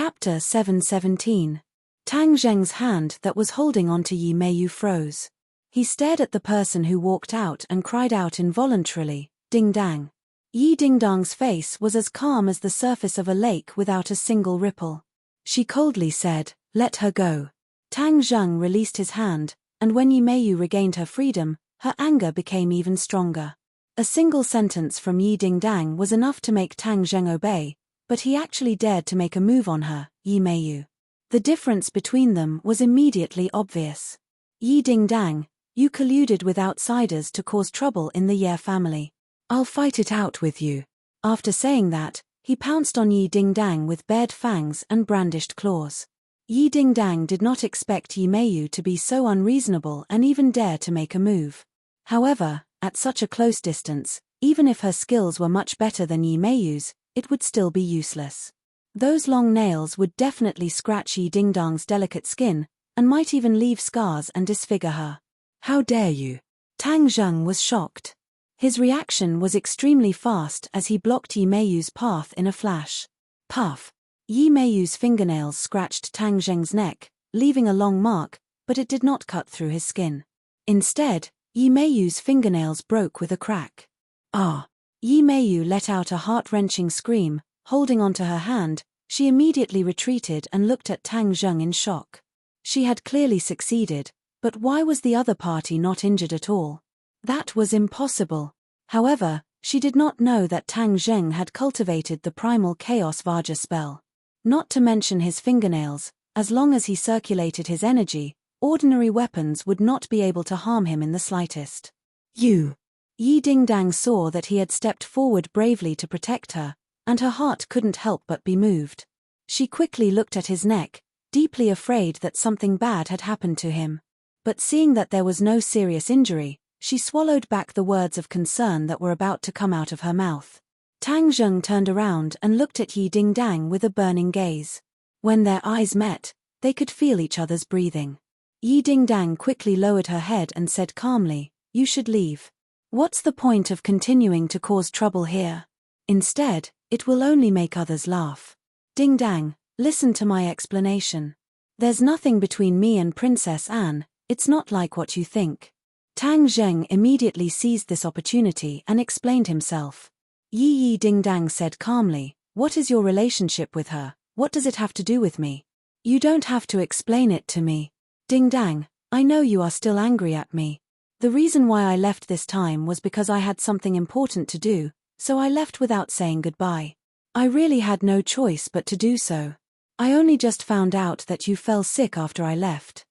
Chapter 717. Tang Zheng's hand that was holding onto Yi Meiyu froze. He stared at the person who walked out and cried out involuntarily, "Ding dang." Yi Dingdang's face was as calm as the surface of a lake without a single ripple. She coldly said, "Let her go." Tang Zheng released his hand, and when Yi Meiyu regained her freedom, her anger became even stronger. A single sentence from Yi Dingdang was enough to make Tang Zheng obey, but he actually dared to make a move on her, Yi Meiyu. The difference between them was immediately obvious. "Yi Dingdang, you colluded with outsiders to cause trouble in the Ye family. I'll fight it out with you." After saying that, he pounced on Yi Dingdang with bared fangs and brandished claws. Yi Dingdang did not expect Yi Meiyu to be so unreasonable and even dare to make a move. However, at such a close distance, even if her skills were much better than Yi Meiyu's, it would still be useless. Those long nails would definitely scratch Yi Dingdang's delicate skin, and might even leave scars and disfigure her. "How dare you?" Tang Zheng was shocked. His reaction was extremely fast as he blocked Yi Meiyu's path in a flash. Puff! Yi Meiyu's fingernails scratched Tang Zheng's neck, leaving a long mark, but it did not cut through his skin. Instead, Yi Meiyu's fingernails broke with a crack. "Ah!" Yi Meiyu let out a heart-wrenching scream. Holding onto her hand, she immediately retreated and looked at Tang Zheng in shock. She had clearly succeeded, but why was the other party not injured at all? That was impossible. However, she did not know that Tang Zheng had cultivated the primal Chaos Vaja spell. Not to mention his fingernails, as long as he circulated his energy, ordinary weapons would not be able to harm him in the slightest. "You!" Yi Dingdang saw that he had stepped forward bravely to protect her, and her heart couldn't help but be moved. She quickly looked at his neck, deeply afraid that something bad had happened to him. But seeing that there was no serious injury, she swallowed back the words of concern that were about to come out of her mouth. Tang Zheng turned around and looked at Yi Dingdang with a burning gaze. When their eyes met, they could feel each other's breathing. Yi Dingdang quickly lowered her head and said calmly, "You should leave. What's the point of continuing to cause trouble here? Instead, it will only make others laugh. Dingdang, listen to my explanation. There's nothing between me and Princess Anne, it's not like what you think." Tang Zheng immediately seized this opportunity and explained himself. Yi Dingdang said calmly, "What is your relationship with her? What does it have to do with me? You don't have to explain it to me. Dingdang, I know you are still angry at me. The reason why I left this time was because I had something important to do, so I left without saying goodbye. I really had no choice but to do so. I only just found out that you fell sick after I left.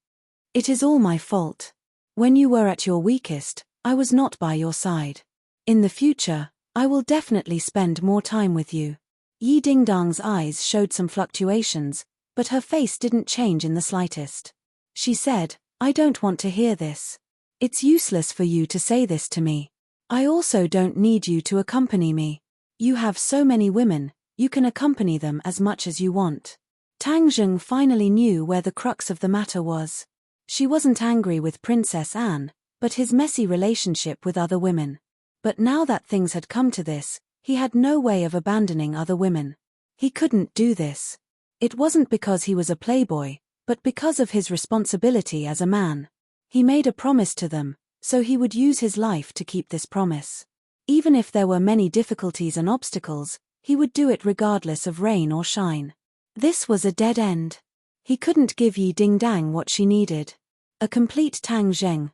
It is all my fault. When you were at your weakest, I was not by your side. In the future, I will definitely spend more time with you." Yi Dingdang's eyes showed some fluctuations, but her face didn't change in the slightest. She said, "I don't want to hear this. It's useless for you to say this to me. I also don't need you to accompany me. You have so many women, you can accompany them as much as you want." Tang Zheng finally knew where the crux of the matter was. She wasn't angry with Princess Anne, but his messy relationship with other women. But now that things had come to this, he had no way of abandoning other women. He couldn't do this. It wasn't because he was a playboy, but because of his responsibility as a man. He made a promise to them, so he would use his life to keep this promise. Even if there were many difficulties and obstacles, he would do it regardless of rain or shine. This was a dead end. He couldn't give Yi Dingdang what she needed. A complete Tang Zheng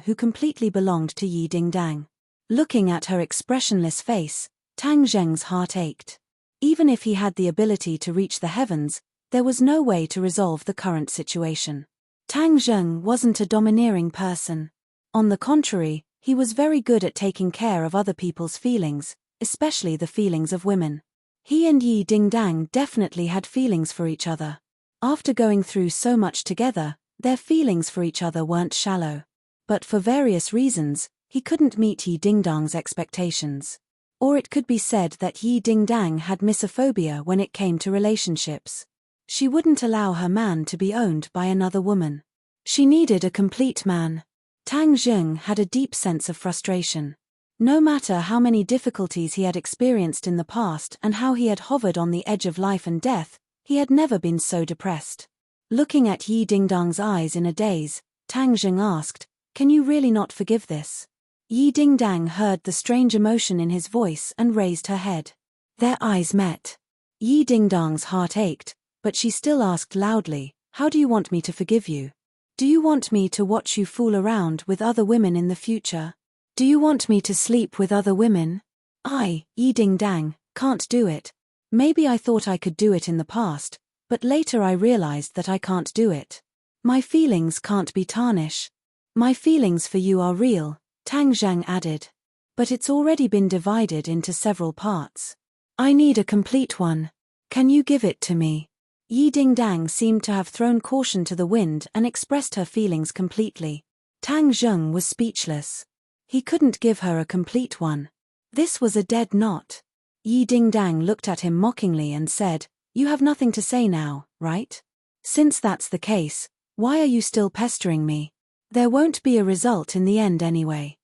who completely belonged to Yi Dingdang. Looking at her expressionless face, Tang Zheng's heart ached. Even if he had the ability to reach the heavens, there was no way to resolve the current situation. Tang Zheng wasn't a domineering person. On the contrary, he was very good at taking care of other people's feelings, especially the feelings of women. He and Yi Dingdang definitely had feelings for each other. After going through so much together, their feelings for each other weren't shallow. But for various reasons, he couldn't meet Yi Dingdang's expectations. Or it could be said that Yi Dingdang had misophobia when it came to relationships. She wouldn't allow her man to be owned by another woman. She needed a complete man. Tang Zheng had a deep sense of frustration. No matter how many difficulties he had experienced in the past and how he had hovered on the edge of life and death, he had never been so depressed. Looking at Yi Dingdang's eyes in a daze, Tang Zheng asked, "Can you really not forgive this?" Yi Dingdang heard the strange emotion in his voice and raised her head. Their eyes met. Yi Dingdang's heart ached, but she still asked loudly, "How do you want me to forgive you? Do you want me to watch you fool around with other women in the future? Do you want me to sleep with other women? Yi Dingdang, can't do it. Maybe I thought I could do it in the past, but later I realized that I can't do it. My feelings can't be tarnished. My feelings for you are real," Tang Zheng added. "But it's already been divided into several parts. I need a complete one. Can you give it to me?" Yi Dingdang seemed to have thrown caution to the wind and expressed her feelings completely. Tang Zheng was speechless. He couldn't give her a complete one. This was a dead knot. Yi Dingdang looked at him mockingly and said, "You have nothing to say now, right? Since that's the case, why are you still pestering me? There won't be a result in the end anyway.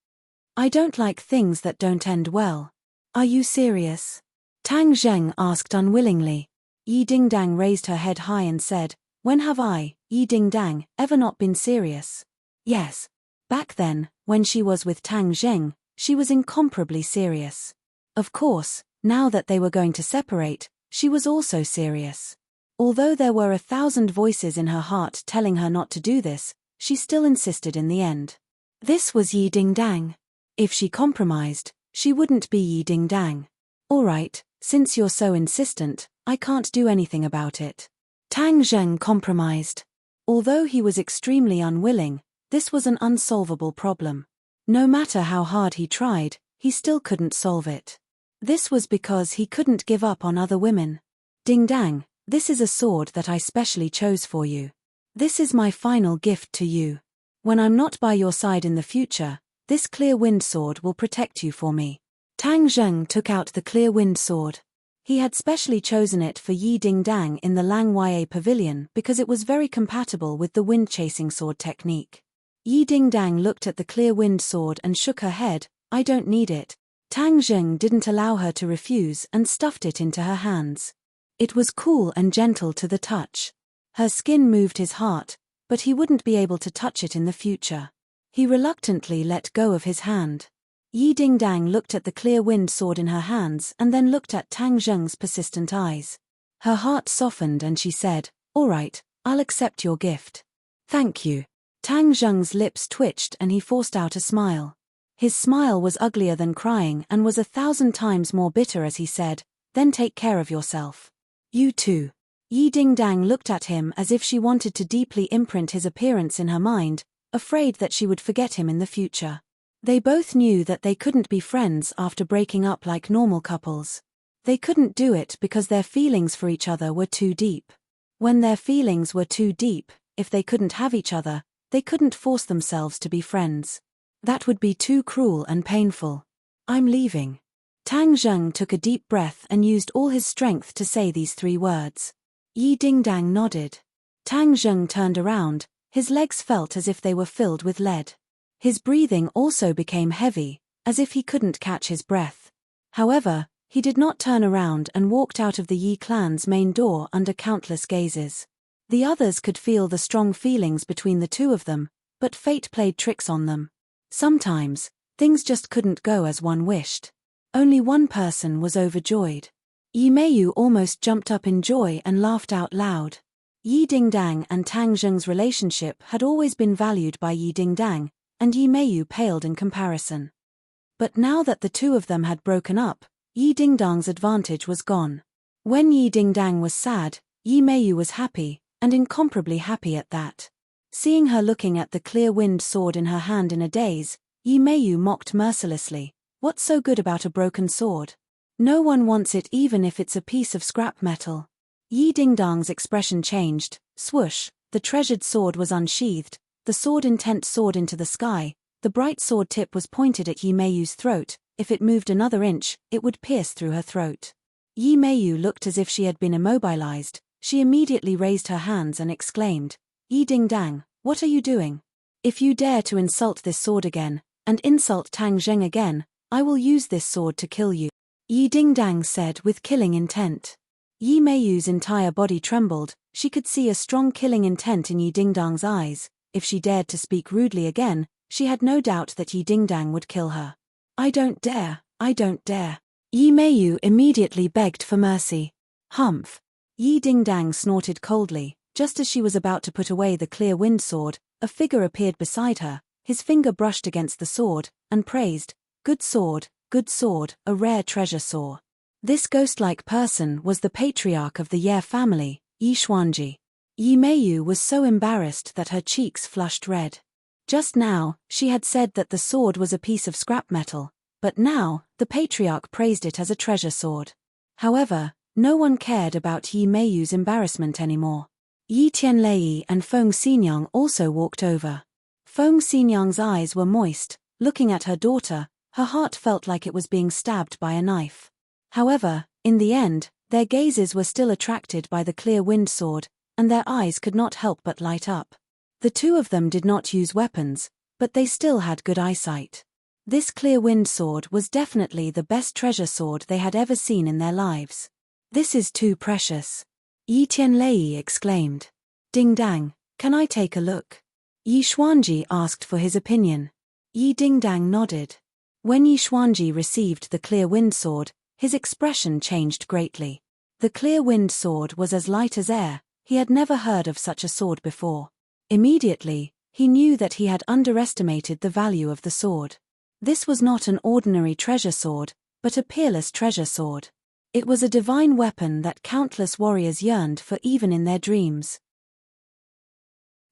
I don't like things that don't end well. Are you serious?" Tang Zheng asked unwillingly. Yi Dingdang raised her head high and said, "When have I, Yi Dingdang, ever not been serious? Yes. Back then, when she was with Tang Zheng, she was incomparably serious. Of course, now that they were going to separate, she was also serious. Although there were 1,000 voices in her heart telling her not to do this, she still insisted in the end. This was Yi Dingdang. If she compromised, she wouldn't be Yi Dingdang. All right, since you're so insistent, I can't do anything about it." Tang Zheng compromised. Although he was extremely unwilling, this was an unsolvable problem. No matter how hard he tried, he still couldn't solve it. This was because he couldn't give up on other women. "Dingdang, this is a sword that I specially chose for you. This is my final gift to you. When I'm not by your side in the future, this clear wind sword will protect you for me." Tang Zheng took out the clear wind sword. He had specially chosen it for Yi Dingdang in the Lang Ya pavilion because it was very compatible with the wind-chasing sword technique. Yi Dingdang looked at the clear wind sword and shook her head. "I don't need it." Tang Zheng didn't allow her to refuse and stuffed it into her hands. It was cool and gentle to the touch. Her skin moved his heart, but he wouldn't be able to touch it in the future. He reluctantly let go of his hand. Yi Dingdang looked at the clear wind sword in her hands and then looked at Tang Zheng's persistent eyes. Her heart softened and she said, "All right, I'll accept your gift." "Thank you." Tang Zheng's lips twitched and he forced out a smile. His smile was uglier than crying and was 1,000 times more bitter as he said, "Then take care of yourself. You too." Yi Dingdang looked at him as if she wanted to deeply imprint his appearance in her mind, afraid that she would forget him in the future. They both knew that they couldn't be friends after breaking up like normal couples. They couldn't do it because their feelings for each other were too deep. When their feelings were too deep, if they couldn't have each other, they couldn't force themselves to be friends. That would be too cruel and painful. "I'm leaving." Tang Zheng took a deep breath and used all his strength to say these 3 words. Yi Dingdang nodded. Tang Zheng turned around, his legs felt as if they were filled with lead. His breathing also became heavy, as if he couldn't catch his breath. However, he did not turn around and walked out of the Yi clan's main door under countless gazes. The others could feel the strong feelings between the two of them, but fate played tricks on them. Sometimes, things just couldn't go as one wished. Only one person was overjoyed. Yi Meiyu almost jumped up in joy and laughed out loud. Yi Dingdang and Tang Zheng's relationship had always been valued by Yi Dingdang, and Yi Meiyu paled in comparison. But now that the two of them had broken up, Yi Dingdang's advantage was gone. When Yi Dingdang was sad, Yi Meiyu was happy, and incomparably happy at that. Seeing her looking at the clear wind sword in her hand in a daze, Yi Meiyu mocked mercilessly. "What's so good about a broken sword? No one wants it even if it's a piece of scrap metal." Yi Dingdang's expression changed. Swoosh, the treasured sword was unsheathed, the sword intent soared into the sky, the bright sword tip was pointed at Yi Meiyu's throat. If it moved another inch, it would pierce through her throat. Yi Meiyu looked as if she had been immobilized. She immediately raised her hands and exclaimed, "Yi Dingdang, what are you doing? If you dare to insult this sword again, and insult Tang Zheng again, I will use this sword to kill you, Yi Dingdang said with killing intent. Yi Meiyu's entire body trembled. She could see a strong killing intent in Yi Dingdang's eyes. If she dared to speak rudely again, she had no doubt that Yi Dingdang would kill her. I don't dare, I don't dare. Yi Meiyu immediately begged for mercy. Humph. Yi Dingdang snorted coldly. Just as she was about to put away the clear wind sword, a figure appeared beside her. His finger brushed against the sword, and praised, good sword, a rare treasure sword. This ghost-like person was the patriarch of the Ye family, Yi Xuanji. Yi Meiyu was so embarrassed that her cheeks flushed red. Just now, she had said that the sword was a piece of scrap metal, but now, the patriarch praised it as a treasure sword. However, no one cared about Yi Meiyu's embarrassment anymore. Yi Tianlei and Feng Xinyang also walked over. Feng Xinyang's eyes were moist. Looking at her daughter, her heart felt like it was being stabbed by a knife. However, in the end, their gazes were still attracted by the clear wind sword, and their eyes could not help but light up. The two of them did not use weapons, but they still had good eyesight. This clear wind sword was definitely the best treasure sword they had ever seen in their lives. This is too precious, Yi Tianlei exclaimed. Dingdang, can I take a look? Yi Xuanji asked for his opinion. Yi Dingdang nodded. When Yi Xuanji received the clear wind sword, his expression changed greatly. The clear wind sword was as light as air. He had never heard of such a sword before. Immediately, he knew that he had underestimated the value of the sword. This was not an ordinary treasure sword, but a peerless treasure sword. It was a divine weapon that countless warriors yearned for even in their dreams.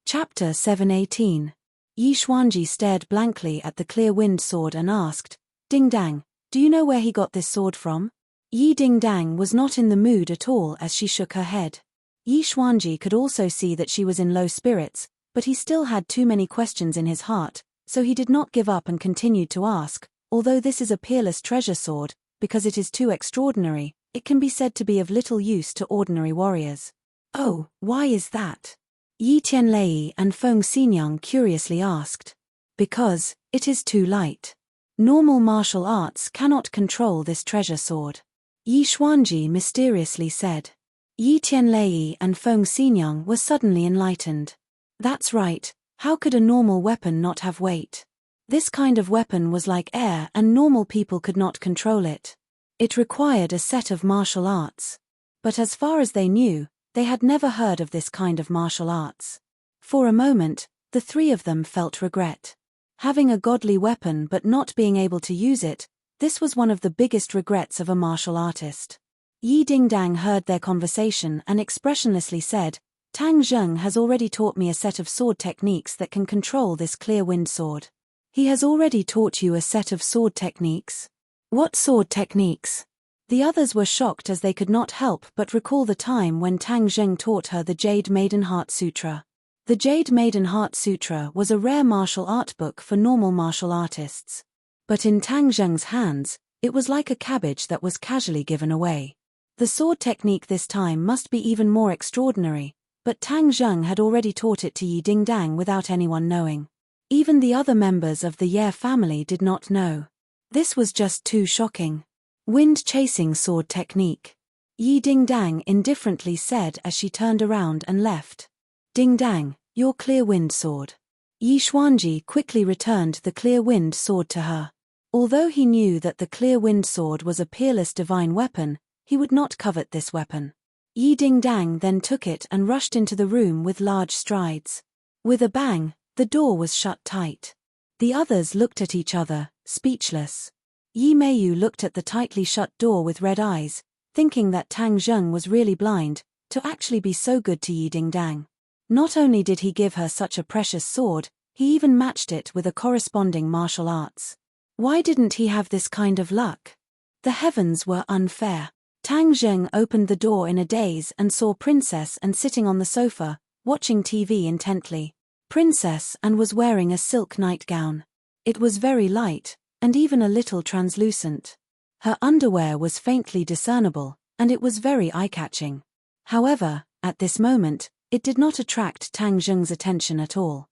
Chapter 718. Yi Xuanji stared blankly at the clear wind sword and asked, Dingdang, do you know where he got this sword from? Yi Dingdang was not in the mood at all as she shook her head. Yi Xuanji could also see that she was in low spirits, but he still had too many questions in his heart, so he did not give up and continued to ask, although this is a peerless treasure sword, because it is too extraordinary, it can be said to be of little use to ordinary warriors. Oh, why is that? Yi Tianlei and Feng Xinyang curiously asked. Because, it is too light. Normal martial arts cannot control this treasure sword. Yi Xuanji mysteriously said. Yi Tianlei and Feng Xinyang were suddenly enlightened. That's right, how could a normal weapon not have weight? This kind of weapon was like air and normal people could not control it. It required a set of martial arts. But as far as they knew, they had never heard of this kind of martial arts. For a moment, the three of them felt regret. Having a godly weapon but not being able to use it, this was one of the biggest regrets of a martial artist. Yi Dingdang heard their conversation and expressionlessly said, Tang Zheng has already taught me a set of sword techniques that can control this clear wind sword. He has already taught you a set of sword techniques? What sword techniques? The others were shocked as they could not help but recall the time when Tang Zheng taught her the Jade Maiden Heart Sutra. The Jade Maiden Heart Sutra was a rare martial art book for normal martial artists. But in Tang Zheng's hands, it was like a cabbage that was casually given away. The sword technique this time must be even more extraordinary, but Tang Zheng had already taught it to Yi Dingdang without anyone knowing. Even the other members of the Ye family did not know. This was just too shocking. Wind-chasing sword technique. Yi Dingdang indifferently said as she turned around and left. Dingdang, your clear wind sword. Yi Xuanji quickly returned the clear wind sword to her. Although he knew that the clear wind sword was a peerless divine weapon, he would not covet this weapon. Yi Dingdang then took it and rushed into the room with large strides. With a bang, the door was shut tight. The others looked at each other, speechless. Yi Meiyu looked at the tightly shut door with red eyes, thinking that Tang Zheng was really blind, to actually be so good to Yi Dingdang. Not only did he give her such a precious sword, he even matched it with a corresponding martial arts. Why didn't he have this kind of luck? The heavens were unfair. Tang Zheng opened the door in a daze and saw Princess Anne sitting on the sofa, watching TV intently. Princess Anne was wearing a silk nightgown. It was very light, and even a little translucent. Her underwear was faintly discernible, and it was very eye-catching. However, at this moment, it did not attract Tang Zheng's attention at all.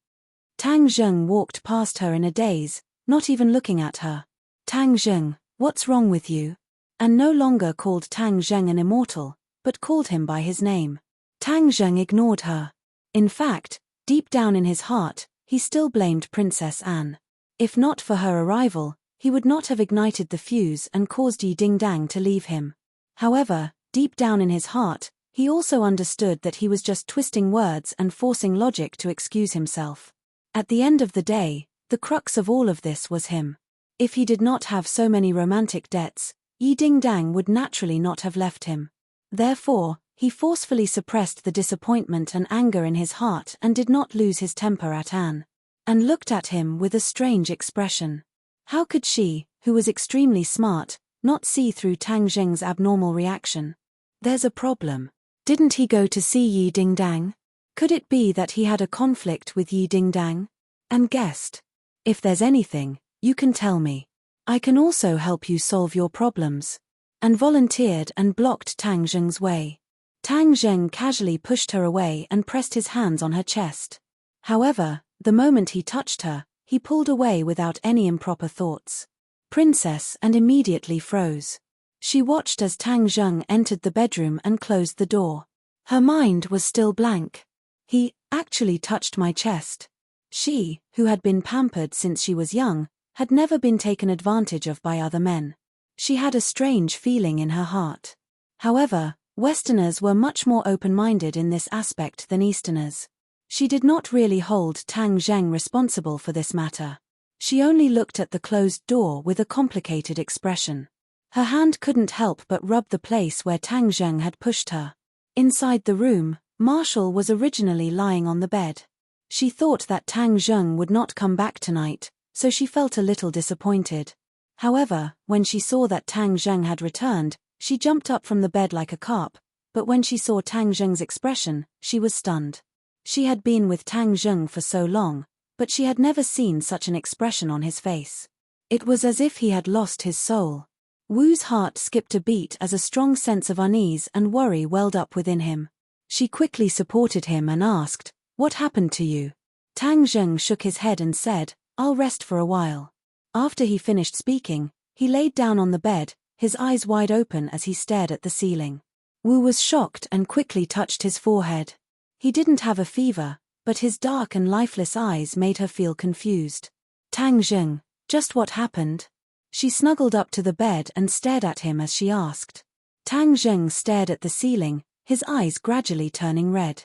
Tang Zheng walked past her in a daze, not even looking at her. Tang Zheng, what's wrong with you? And no longer called Tang Zheng an immortal, but called him by his name. Tang Zheng ignored her. In fact, deep down in his heart, he still blamed Princess Anne. If not for her arrival, he would not have ignited the fuse and caused Yi Dingdang to leave him. However, deep down in his heart, he also understood that he was just twisting words and forcing logic to excuse himself. At the end of the day, the crux of all of this was him. If he did not have so many romantic debts, Yi Dingdang would naturally not have left him. Therefore, he forcefully suppressed the disappointment and anger in his heart and did not lose his temper at Anne. And looked at him with a strange expression. How could she, who was extremely smart, not see through Tang Zheng's abnormal reaction? There's a problem. Didn't he go to see Yi Dingdang? Could it be that he had a conflict with Yi Dingdang? And guessed. If there's anything, you can tell me. I can also help you solve your problems. And volunteered and blocked Tang Zheng's way. Tang Zheng casually pushed her away and pressed his hands on her chest. However, the moment he touched her, he pulled away without any improper thoughts. Princess and immediately froze. She watched as Tang Zheng entered the bedroom and closed the door. Her mind was still blank. He actually touched my chest. She, who had been pampered since she was young, had never been taken advantage of by other men. She had a strange feeling in her heart. However, Westerners were much more open-minded in this aspect than Easterners. She did not really hold Tang Zheng responsible for this matter. She only looked at the closed door with a complicated expression. Her hand couldn't help but rub the place where Tang Zheng had pushed her. Inside the room, Marshall was originally lying on the bed. She thought that Tang Zheng would not come back tonight, so she felt a little disappointed. However, when she saw that Tang Zheng had returned, she jumped up from the bed like a carp, but when she saw Tang Zheng's expression, she was stunned. She had been with Tang Zheng for so long, but she had never seen such an expression on his face. It was as if he had lost his soul. Wu's heart skipped a beat as a strong sense of unease and worry welled up within him. She quickly supported him and asked, "What happened to you?" Tang Zheng shook his head and said, "I'll rest for a while." After he finished speaking, he laid down on the bed, his eyes wide open as he stared at the ceiling. Wu was shocked and quickly touched his forehead. He didn't have a fever, but his dark and lifeless eyes made her feel confused. "Tang Zheng, just what happened?" She snuggled up to the bed and stared at him as she asked. Tang Zheng stared at the ceiling, his eyes gradually turning red.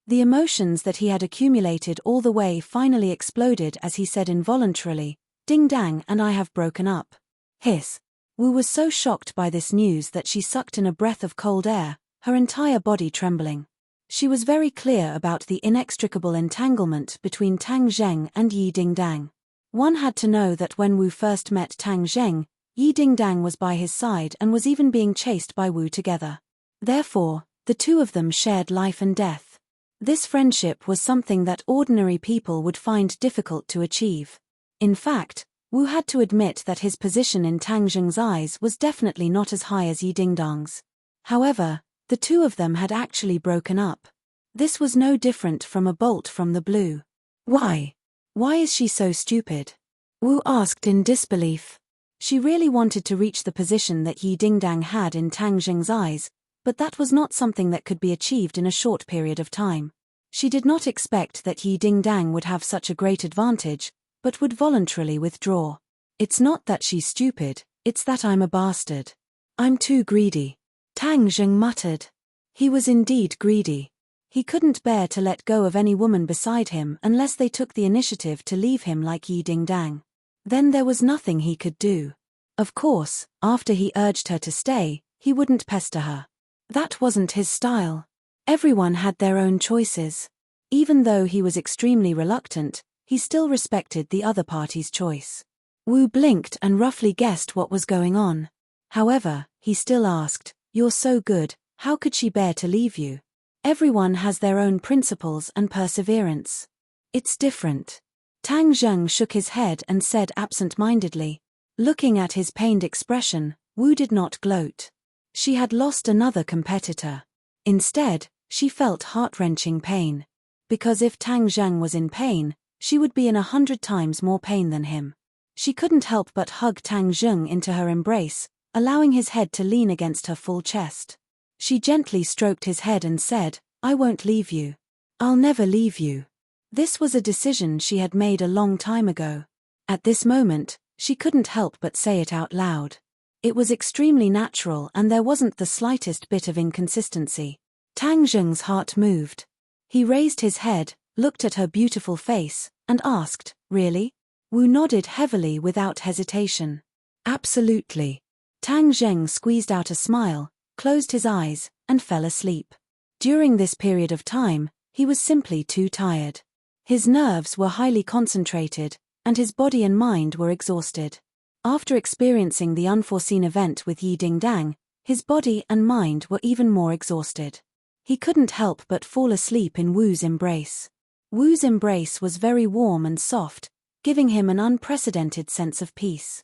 The emotions that he had accumulated all the way finally exploded as he said involuntarily, "Ding-dang and I have broken up." Hiss. Wu was so shocked by this news that she sucked in a breath of cold air, her entire body trembling. She was very clear about the inextricable entanglement between Tang Zheng and Yi Dingdang. One had to know that when Wu first met Tang Zheng, Yi Dingdang was by his side and was even being chased by Wu together. Therefore, the two of them shared life and death. This friendship was something that ordinary people would find difficult to achieve. In fact, Wu had to admit that his position in Tang Zheng's eyes was definitely not as high as Yi Dingdang's. However, the two of them had actually broken up. This was no different from a bolt from the blue. Why? Why is she so stupid? Wu asked in disbelief. She really wanted to reach the position that Yi Dingdang had in Tang Zheng's eyes, but that was not something that could be achieved in a short period of time. She did not expect that Yi Dingdang would have such a great advantage, but would voluntarily withdraw. "It's not that she's stupid, it's that I'm a bastard. I'm too greedy," Tang Zheng muttered. He was indeed greedy. He couldn't bear to let go of any woman beside him unless they took the initiative to leave him like Yi Dingdang. Then there was nothing he could do. Of course, after he urged her to stay, he wouldn't pester her. That wasn't his style. Everyone had their own choices. Even though he was extremely reluctant, he still respected the other party's choice. Wu blinked and roughly guessed what was going on. However, he still asked, "You're so good, how could she bear to leave you?" Everyone has their own principles and perseverance. It's different. Tang Zheng shook his head and said absent-mindedly. Looking at his pained expression, Wu did not gloat. She had lost another competitor. Instead, she felt heart-wrenching pain. Because if Tang Zheng was in pain, she would be in 100 times more pain than him. She couldn't help but hug Tang Zheng into her embrace, allowing his head to lean against her full chest. She gently stroked his head and said, "I won't leave you. I'll never leave you." This was a decision she had made a long time ago. At this moment, she couldn't help but say it out loud. It was extremely natural and there wasn't the slightest bit of inconsistency. Tang Zheng's heart moved. He raised his head, looked at her beautiful face, and asked, "Really?" Wu nodded heavily without hesitation. "Absolutely." Tang Zheng squeezed out a smile, closed his eyes, and fell asleep. During this period of time, he was simply too tired. His nerves were highly concentrated, and his body and mind were exhausted. After experiencing the unforeseen event with Yi Dingdang, his body and mind were even more exhausted. He couldn't help but fall asleep in Wu's embrace. Wu's embrace was very warm and soft, giving him an unprecedented sense of peace.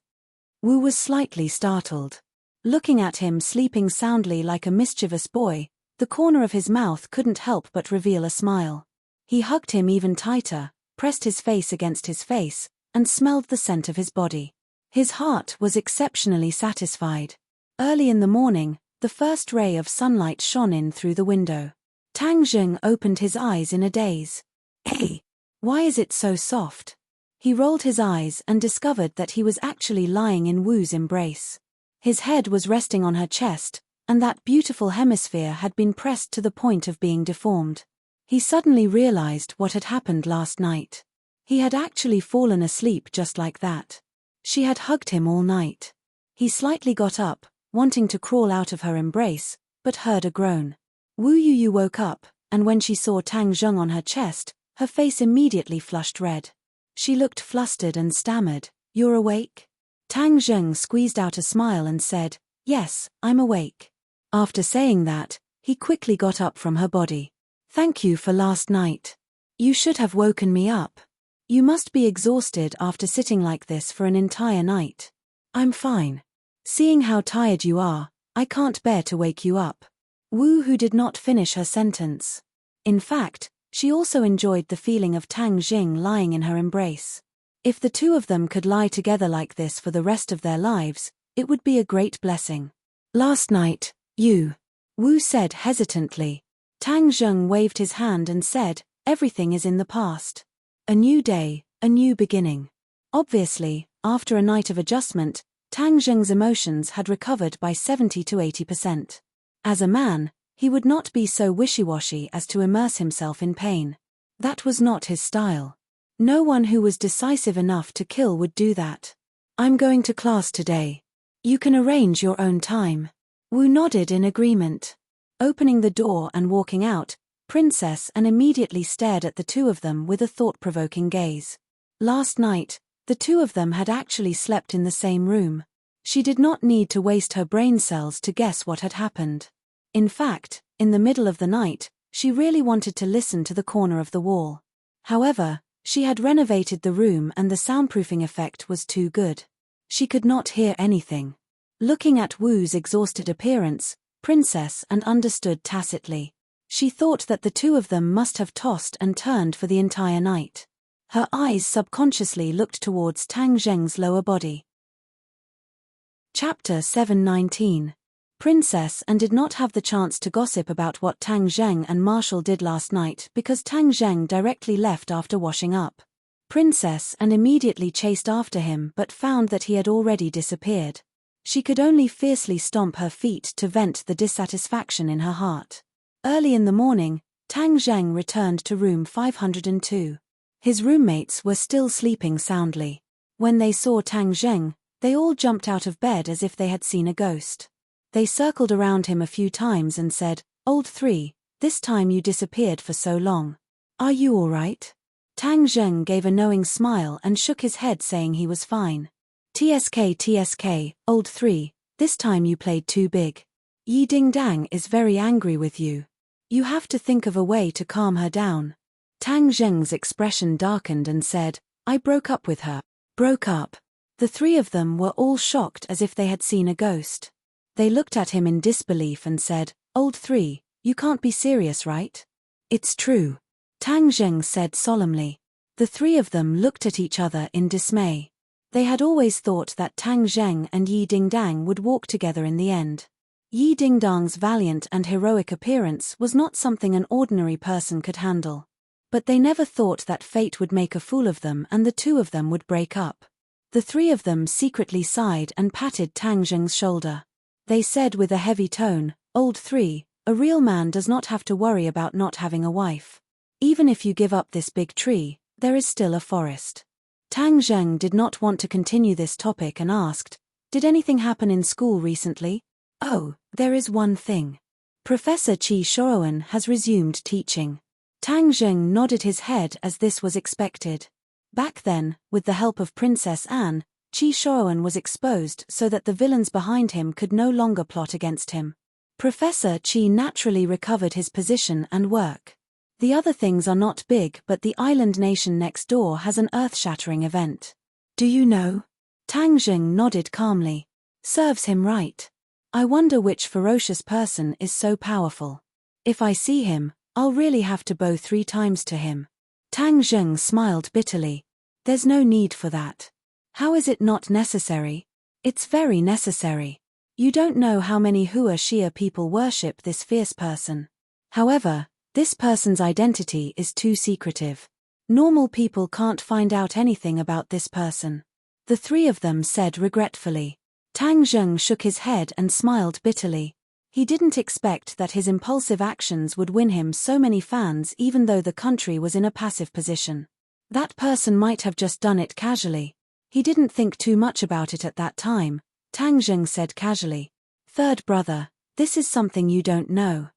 Wu was slightly startled. Looking at him sleeping soundly like a mischievous boy, the corner of his mouth couldn't help but reveal a smile. He hugged him even tighter, pressed his face against his face, and smelled the scent of his body. His heart was exceptionally satisfied. Early in the morning, the first ray of sunlight shone in through the window. Tang Zheng opened his eyes in a daze. "Hey, why is it so soft?" He rolled his eyes and discovered that he was actually lying in Wu's embrace. His head was resting on her chest, and that beautiful hemisphere had been pressed to the point of being deformed. He suddenly realized what had happened last night. He had actually fallen asleep just like that. She had hugged him all night. He slightly got up, wanting to crawl out of her embrace, but heard a groan. Wu Yuyu woke up, and when she saw Tang Zheng on her chest, her face immediately flushed red. She looked flustered and stammered, "You're awake?" Tang Zheng squeezed out a smile and said, "Yes, I'm awake." After saying that, he quickly got up from her body. "Thank you for last night. You should have woken me up. You must be exhausted after sitting like this for an entire night." "I'm fine. Seeing how tired you are, I can't bear to wake you up." Wu Hu did not finish her sentence. In fact, she also enjoyed the feeling of Tang Jing lying in her embrace. If the two of them could lie together like this for the rest of their lives, it would be a great blessing. "Last night, Wu said hesitantly. Tang Zheng waved his hand and said, "Everything is in the past. A new day, a new beginning." Obviously, after a night of adjustment, Tang Zheng's emotions had recovered by 70 to 80%. As a man, he would not be so wishy-washy as to immerse himself in pain. That was not his style. No one who was decisive enough to kill would do that. "I'm going to class today. You can arrange your own time." Wu nodded in agreement. Opening the door and walking out, Princess An immediately stared at the two of them with a thought-provoking gaze. Last night, the two of them had actually slept in the same room. She did not need to waste her brain cells to guess what had happened. In fact, in the middle of the night, she really wanted to listen to the corner of the wall. However, she had renovated the room and the soundproofing effect was too good. She could not hear anything. Looking at Wu's exhausted appearance, Princess An understood tacitly. She thought that the two of them must have tossed and turned for the entire night. Her eyes subconsciously looked towards Tang Zheng's lower body. Chapter 719. Princess An did not have the chance to gossip about what Tang Zheng and Marshall did last night because Tang Zheng directly left after washing up. Princess An immediately chased after him but found that he had already disappeared. She could only fiercely stomp her feet to vent the dissatisfaction in her heart. Early in the morning, Tang Zheng returned to room 502. His roommates were still sleeping soundly. When they saw Tang Zheng, they all jumped out of bed as if they had seen a ghost. They circled around him a few times and said, "Old three, this time you disappeared for so long. Are you all right?" Tang Zheng gave a knowing smile and shook his head saying he was fine. TSK, old three, this time you played too big. Yi Dingdang is very angry with you. You have to think of a way to calm her down." Tang Zheng's expression darkened and said, "I broke up with her." Broke up? The three of them were all shocked as if they had seen a ghost. They looked at him in disbelief and said, "Old three, you can't be serious, right?" "It's true," Tang Zheng said solemnly. The three of them looked at each other in dismay. They had always thought that Tang Zheng and Yi Dingdang would walk together in the end. Yi Dingdang's valiant and heroic appearance was not something an ordinary person could handle. But they never thought that fate would make a fool of them and the two of them would break up. The three of them secretly sighed and patted Tang Zheng's shoulder. They said with a heavy tone, "Old three, a real man does not have to worry about not having a wife. Even if you give up this big tree, there is still a forest." Tang Zheng did not want to continue this topic and asked, "Did anything happen in school recently?" "Oh, there is one thing. Professor Qi Shuowen has resumed teaching." Tang Zheng nodded his head as this was expected. Back then, with the help of Princess Anne, Qi Shuowen was exposed so that the villains behind him could no longer plot against him. Professor Qi naturally recovered his position and work. The other things are not big, but the island nation next door has an earth-shattering event. "Do you know?" Tang Zheng nodded calmly. "Serves him right. I wonder which ferocious person is so powerful. If I see him, I'll really have to bow 3 times to him." Tang Zheng smiled bitterly. "There's no need for that. How is it not necessary? It's very necessary. You don't know how many Hua Xia people worship this fierce person. However, this person's identity is too secretive. Normal people can't find out anything about this person." The three of them said regretfully. Tang Zheng shook his head and smiled bitterly. He didn't expect that his impulsive actions would win him so many fans even though the country was in a passive position. That person might have just done it casually. He didn't think too much about it at that time. Tang Zheng said casually, "Third brother, this is something you don't know.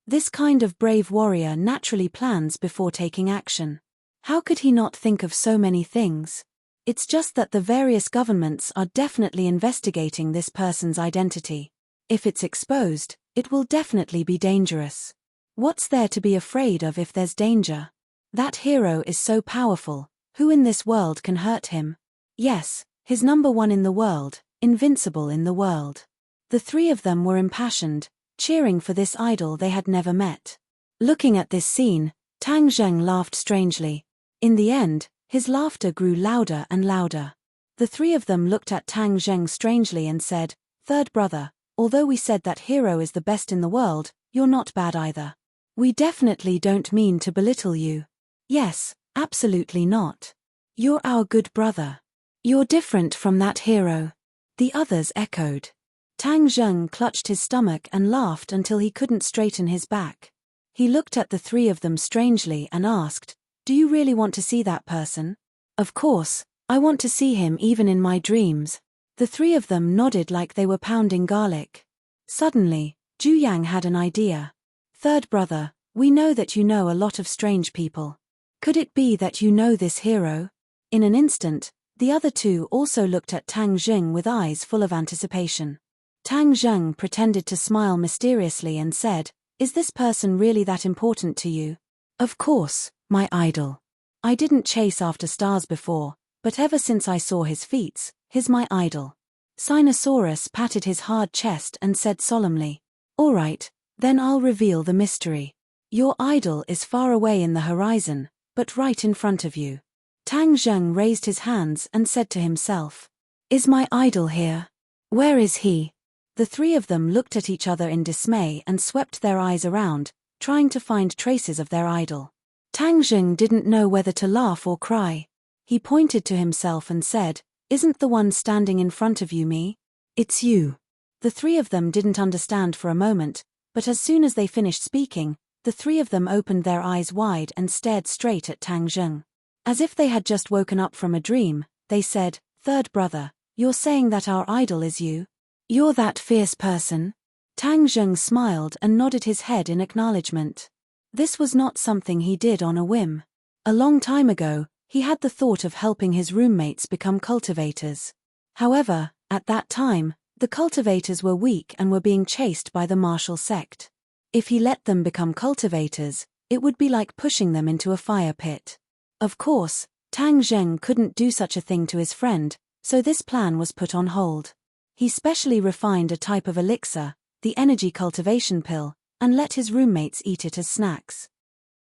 This kind of brave warrior naturally plans before taking action. How could he not think of so many things? It's just that the various governments are definitely investigating this person's identity. If it's exposed, it will definitely be dangerous. What's there to be afraid of if there's danger? That hero is so powerful, who in this world can hurt him? Yes, he's number 1 in the world, invincible in the world." The three of them were impassioned, cheering for this idol they had never met. Looking at this scene, Tang Zheng laughed strangely. In the end, his laughter grew louder and louder. The three of them looked at Tang Zheng strangely and said, "Third brother, although we said that hero is the best in the world, you're not bad either. We definitely don't mean to belittle you. Yes, absolutely not. You're our good brother. You're different from that hero." The others echoed. Tang Zheng clutched his stomach and laughed until he couldn't straighten his back. He looked at the three of them strangely and asked, "Do you really want to see that person?" "Of course, I want to see him even in my dreams." The three of them nodded like they were pounding garlic. Suddenly, Zhu Yang had an idea. "Third brother, we know that you know a lot of strange people. Could it be that you know this hero?" In an instant, the other two also looked at Tang Zheng with eyes full of anticipation. Tang Zheng pretended to smile mysteriously and said, "Is this person really that important to you?" "Of course, my idol. I didn't chase after stars before, but ever since I saw his feats, he's my idol." Sinosaurus patted his hard chest and said solemnly, "All right, then I'll reveal the mystery. Your idol is far away in the horizon, but right in front of you." Tang Zheng raised his hands and said to himself, "Is my idol here? Where is he?" The three of them looked at each other in dismay and swept their eyes around, trying to find traces of their idol. Tang Zheng didn't know whether to laugh or cry. He pointed to himself and said, "Isn't the one standing in front of you me? It's you." The three of them didn't understand for a moment, but as soon as they finished speaking, the three of them opened their eyes wide and stared straight at Tang Zheng. As if they had just woken up from a dream, they said, "Third brother, you're saying that our idol is you? You're that fierce person?" Tang Zheng smiled and nodded his head in acknowledgement. This was not something he did on a whim. A long time ago, he had the thought of helping his roommates become cultivators. However, at that time, the cultivators were weak and were being chased by the martial sect. If he let them become cultivators, it would be like pushing them into a fire pit. Of course, Tang Zheng couldn't do such a thing to his friend, so this plan was put on hold. He specially refined a type of elixir, the energy cultivation pill, and let his roommates eat it as snacks.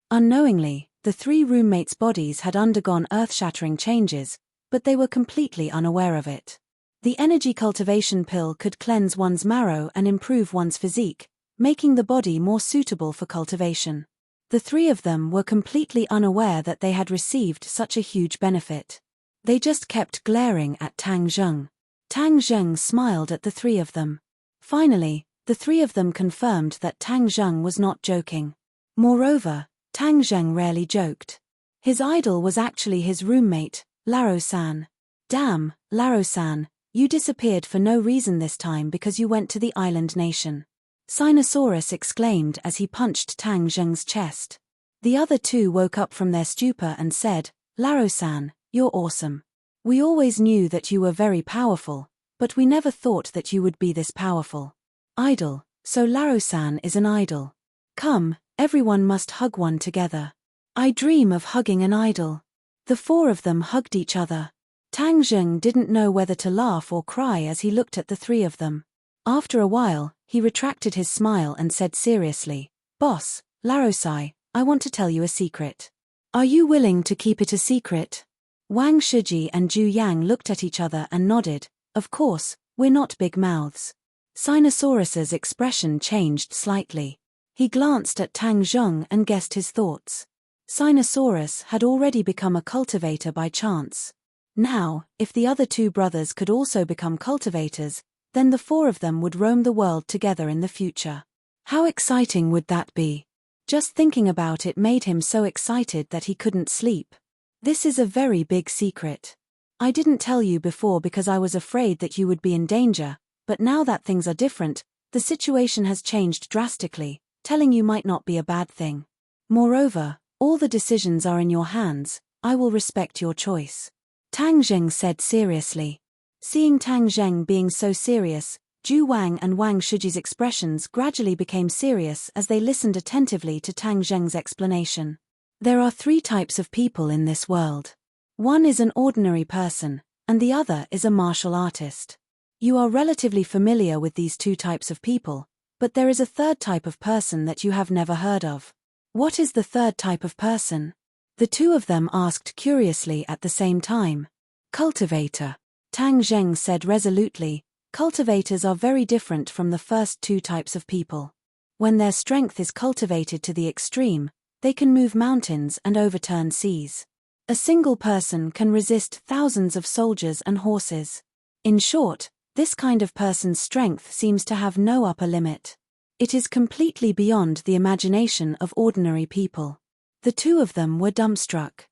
Unknowingly, the three roommates' bodies had undergone earth-shattering changes, but they were completely unaware of it. The energy cultivation pill could cleanse one's marrow and improve one's physique, making the body more suitable for cultivation. The three of them were completely unaware that they had received such a huge benefit. They just kept glaring at Tang Zheng. Tang Zheng smiled at the three of them. Finally, the three of them confirmed that Tang Zheng was not joking. Moreover, Tang Zheng rarely joked. His idol was actually his roommate, Laro-san. Damn, Laro-san, you disappeared for no reason this time because you went to the island nation. Sinosaurus exclaimed as he punched Tang Zheng's chest. The other two woke up from their stupor and said, Laro-san, you're awesome. We always knew that you were very powerful, but we never thought that you would be this powerful. Idol, so Laro-san is an idol. Come, everyone must hug one together. I dream of hugging an idol. The four of them hugged each other. Tang Zheng didn't know whether to laugh or cry as he looked at the three of them. After a while, he retracted his smile and said seriously, Boss, Laro-sai, I want to tell you a secret. Are you willing to keep it a secret? Wang Shiji and Zhu Yang looked at each other and nodded. Of course, we're not big mouths. Sinosaurus's expression changed slightly. He glanced at Tang Zheng and guessed his thoughts. Sinosaurus had already become a cultivator by chance. Now, if the other two brothers could also become cultivators, then the four of them would roam the world together in the future. How exciting would that be? Just thinking about it made him so excited that he couldn't sleep. This is a very big secret. I didn't tell you before because I was afraid that you would be in danger, but now that things are different, the situation has changed drastically, telling you might not be a bad thing. Moreover, all the decisions are in your hands, I will respect your choice. Tang Zheng said seriously. Seeing Tang Zheng being so serious, Zhu Wang and Wang Shiji's expressions gradually became serious as they listened attentively to Tang Zheng's explanation. There are three types of people in this world. One is an ordinary person, and the other is a martial artist. You are relatively familiar with these two types of people, but there is a third type of person that you have never heard of. What is the third type of person? The two of them asked curiously at the same time. Cultivator. Tang Zheng said resolutely, cultivators are very different from the first two types of people. When their strength is cultivated to the extreme, they can move mountains and overturn seas. A single person can resist thousands of soldiers and horses. In short, this kind of person's strength seems to have no upper limit. It is completely beyond the imagination of ordinary people. The two of them were dumbstruck.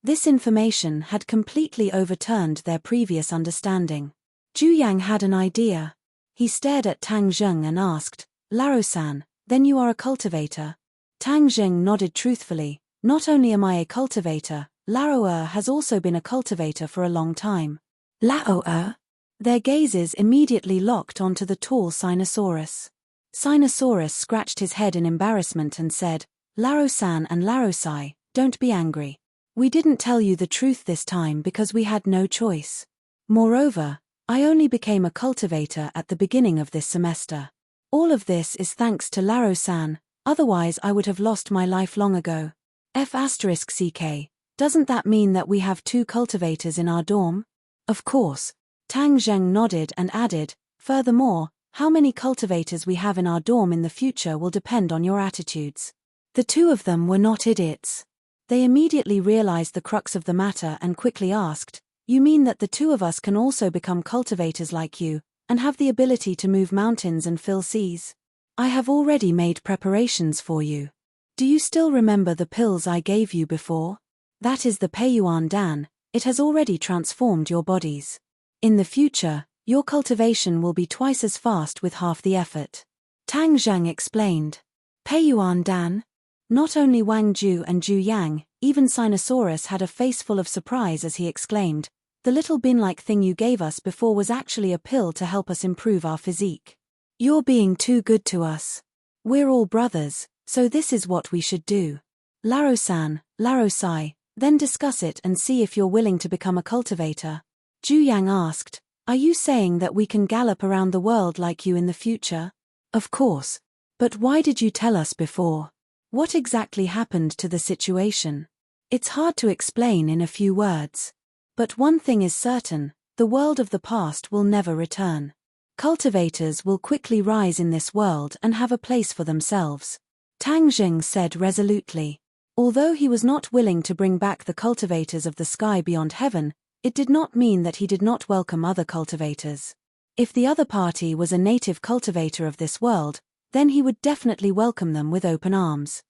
This information had completely overturned their previous understanding. Zhu Yang had an idea. He stared at Tang Zheng and asked, Laro-san, then you are a cultivator? Tang Zheng nodded truthfully. Not only am I a cultivator, Lao-er has also been a cultivator for a long time. Lao-er? Their gazes immediately locked onto the tall Sinosaurus. Sinosaurus scratched his head in embarrassment and said, Laro-san and Laro-sai, don't be angry. We didn't tell you the truth this time because we had no choice. Moreover, I only became a cultivator at the beginning of this semester. All of this is thanks to Laro-san, otherwise I would have lost my life long ago. F***ck, doesn't that mean that we have two cultivators in our dorm? Of course. Tang Zheng nodded and added, furthermore, how many cultivators we have in our dorm in the future will depend on your attitudes. The two of them were not idiots. They immediately realized the crux of the matter and quickly asked, you mean that the two of us can also become cultivators like you, and have the ability to move mountains and fill seas? I have already made preparations for you. Do you still remember the pills I gave you before? That is the Peiyuan Dan, it has already transformed your bodies. In the future, your cultivation will be twice as fast with half the effort. Tang Zheng explained. Peiyuan Dan? Not only Wang Zhu and Zhu Yang, even Sinosaurus had a face full of surprise as he exclaimed, the little bin-like thing you gave us before was actually a pill to help us improve our physique. You're being too good to us. We're all brothers, so this is what we should do. Laro-san, Laro-sai, then discuss it and see if you're willing to become a cultivator. Zhu Yang asked, are you saying that we can gallop around the world like you in the future? Of course. But why did you tell us before? What exactly happened to the situation? It's hard to explain in a few words. But one thing is certain, the world of the past will never return. Cultivators will quickly rise in this world and have a place for themselves. Tang Zheng said resolutely. Although he was not willing to bring back the cultivators of the sky beyond heaven, it did not mean that he did not welcome other cultivators. If the other party was a native cultivator of this world, then he would definitely welcome them with open arms.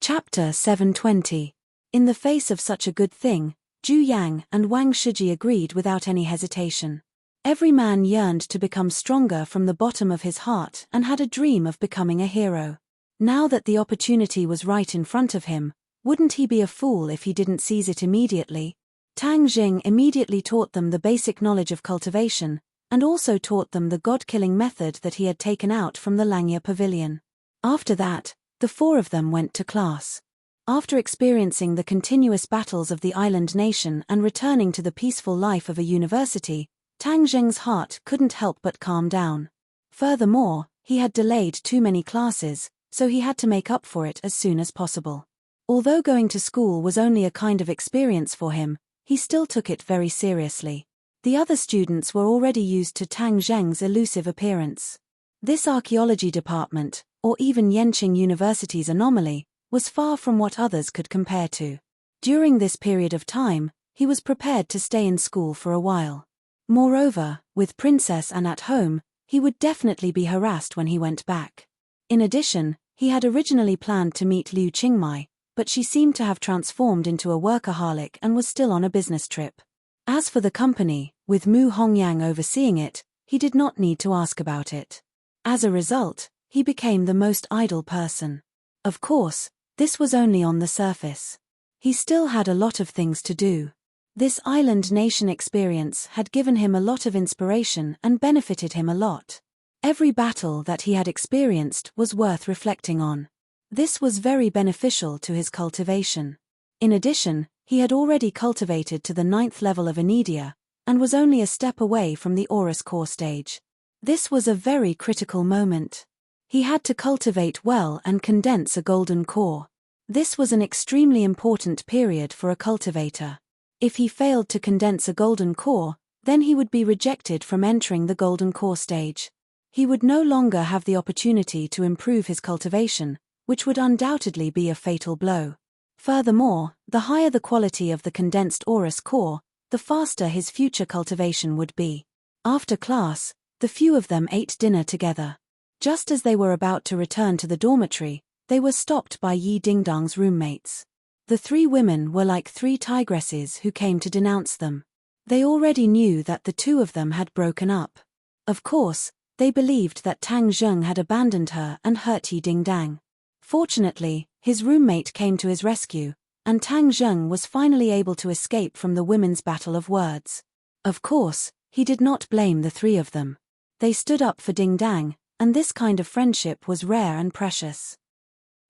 Chapter 720. In the face of such a good thing, Zhu Yang and Wang Shiji agreed without any hesitation. Every man yearned to become stronger from the bottom of his heart and had a dream of becoming a hero. Now that the opportunity was right in front of him, wouldn't he be a fool if he didn't seize it immediately? Tang Jing immediately taught them the basic knowledge of cultivation, and also taught them the god-killing method that he had taken out from the Langya Pavilion. After that, the four of them went to class. After experiencing the continuous battles of the island nation and returning to the peaceful life of a university, Tang Zheng's heart couldn't help but calm down. Furthermore, he had delayed too many classes, so he had to make up for it as soon as possible. Although going to school was only a kind of experience for him, he still took it very seriously. The other students were already used to Tang Zheng's elusive appearance. This archaeology department, or even Yenqing University's anomaly, was far from what others could compare to. During this period of time, he was prepared to stay in school for a while. Moreover, with Princess Anne at home, he would definitely be harassed when he went back. In addition, he had originally planned to meet Liu Qingmai, but she seemed to have transformed into a workaholic and was still on a business trip. As for the company, with Mu Hongyang overseeing it, he did not need to ask about it. As a result, he became the most idle person. Of course, this was only on the surface. He still had a lot of things to do. This island nation experience had given him a lot of inspiration and benefited him a lot. Every battle that he had experienced was worth reflecting on. This was very beneficial to his cultivation. In addition, he had already cultivated to the 9th level of Anidia, and was only a step away from the Aurus core stage. This was a very critical moment. He had to cultivate well and condense a golden core. This was an extremely important period for a cultivator. If he failed to condense a golden core, then he would be rejected from entering the golden core stage. He would no longer have the opportunity to improve his cultivation, which would undoubtedly be a fatal blow. Furthermore, the higher the quality of the condensed Aurus core, the faster his future cultivation would be. After class, the few of them ate dinner together. Just as they were about to return to the dormitory, they were stopped by Yi Dingdang's roommates. The three women were like three tigresses who came to denounce them. They already knew that the two of them had broken up. Of course, they believed that Tang Zheng had abandoned her and hurt Yi Dingdang. Fortunately, his roommate came to his rescue, and Tang Zheng was finally able to escape from the women's battle of words. Of course, he did not blame the three of them. They stood up for Dingdang, and this kind of friendship was rare and precious.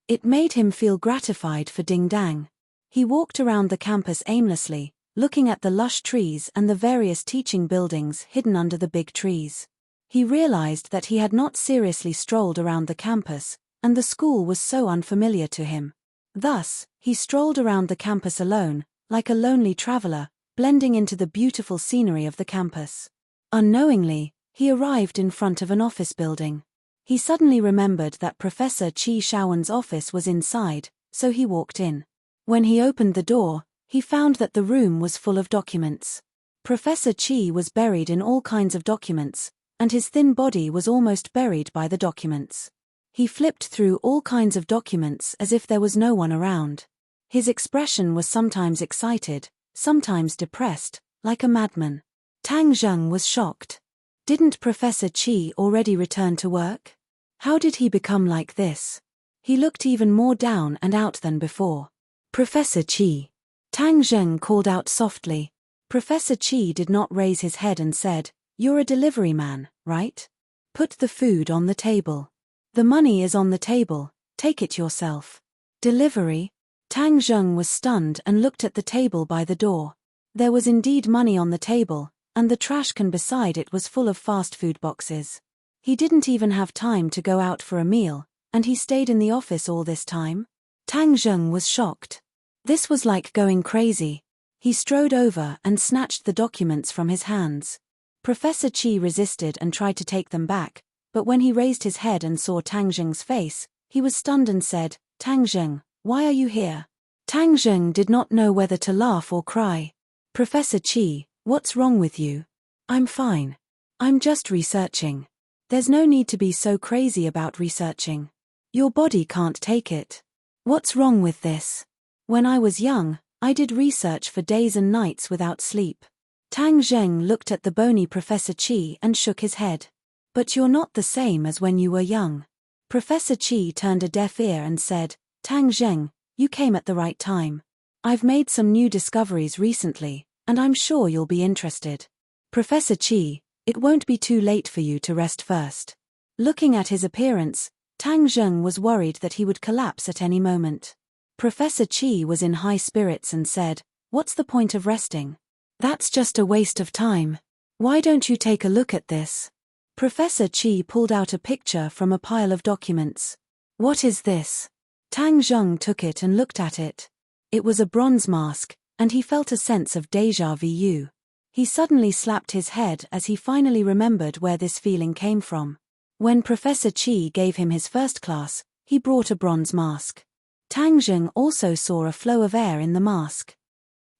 It made him feel gratified for Dingdang. He walked around the campus aimlessly, looking at the lush trees and the various teaching buildings hidden under the big trees. He realized that he had not seriously strolled around the campus, and the school was so unfamiliar to him. Thus, he strolled around the campus alone, like a lonely traveler, blending into the beautiful scenery of the campus. Unknowingly, he arrived in front of an office building. He suddenly remembered that Professor Qi Shaowen's office was inside, so he walked in. When he opened the door, he found that the room was full of documents. Professor Qi was buried in all kinds of documents, and his thin body was almost buried by the documents. He flipped through all kinds of documents as if there was no one around. His expression was sometimes excited, sometimes depressed, like a madman. Tang Zheng was shocked. Didn't Professor Qi already return to work? How did he become like this? He looked even more down and out than before. Professor Qi. Tang Zheng called out softly. Professor Qi did not raise his head and said, "You're a delivery man, right? Put the food on the table. The money is on the table, take it yourself." Delivery? Tang Zheng was stunned and looked at the table by the door. There was indeed money on the table, and the trash can beside it was full of fast food boxes. He didn't even have time to go out for a meal, and he stayed in the office all this time? Tang Zheng was shocked. This was like going crazy. He strode over and snatched the documents from his hands. Professor Qi resisted and tried to take them back, but when he raised his head and saw Tang Zheng's face, he was stunned and said, "Tang Zheng, why are you here?" Tang Zheng did not know whether to laugh or cry. "Professor Qi, what's wrong with you?" "I'm fine. I'm just researching." "There's no need to be so crazy about researching. Your body can't take it." "What's wrong with this?" "When I was young, I did research for days and nights without sleep." Tang Zheng looked at the bony Professor Qi and shook his head. "But you're not the same as when you were young." Professor Qi turned a deaf ear and said, "Tang Zheng, you came at the right time. I've made some new discoveries recently, and I'm sure you'll be interested." "Professor Qi, it won't be too late for you to rest first." Looking at his appearance, Tang Zheng was worried that he would collapse at any moment. Professor Qi was in high spirits and said, "What's the point of resting? That's just a waste of time. Why don't you take a look at this?" Professor Qi pulled out a picture from a pile of documents. "What is this?" Tang Zheng took it and looked at it. It was a bronze mask, and he felt a sense of déjà vu. He suddenly slapped his head as he finally remembered where this feeling came from. When Professor Qi gave him his first class, he brought a bronze mask. Tang Zheng also saw a flow of air in the mask.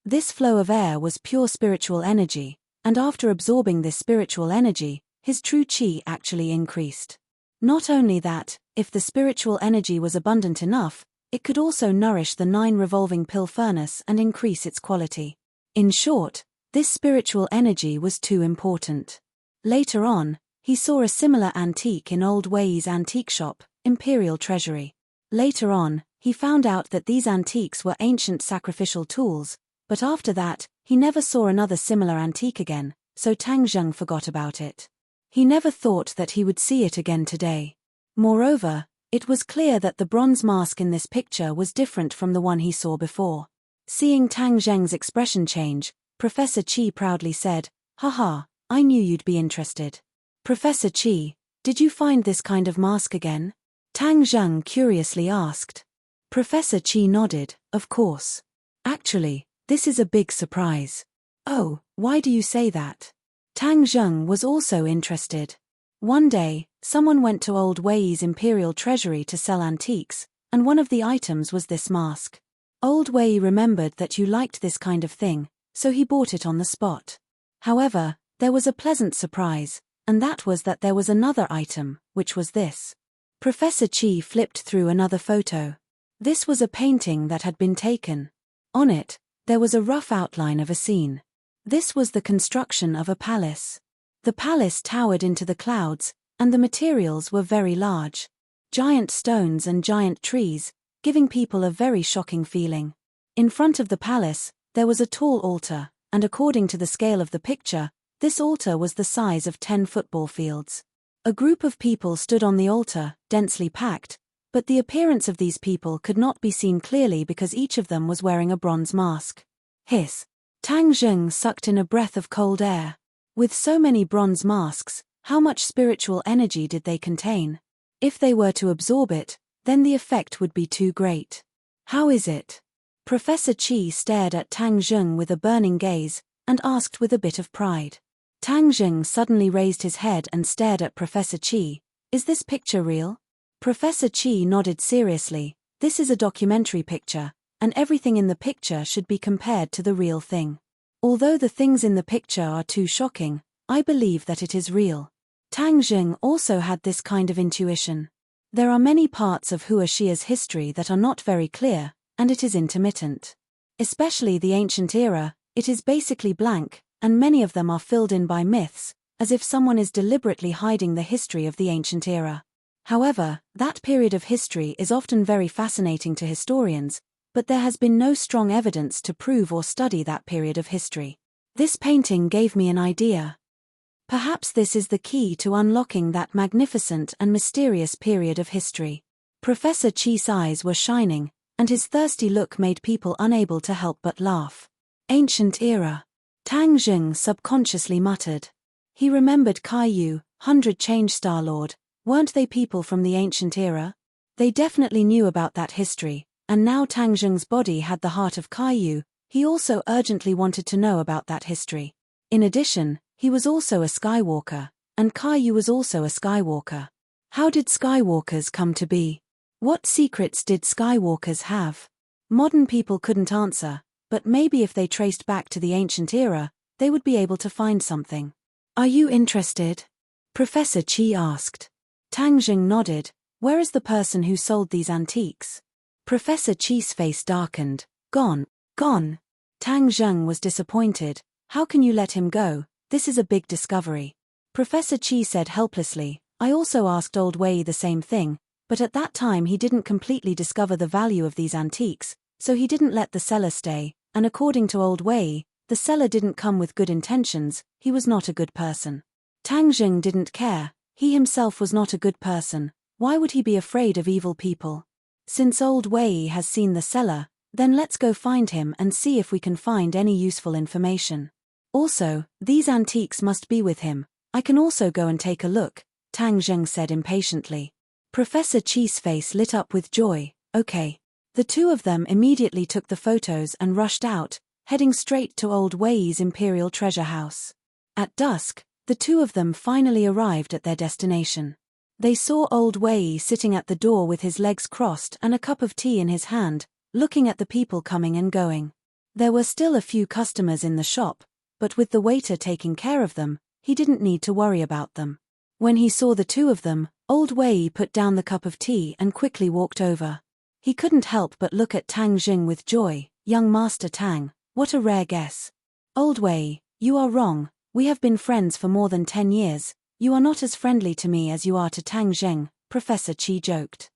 This flow of air was pure spiritual energy, and after absorbing this spiritual energy, his true qi actually increased. Not only that, if the spiritual energy was abundant enough, it could also nourish the 9 revolving pill furnace and increase its quality. In short, this spiritual energy was too important. Later on, he saw a similar antique in Old Wei's antique shop, Imperial Treasury. Later on, he found out that these antiques were ancient sacrificial tools, but after that, he never saw another similar antique again, so Tang Zheng forgot about it. He never thought that he would see it again today. Moreover, it was clear that the bronze mask in this picture was different from the one he saw before. Seeing Tang Zheng's expression change, Professor Qi proudly said, "Haha, I knew you'd be interested." "Professor Qi, did you find this kind of mask again?" Tang Zheng curiously asked. Professor Qi nodded, "Of course. Actually, this is a big surprise." "Oh, why do you say that?" Tang Zheng was also interested. One day, someone went to Old Wei's Imperial Treasury to sell antiques, and one of the items was this mask. Old Wei remembered that you liked this kind of thing, so he bought it on the spot. However, there was a pleasant surprise, and that was that there was another item, which was this. Professor Qi flipped through another photo. This was a painting that had been taken. On it, there was a rough outline of a scene. This was the construction of a palace. The palace towered into the clouds, and the materials were very large. Giant stones and giant trees, giving people a very shocking feeling. In front of the palace, there was a tall altar, and according to the scale of the picture, this altar was the size of 10 football fields. A group of people stood on the altar, densely packed, but the appearance of these people could not be seen clearly because each of them was wearing a bronze mask. Hiss! Tang Zheng sucked in a breath of cold air. With so many bronze masks, how much spiritual energy did they contain? If they were to absorb it, then the effect would be too great. How is it? Professor Qi stared at Tang Zheng with a burning gaze, and asked with a bit of pride. Tang Zheng suddenly raised his head and stared at Professor Qi. "Is this picture real?" Professor Qi nodded seriously. "This is a documentary picture, and everything in the picture should be compared to the real thing. Although the things in the picture are too shocking, I believe that it is real." Tang Zheng also had this kind of intuition. There are many parts of Huashia's history that are not very clear, and it is intermittent. Especially the ancient era, it is basically blank, and many of them are filled in by myths, as if someone is deliberately hiding the history of the ancient era. However, that period of history is often very fascinating to historians, but there has been no strong evidence to prove or study that period of history. This painting gave me an idea. Perhaps this is the key to unlocking that magnificent and mysterious period of history. Professor Qi's eyes were shining, and his thirsty look made people unable to help but laugh. Ancient era. Tang Zheng subconsciously muttered. He remembered Caillou, 100 Change Star-Lord. Weren't they people from the ancient era? They definitely knew about that history, and now Tang Zheng's body had the heart of Caillou. He also urgently wanted to know about that history. In addition, he was also a Skywalker, and Caillou was also a Skywalker. How did Skywalkers come to be? What secrets did Skywalkers have? Modern people couldn't answer, but maybe if they traced back to the ancient era, they would be able to find something. Are you interested? Professor Chi asked. Tang Jing nodded. Where is the person who sold these antiques? Professor Chi's face darkened. Gone. Gone. Tang Zheng was disappointed. How can you let him go? This is a big discovery. Professor Chi said helplessly, I also asked Old Wei the same thing, but at that time he didn't completely discover the value of these antiques, so he didn't let the seller stay, and according to Old Wei, the seller didn't come with good intentions, he was not a good person. Tang Jing didn't care, he himself was not a good person, why would he be afraid of evil people? Since Old Wei has seen the seller, then let's go find him and see if we can find any useful information. Also, these antiques must be with him. I can also go and take a look, Tang Zheng said impatiently. Professor Chi's face lit up with joy. Okay. The two of them immediately took the photos and rushed out, heading straight to Old Wei's imperial treasure house. At dusk, the two of them finally arrived at their destination. They saw Old Wei sitting at the door with his legs crossed and a cup of tea in his hand, looking at the people coming and going. There were still a few customers in the shop, but with the waiter taking care of them, he didn't need to worry about them. When he saw the two of them, Old Wei put down the cup of tea and quickly walked over. He couldn't help but look at Tang Jing with joy. Young Master Tang, what a rare guess. Old Wei, you are wrong, we have been friends for more than 10 years, you are not as friendly to me as you are to Tang Zheng, Professor Chi joked.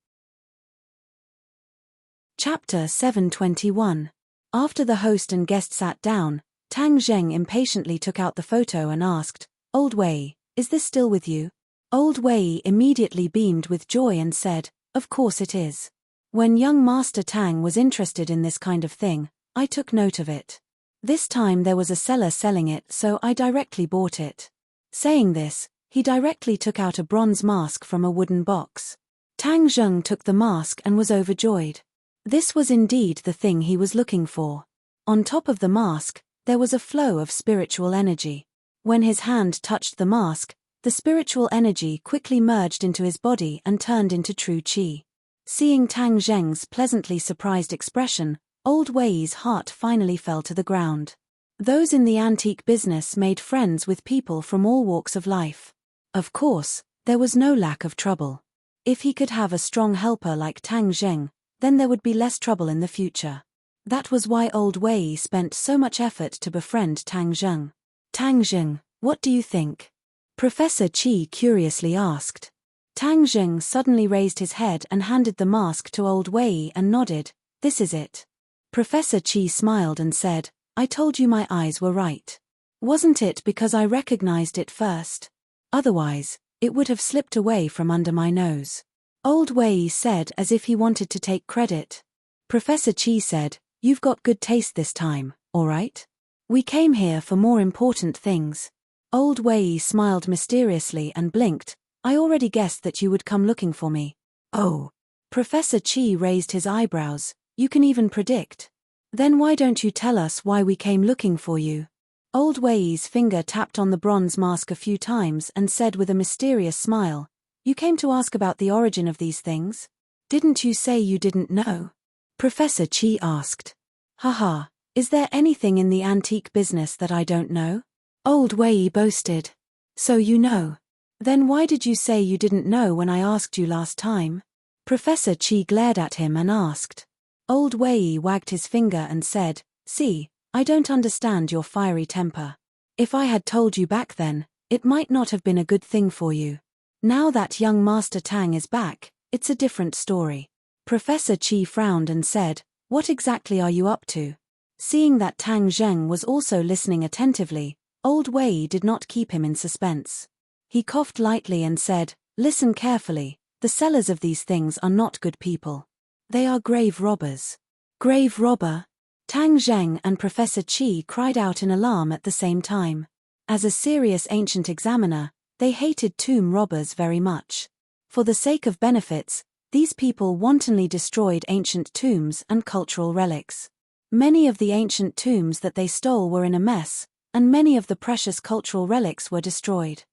Chapter 721. After the host and guest sat down, Tang Zheng impatiently took out the photo and asked, Old Wei, is this still with you? Old Wei immediately beamed with joy and said, of course it is. When young Master Tang was interested in this kind of thing, I took note of it. This time there was a seller selling it, so I directly bought it. Saying this, he directly took out a bronze mask from a wooden box. Tang Zheng took the mask and was overjoyed. This was indeed the thing he was looking for. On top of the mask, there was a flow of spiritual energy. When his hand touched the mask, the spiritual energy quickly merged into his body and turned into true qi. Seeing Tang Zheng's pleasantly surprised expression, Old Wei's heart finally fell to the ground. Those in the antique business made friends with people from all walks of life. Of course, there was no lack of trouble. If he could have a strong helper like Tang Zheng, then there would be less trouble in the future. That was why Old Wei spent so much effort to befriend Tang Zheng. Tang Zheng, what do you think? Professor Chi curiously asked. Tang Zheng suddenly raised his head and handed the mask to Old Wei and nodded. This is it. Professor Chi smiled and said, I told you my eyes were right. Wasn't it because I recognized it first? Otherwise, it would have slipped away from under my nose. Old Wei said as if he wanted to take credit. Professor Chi said, you've got good taste this time, all right? We came here for more important things. Old Wei smiled mysteriously and blinked. I already guessed that you would come looking for me. Oh. Professor Chi raised his eyebrows. You can even predict. Then why don't you tell us why we came looking for you? Old Wei's finger tapped on the bronze mask a few times and said with a mysterious smile, you came to ask about the origin of these things? Didn't you say you didn't know? Professor Chi asked. Haha, is there anything in the antique business that I don't know? Old Wei boasted. So you know. Then why did you say you didn't know when I asked you last time? Professor Chi glared at him and asked. Old Wei wagged his finger and said, see, I don't understand your fiery temper. If I had told you back then, it might not have been a good thing for you. Now that young Master Tang is back, it's a different story. Professor Chi frowned and said, what exactly are you up to? Seeing that Tang Zheng was also listening attentively, Old Wei did not keep him in suspense. He coughed lightly and said, listen carefully, the sellers of these things are not good people. They are grave robbers. Grave robber? Tang Zheng and Professor Chi cried out in alarm at the same time. As a serious ancient examiner, they hated tomb robbers very much. For the sake of benefits, these people wantonly destroyed ancient tombs and cultural relics. Many of the ancient tombs that they stole were in a mess, and many of the precious cultural relics were destroyed.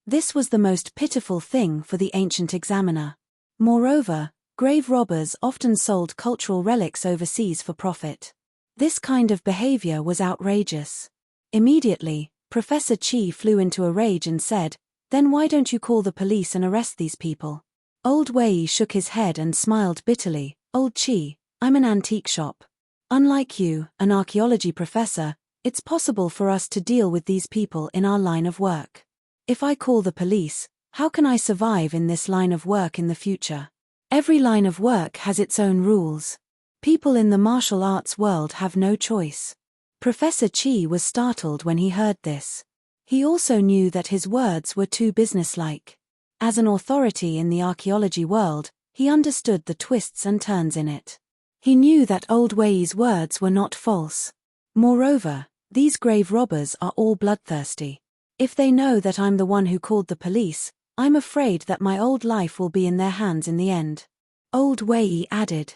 This was the most pitiful thing for the ancient examiner. Moreover, grave robbers often sold cultural relics overseas for profit. This kind of behavior was outrageous. Immediately, Professor Chi flew into a rage and said, "Then why don't you call the police and arrest these people?" Old Wei shook his head and smiled bitterly. "Old Chi, I'm an antique shop. Unlike you, an archaeology professor, it's possible for us to deal with these people in our line of work. If I call the police, how can I survive in this line of work in the future? Every line of work has its own rules. People in the martial arts world have no choice." Professor Chi was startled when he heard this. He also knew that his words were too businesslike. As an authority in the archaeology world, he understood the twists and turns in it. He knew that Old Wei's words were not false. Moreover, these grave robbers are all bloodthirsty. If they know that I'm the one who called the police, I'm afraid that my old life will be in their hands in the end. Old Wei added.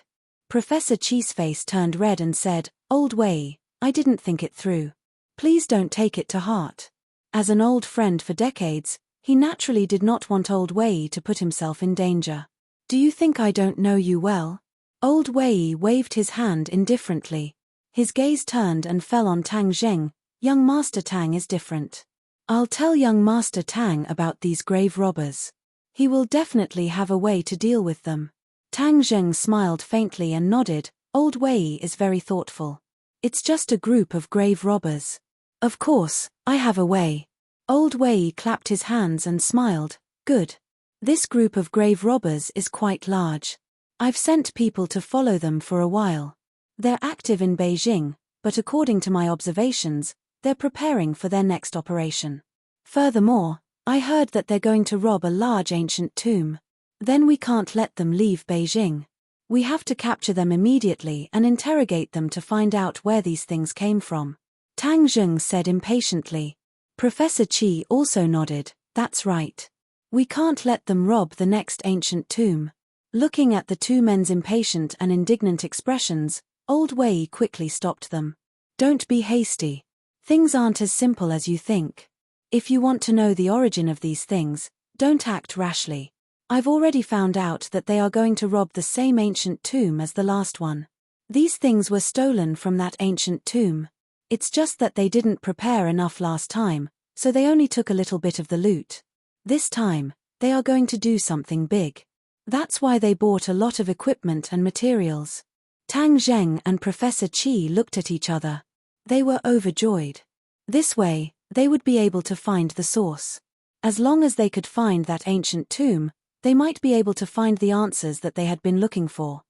Professor Chi's face turned red and said, "Old Wei, I didn't think it through. Please don't take it to heart." As an old friend for decades, he naturally did not want Old Wei to put himself in danger. "Do you think I don't know you well?" Old Wei waved his hand indifferently. His gaze turned and fell on Tang Zheng. "Young Master Tang is different. I'll tell young Master Tang about these grave robbers. He will definitely have a way to deal with them." Tang Zheng smiled faintly and nodded. "Old Wei is very thoughtful. It's just a group of grave robbers. Of course, I have a way." Old Wei clapped his hands and smiled. "Good. This group of grave robbers is quite large. I've sent people to follow them for a while. They're active in Beijing, but according to my observations, they're preparing for their next operation. Furthermore, I heard that they're going to rob a large ancient tomb. Then we can't let them leave Beijing. We have to capture them immediately and interrogate them to find out where these things came from." Tang Zheng said impatiently. Professor Chi also nodded. "That's right. We can't let them rob the next ancient tomb." Looking at the two men's impatient and indignant expressions, Old Wei quickly stopped them. "Don't be hasty. Things aren't as simple as you think. If you want to know the origin of these things, don't act rashly. I've already found out that they are going to rob the same ancient tomb as the last one. These things were stolen from that ancient tomb. It's just that they didn't prepare enough last time, so they only took a little bit of the loot. This time, they are going to do something big. That's why they bought a lot of equipment and materials." Tang Zheng and Professor Chi looked at each other. They were overjoyed. This way, they would be able to find the source. As long as they could find that ancient tomb, they might be able to find the answers that they had been looking for.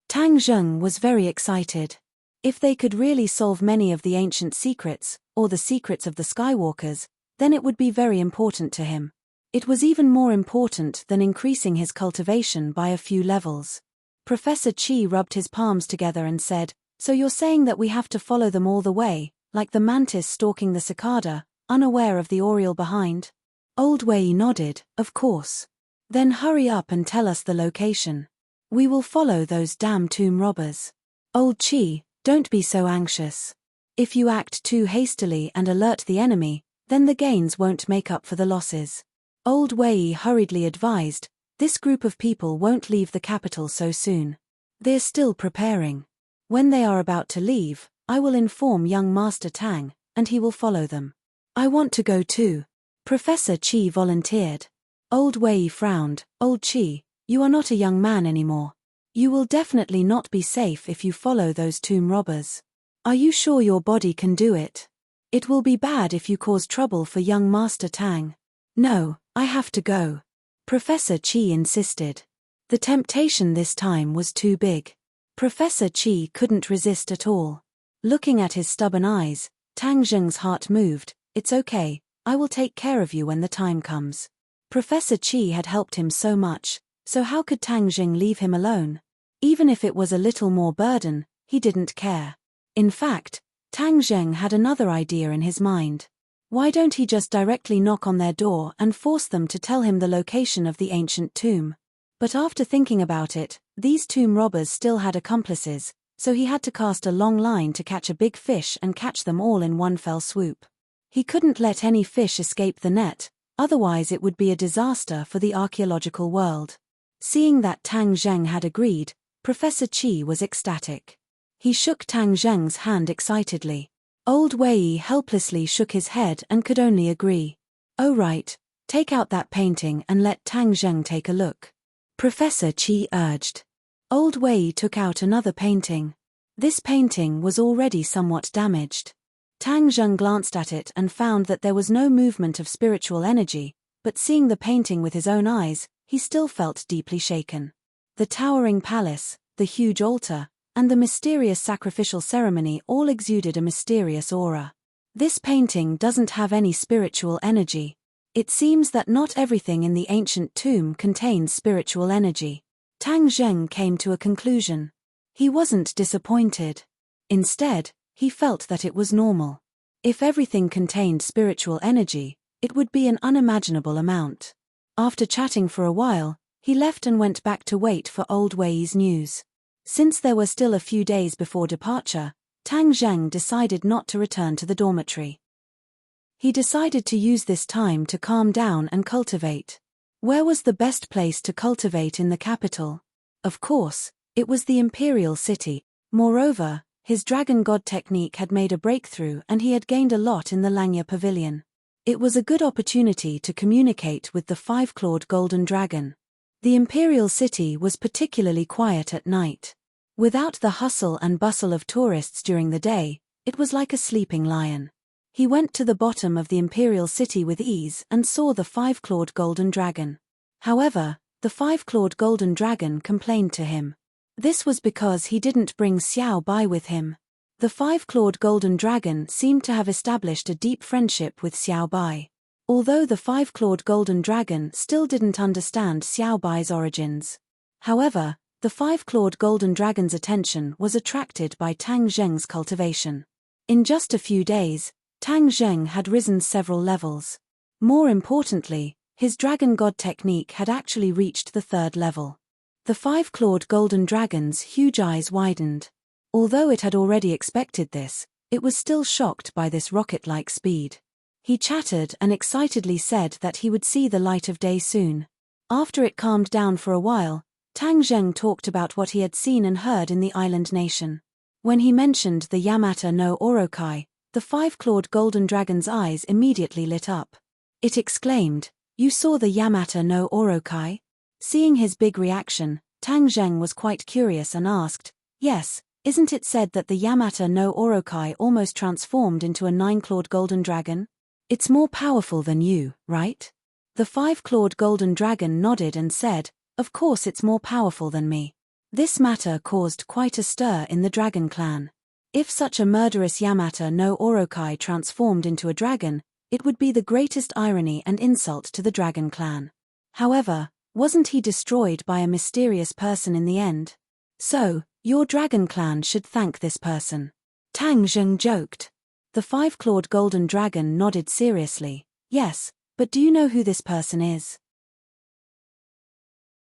Tang Zheng was very excited. If they could really solve many of the ancient secrets, or the secrets of the Skywalkers, then it would be very important to him. It was even more important than increasing his cultivation by a few levels. Professor Chi rubbed his palms together and said, "So you're saying that we have to follow them all the way, like the mantis stalking the cicada, unaware of the oriole behind?" Old Wei nodded. "Of course. Then hurry up and tell us the location. We will follow those damn tomb robbers." "Old Chi, don't be so anxious. If you act too hastily and alert the enemy, then the gains won't make up for the losses." Old Wei hurriedly advised, "This group of people won't leave the capital so soon. They're still preparing. When they are about to leave, I will inform young Master Tang, and he will follow them." "I want to go too." Professor Chi volunteered. Old Wei frowned. "Old Chi, you are not a young man anymore. You will definitely not be safe if you follow those tomb robbers. Are you sure your body can do it? It will be bad if you cause trouble for young Master Tang." "No, I have to go." Professor Chi insisted. The temptation this time was too big. Professor Chi couldn't resist at all. Looking at his stubborn eyes, Tang Zheng's heart moved. "It's okay, I will take care of you when the time comes." Professor Chi had helped him so much, so how could Tang Zheng leave him alone? Even if it was a little more burden, he didn't care. In fact, Tang Zheng had another idea in his mind. Why don't he just directly knock on their door and force them to tell him the location of the ancient tomb? But after thinking about it, these tomb robbers still had accomplices, so he had to cast a long line to catch a big fish and catch them all in one fell swoop. He couldn't let any fish escape the net, otherwise it would be a disaster for the archaeological world. Seeing that Tang Zheng had agreed, Professor Qi was ecstatic. He shook Tang Zheng's hand excitedly. Old Wei helplessly shook his head and could only agree. "Oh right, take out that painting and let Tang Zheng take a look," Professor Qi urged. Old Wei took out another painting. This painting was already somewhat damaged. Tang Zheng glanced at it and found that there was no movement of spiritual energy, but seeing the painting with his own eyes, he still felt deeply shaken. The towering palace, the huge altar, and the mysterious sacrificial ceremony all exuded a mysterious aura. This painting doesn't have any spiritual energy. It seems that not everything in the ancient tomb contains spiritual energy. Tang Zheng came to a conclusion. He wasn't disappointed. Instead, he felt that it was normal. If everything contained spiritual energy, it would be an unimaginable amount. After chatting for a while, he left and went back to wait for Old Wei's news. Since there were still a few days before departure, Tang Zheng decided not to return to the dormitory. He decided to use this time to calm down and cultivate. Where was the best place to cultivate in the capital? Of course, it was the Imperial City. Moreover, his dragon god technique had made a breakthrough and he had gained a lot in the Langya Pavilion. It was a good opportunity to communicate with the five-clawed golden dragon. The Imperial City was particularly quiet at night. Without the hustle and bustle of tourists during the day, it was like a sleeping lion. He went to the bottom of the Imperial City with ease and saw the five-clawed golden dragon. However, the five-clawed golden dragon complained to him. This was because he didn't bring Xiao Bai with him. The five-clawed golden dragon seemed to have established a deep friendship with Xiao Bai. Although the five-clawed golden dragon still didn't understand Xiao Bai's origins. However, the five-clawed golden dragon's attention was attracted by Tang Zheng's cultivation. In just a few days, Tang Zheng had risen several levels. More importantly, his dragon god technique had actually reached the 3rd level. The five-clawed golden dragon's huge eyes widened. Although it had already expected this, it was still shocked by this rocket-like speed. He chattered and excitedly said that he would see the light of day soon. After it calmed down for a while, Tang Zheng talked about what he had seen and heard in the island nation. When he mentioned the Yamata no Orokai, the five-clawed golden dragon's eyes immediately lit up. It exclaimed, "You saw the Yamata no Orokai?" Seeing his big reaction, Tang Zheng was quite curious and asked, "Yes, isn't it said that the Yamata no Orokai almost transformed into a 9-clawed golden dragon? It's more powerful than you, right?" The five-clawed golden dragon nodded and said, "Of course it's more powerful than me." This matter caused quite a stir in the dragon clan. If such a murderous Yamata no Orokai transformed into a dragon, it would be the greatest irony and insult to the dragon clan. However, wasn't he destroyed by a mysterious person in the end? "So, your dragon clan should thank this person," Tang Zheng joked. The five-clawed golden dragon nodded seriously. "Yes, but do you know who this person is?"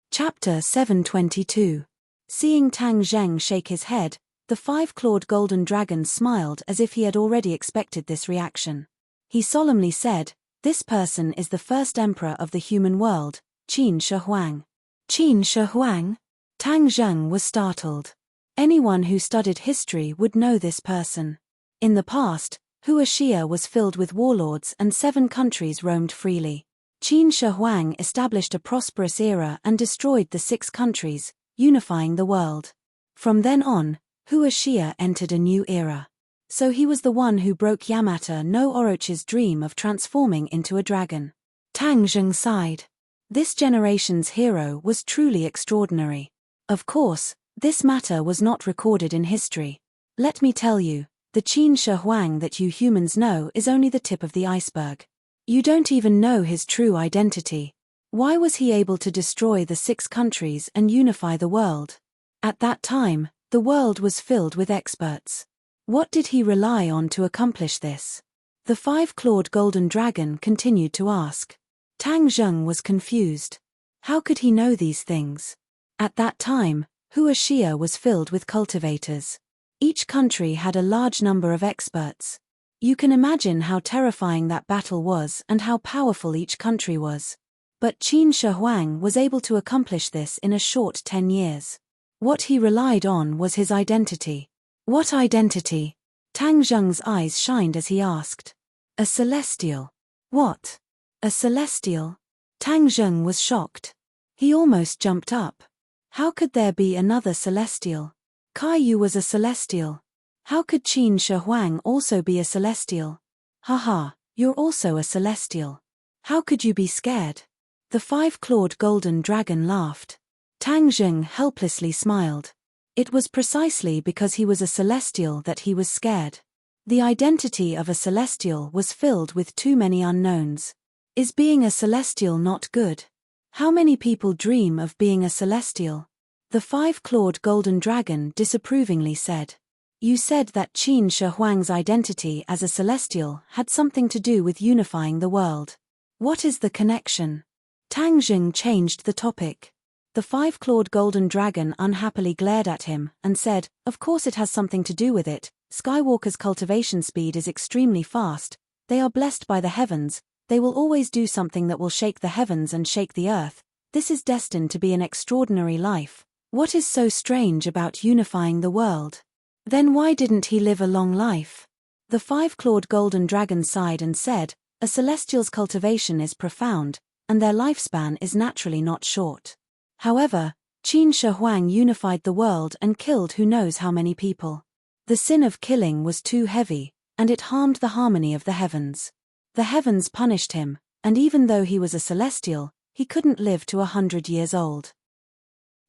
Chapter 722. Seeing Tang Zheng shake his head, the five-clawed golden dragon smiled as if he had already expected this reaction. He solemnly said, "This person is the first emperor of the human world, Qin Shi Huang." Qin Shi Huang? Tang Zheng was startled. Anyone who studied history would know this person. In the past, Hua Xia was filled with warlords and 7 countries roamed freely. Qin Shi Huang established a prosperous era and destroyed the 6 countries, unifying the world. From then on, Hua Xia entered a new era. So he was the one who broke Yamata no Orochi's dream of transforming into a dragon. Tang Zheng sighed. This generation's hero was truly extraordinary. Of course, this matter was not recorded in history. Let me tell you, the Qin Shi Huang that you humans know is only the tip of the iceberg. You don't even know his true identity. Why was he able to destroy the 6 countries and unify the world? At that time, the world was filled with experts. What did he rely on to accomplish this? The five-clawed golden dragon continued to ask. Tang Zheng was confused. How could he know these things? At that time, Hua Xia was filled with cultivators. Each country had a large number of experts. You can imagine how terrifying that battle was and how powerful each country was. But Qin Shi Huang was able to accomplish this in a short 10 years. What he relied on was his identity. What identity? Tang Zheng's eyes shined as he asked. A celestial. What? A celestial? Tang Zheng was shocked. He almost jumped up. How could there be another celestial? Kai was a celestial. How could Qin Shi Huang also be a celestial? Haha, you're also a celestial. How could you be scared? The five-clawed golden dragon laughed. Tang Zheng helplessly smiled. It was precisely because he was a celestial that he was scared. The identity of a celestial was filled with too many unknowns. Is being a celestial not good? How many people dream of being a celestial? The five-clawed golden dragon disapprovingly said. You said that Qin Shi Huang's identity as a celestial had something to do with unifying the world. What is the connection? Tang Zheng changed the topic. The five-clawed golden dragon unhappily glared at him and said, of course it has something to do with it. Skywalker's cultivation speed is extremely fast. They are blessed by the heavens. They will always do something that will shake the heavens and shake the earth. This is destined to be an extraordinary life. What is so strange about unifying the world? Then why didn't he live a long life? The five-clawed golden dragon sighed and said, a celestial's cultivation is profound, and their lifespan is naturally not short. However, Qin Shi Huang unified the world and killed who knows how many people. The sin of killing was too heavy, and it harmed the harmony of the heavens. The heavens punished him, and even though he was a celestial, he couldn't live to 100 years old.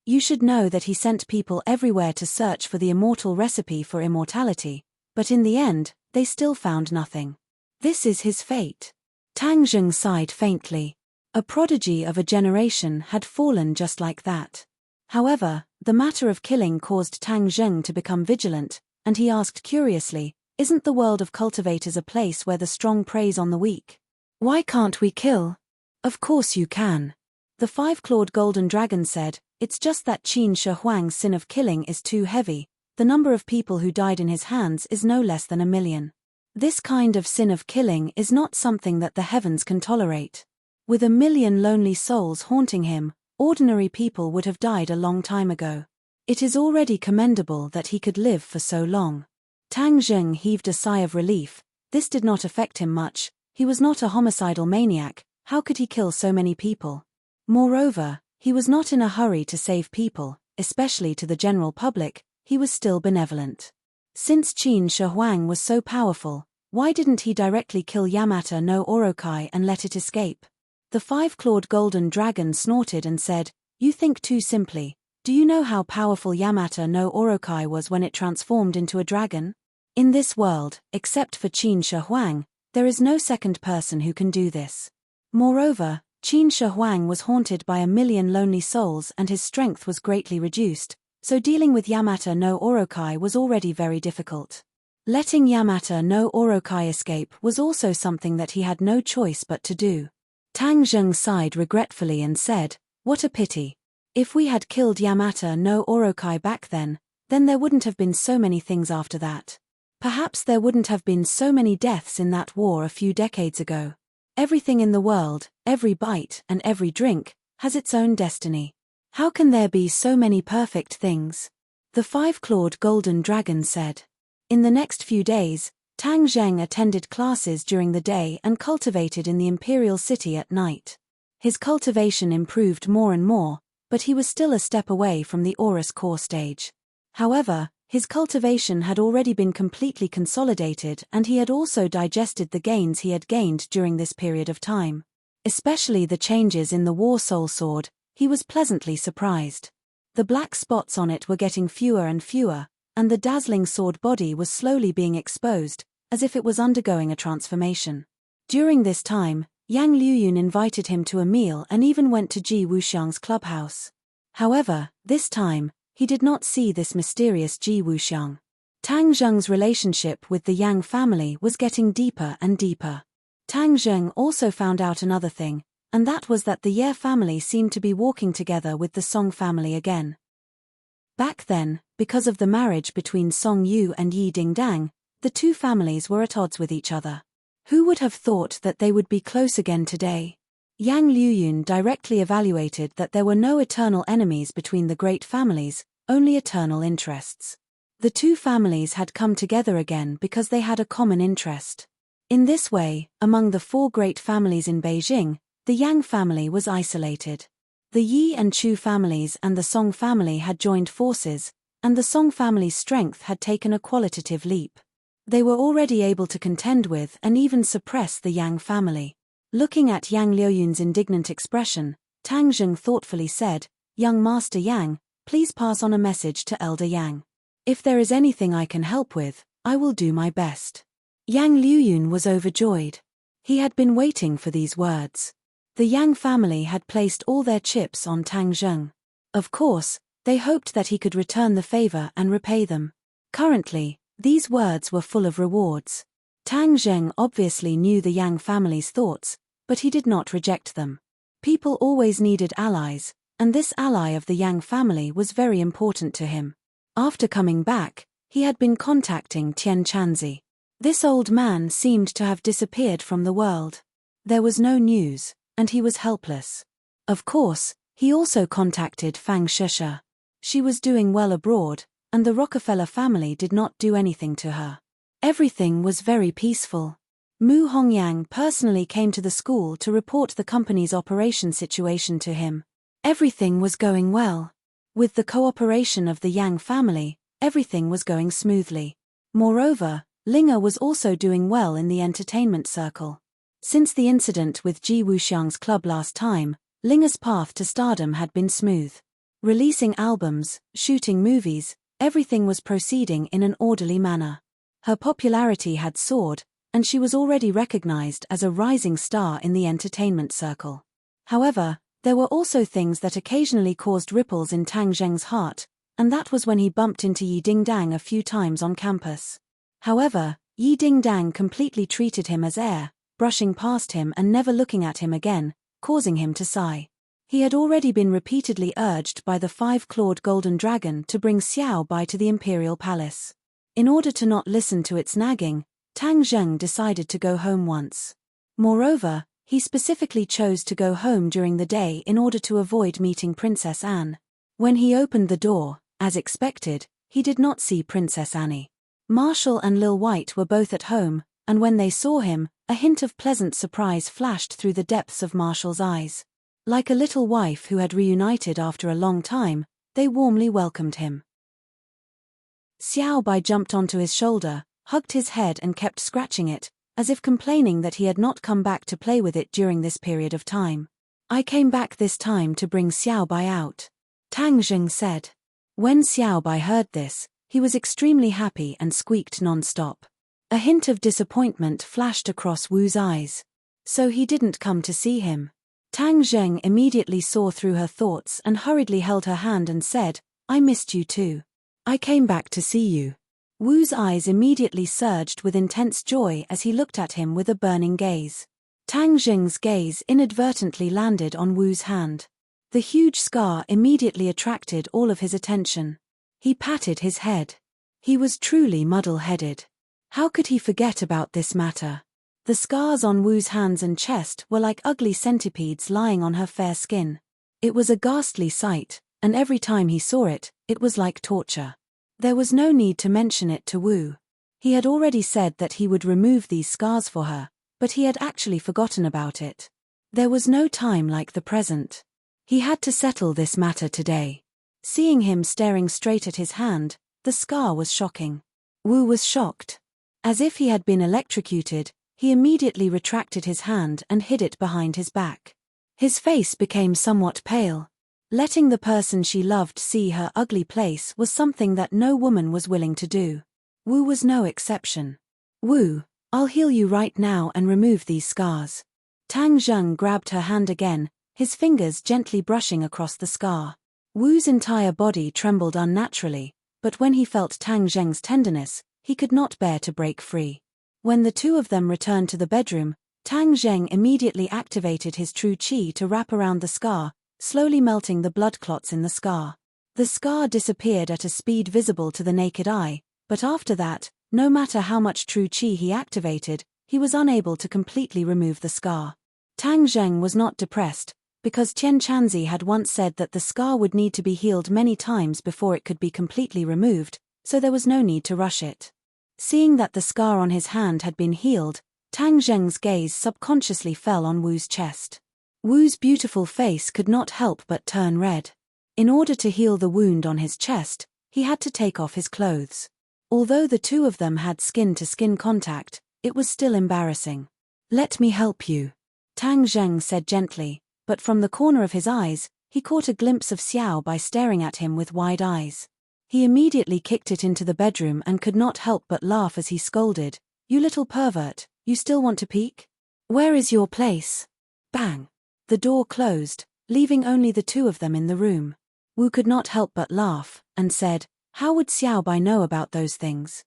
You should know that he sent people everywhere to search for the immortal recipe for immortality, but in the end, they still found nothing. This is his fate. Tang Zheng sighed faintly. A prodigy of a generation had fallen just like that. However, the matter of killing caused Tang Zheng to become vigilant, and he asked curiously, isn't the world of cultivators a place where the strong preys on the weak? Why can't we kill? Of course you can. The five-clawed golden dragon said, it's just that Qin Shi Huang's sin of killing is too heavy. The number of people who died in his hands is no less than 1 million. This kind of sin of killing is not something that the heavens can tolerate. With 1 million lonely souls haunting him, ordinary people would have died a long time ago. It is already commendable that he could live for so long. Tang Zheng heaved a sigh of relief. This did not affect him much. He was not a homicidal maniac. How could he kill so many people? Moreover, he was not in a hurry to save people, especially to the general public. He was still benevolent. Since Qin Shi Huang was so powerful, why didn't he directly kill Yamata no Orokai and let it escape? The five-clawed golden dragon snorted and said, you think too simply. Do you know how powerful Yamata no Orokai was when it transformed into a dragon? In this world, except for Qin Shi Huang, there is no second person who can do this. Moreover, Qin Shi Huang was haunted by 1 million lonely souls and his strength was greatly reduced, so dealing with Yamata no Orokai was already very difficult. Letting Yamata no Orokai escape was also something that he had no choice but to do. Tang Zheng sighed regretfully and said, what a pity. If we had killed Yamata no Orokai back then there wouldn't have been so many things after that. Perhaps there wouldn't have been so many deaths in that war a few decades ago. Everything in the world, every bite and every drink, has its own destiny. How can there be so many perfect things? The five-clawed golden dragon said. In the next few days, Tang Zheng attended classes during the day and cultivated in the imperial city at night. His cultivation improved more and more, but he was still a step away from the Aurus core stage. However, his cultivation had already been completely consolidated and he had also digested the gains he had gained during this period of time. Especially the changes in the War Soul Sword, he was pleasantly surprised. The black spots on it were getting fewer and fewer, and the dazzling sword body was slowly being exposed, as if it was undergoing a transformation. During this time, Yang Liuyun invited him to a meal and even went to Ji Wuxiang's clubhouse. However, this time, he did not see this mysterious Ji Wuxiang. Tang Zheng's relationship with the Yang family was getting deeper and deeper. Tang Zheng also found out another thing, and that was that the Ye family seemed to be walking together with the Song family again. Back then, because of the marriage between Song Yu and Yi Dingdang, the two families were at odds with each other. Who would have thought that they would be close again today? Yang Liuyun directly evaluated that there were no eternal enemies between the great families, only eternal interests. The two families had come together again because they had a common interest. In this way, among the four great families in Beijing, the Yang family was isolated. The Yi and Chu families and the Song family had joined forces, and the Song family's strength had taken a qualitative leap. They were already able to contend with and even suppress the Yang family. Looking at Yang Liuyun's indignant expression, Tang Zheng thoughtfully said, "Young Master Yang, please pass on a message to Elder Yang. If there is anything I can help with, I will do my best." Yang Liuyun was overjoyed. He had been waiting for these words. The Yang family had placed all their chips on Tang Zheng. Of course, they hoped that he could return the favor and repay them. Currently, these words were full of rewards. Tang Zheng obviously knew the Yang family's thoughts, but he did not reject them. People always needed allies, and this ally of the Yang family was very important to him. After coming back, he had been contacting Tian Chanzi. This old man seemed to have disappeared from the world. There was no news, and he was helpless. Of course, he also contacted Fang Shisha. She was doing well abroad, and the Rockefeller family did not do anything to her. Everything was very peaceful. Mu Hongyang personally came to the school to report the company's operation situation to him. Everything was going well. With the cooperation of the Yang family, everything was going smoothly. Moreover, Linga was also doing well in the entertainment circle. Since the incident with Ji Wuxiang's club last time, Linga's path to stardom had been smooth. Releasing albums, shooting movies, everything was proceeding in an orderly manner. Her popularity had soared, and she was already recognized as a rising star in the entertainment circle. However, there were also things that occasionally caused ripples in Tang Zheng's heart, and that was when he bumped into Yi Dingdang a few times on campus. However, Yi Dingdang completely treated him as air, brushing past him and never looking at him again, causing him to sigh. He had already been repeatedly urged by the five-clawed golden dragon to bring Xiao Bai to the imperial palace. In order to not listen to its nagging, Tang Zheng decided to go home once. Moreover, he specifically chose to go home during the day in order to avoid meeting Princess Anne. When he opened the door, as expected, he did not see Princess Annie. Marshall and Lil White were both at home, and when they saw him, a hint of pleasant surprise flashed through the depths of Marshall's eyes. Like a little wife who had reunited after a long time, they warmly welcomed him. Xiao Bai jumped onto his shoulder, hugged his head and kept scratching it, as if complaining that he had not come back to play with it during this period of time. "I came back this time to bring Xiao Bai out," Tang Zheng said. When Xiao Bai heard this, he was extremely happy and squeaked non-stop. A hint of disappointment flashed across Wu's eyes. So he didn't come to see him. Tang Zheng immediately saw through her thoughts and hurriedly held her hand and said, "I missed you too. I came back to see you." Wu's eyes immediately surged with intense joy as he looked at him with a burning gaze. Tang Zheng's gaze inadvertently landed on Wu's hand. The huge scar immediately attracted all of his attention. He patted his head. He was truly muddle-headed. How could he forget about this matter? The scars on Wu's hands and chest were like ugly centipedes lying on her fair skin. It was a ghastly sight, and every time he saw it, it was like torture. There was no need to mention it to Wu. He had already said that he would remove these scars for her, but he had actually forgotten about it. There was no time like the present. He had to settle this matter today. Seeing him staring straight at his hand, the scar was shocking. Wu was shocked. As if he had been electrocuted, he immediately retracted his hand and hid it behind his back. His face became somewhat pale. Letting the person she loved see her ugly place was something that no woman was willing to do. Wu was no exception. "Wu, I'll heal you right now and remove these scars." Tang Zheng grabbed her hand again, his fingers gently brushing across the scar. Wu's entire body trembled unnaturally, but when he felt Tang Zheng's tenderness, he could not bear to break free. When the two of them returned to the bedroom, Tang Zheng immediately activated his true qi to wrap around the scar, slowly melting the blood clots in the scar. The The scar disappeared at a speed visible to the naked eye, but after that, no matter how much true qi he activated, he was unable to completely remove the scar. Tang Zheng was not depressed, because Qian Chanzi had once said that the scar would need to be healed many times before it could be completely removed, so there was no need to rush it. Seeing that the scar on his hand had been healed, Tang Zheng's gaze subconsciously fell on Wu's chest. Wu's beautiful face could not help but turn red. In order to heal the wound on his chest, he had to take off his clothes. Although the two of them had skin-to-skin contact, it was still embarrassing. "Let me help you," Tang Zheng said gently, but from the corner of his eyes, he caught a glimpse of Xiao by staring at him with wide eyes. He immediately kicked it into the bedroom and could not help but laugh as he scolded, "You little pervert, you still want to peek? Where is your place?" Bang! The door closed, leaving only the two of them in the room. Wu could not help but laugh, and said, "How would Xiao Bai know about those things?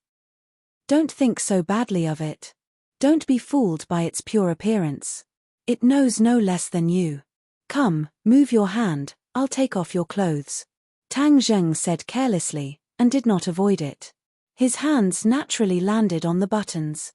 Don't think so badly of it. Don't be fooled by its pure appearance. It knows no less than you. Come, move your hand, I'll take off your clothes." Tang Zheng said carelessly, and did not avoid it. His hands naturally landed on the buttons.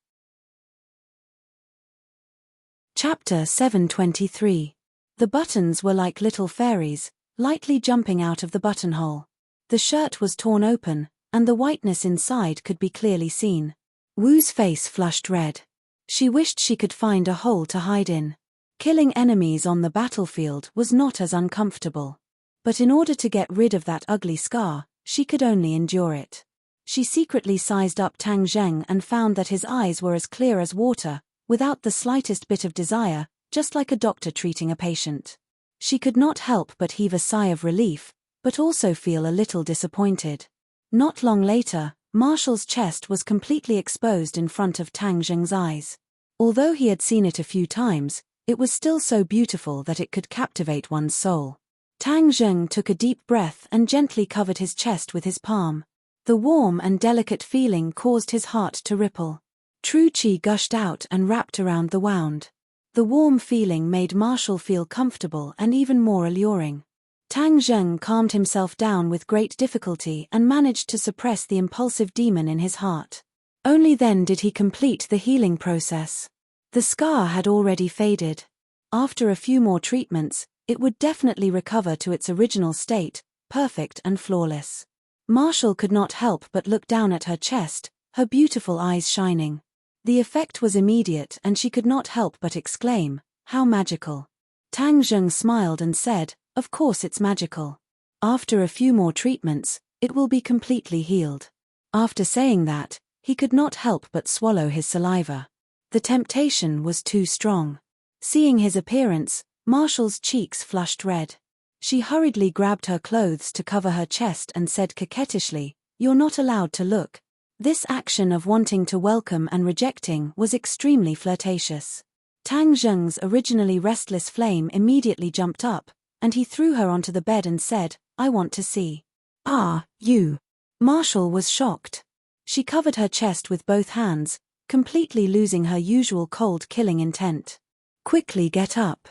Chapter 723. The buttons were like little fairies, lightly jumping out of the buttonhole. The shirt was torn open, and the whiteness inside could be clearly seen. Wu's face flushed red. She wished she could find a hole to hide in. Killing enemies on the battlefield was not as uncomfortable. But in order to get rid of that ugly scar, she could only endure it. She secretly sized up Tang Zheng and found that his eyes were as clear as water, without the slightest bit of desire, just like a doctor treating a patient. She could not help but heave a sigh of relief, but also feel a little disappointed. Not long later, Marshall's chest was completely exposed in front of Tang Zheng's eyes. Although he had seen it a few times, it was still so beautiful that it could captivate one's soul. Tang Zheng took a deep breath and gently covered his chest with his palm. The warm and delicate feeling caused his heart to ripple. True qi gushed out and wrapped around the wound. The warm feeling made Marshall feel comfortable and even more alluring. Tang Zheng calmed himself down with great difficulty and managed to suppress the impulsive demon in his heart. Only then did he complete the healing process. The scar had already faded. After a few more treatments, it would definitely recover to its original state, perfect and flawless. Marshall could not help but look down at her chest, her beautiful eyes shining. The effect was immediate and she could not help but exclaim, "How magical." Tang Zheng smiled and said, "Of course it's magical. After a few more treatments, it will be completely healed." After saying that, he could not help but swallow his saliva. The temptation was too strong. Seeing his appearance, Marshall's cheeks flushed red. She hurriedly grabbed her clothes to cover her chest and said coquettishly, "You're not allowed to look." This action of wanting to welcome and rejecting was extremely flirtatious. Tang Zheng's originally restless flame immediately jumped up, and he threw her onto the bed and said, "I want to see." "Ah, you." Marshall was shocked. She covered her chest with both hands, completely losing her usual cold-killing intent. "Quickly get up.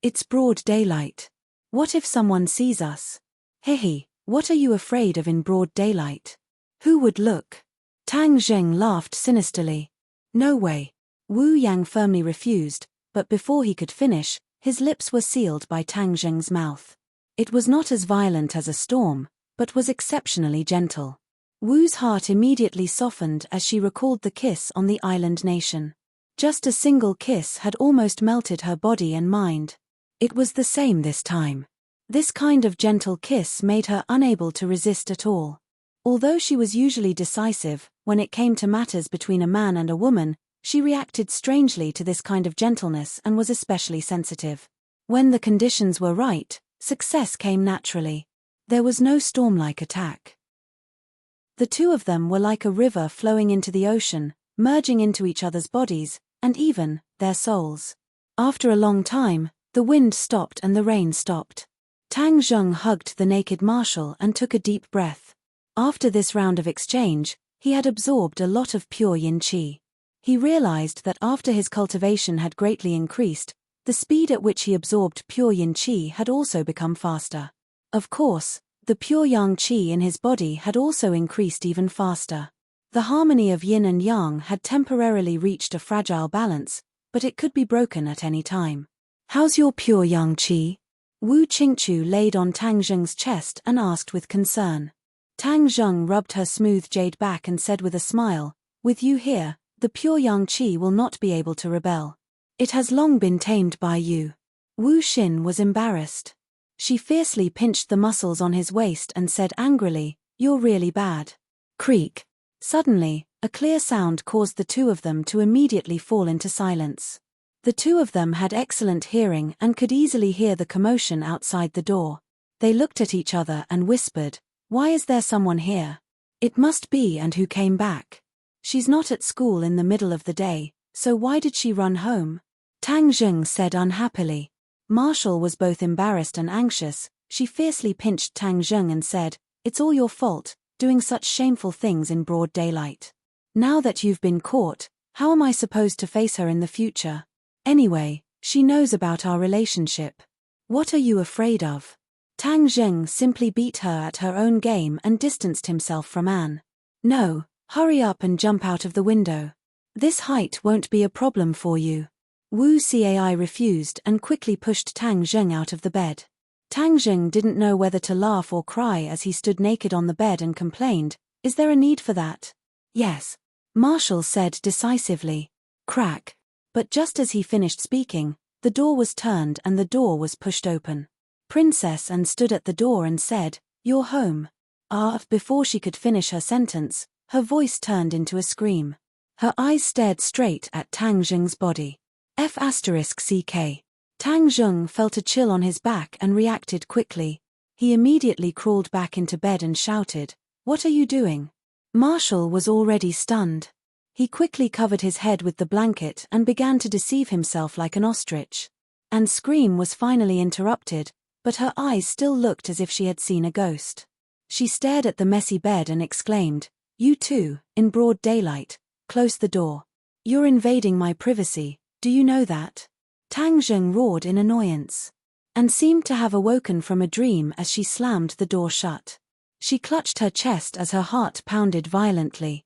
It's broad daylight. What if someone sees us? Hehe, what are you afraid of in broad daylight? Who would look?" Tang Zheng laughed sinisterly. "No way." Wu Yang firmly refused, but before he could finish, his lips were sealed by Tang Zheng's mouth. It was not as violent as a storm, but was exceptionally gentle. Wu's heart immediately softened as she recalled the kiss on the island nation. Just a single kiss had almost melted her body and mind. It was the same this time. This kind of gentle kiss made her unable to resist at all. Although she was usually decisive, when it came to matters between a man and a woman, she reacted strangely to this kind of gentleness and was especially sensitive. When the conditions were right, success came naturally. There was no storm-like attack. The two of them were like a river flowing into the ocean, merging into each other's bodies, and even their souls. After a long time, the wind stopped and the rain stopped. Tang Zheng hugged the naked Marshall and took a deep breath. After this round of exchange, he had absorbed a lot of pure yin qi. He realized that after his cultivation had greatly increased, the speed at which he absorbed pure yin qi had also become faster. Of course, The pure yang qi in his body had also increased even faster. The harmony of yin and yang had temporarily reached a fragile balance, but it could be broken at any time. "How's your pure yang qi?" Wu Qingchu laid on Tang Zheng's chest and asked with concern. Tang Zheng rubbed her smooth jade back and said with a smile, "With you here, the pure yang qi will not be able to rebel. It has long been tamed by you." Wu Xin was embarrassed. She fiercely pinched the muscles on his waist and said angrily, "You're really bad." Creak. Suddenly, a clear sound caused the two of them to immediately fall into silence. The two of them had excellent hearing and could easily hear the commotion outside the door. They looked at each other and whispered, "Why is there someone here? It must be, and who came back? She's not at school in the middle of the day, so why did she run home?" Tang Zheng said unhappily. Marshall was both embarrassed and anxious. She fiercely pinched Tang Zheng and said, "It's all your fault, doing such shameful things in broad daylight. Now that you've been caught, how am I supposed to face her in the future? Anyway, she knows about our relationship. What are you afraid of?" Tang Zheng simply beat her at her own game and distanced himself from Anne. "No, hurry up and jump out of the window. This height won't be a problem for you." Wu Cai refused and quickly pushed Tang Zheng out of the bed. Tang Zheng didn't know whether to laugh or cry as he stood naked on the bed and complained, "Is there a need for that?" "Yes," Marshall said decisively. Crack. But just as he finished speaking, the door was turned and the door was pushed open. Princess Anne stood at the door and said, "You're home." Before she could finish her sentence, her voice turned into a scream. Her eyes stared straight at Tang Zheng's body. F***CK. Tang Zheng felt a chill on his back and reacted quickly. He immediately crawled back into bed and shouted, "What are you doing?" Marshall was already stunned. He quickly covered his head with the blanket and began to deceive himself like an ostrich. Anne's scream was finally interrupted, but her eyes still looked as if she had seen a ghost. She stared at the messy bed and exclaimed, "You two, in broad daylight, close the door. You're invading my privacy, do you know that?" Tang Zheng roared in annoyance. And seemed to have awoken from a dream as she slammed the door shut. She clutched her chest as her heart pounded violently.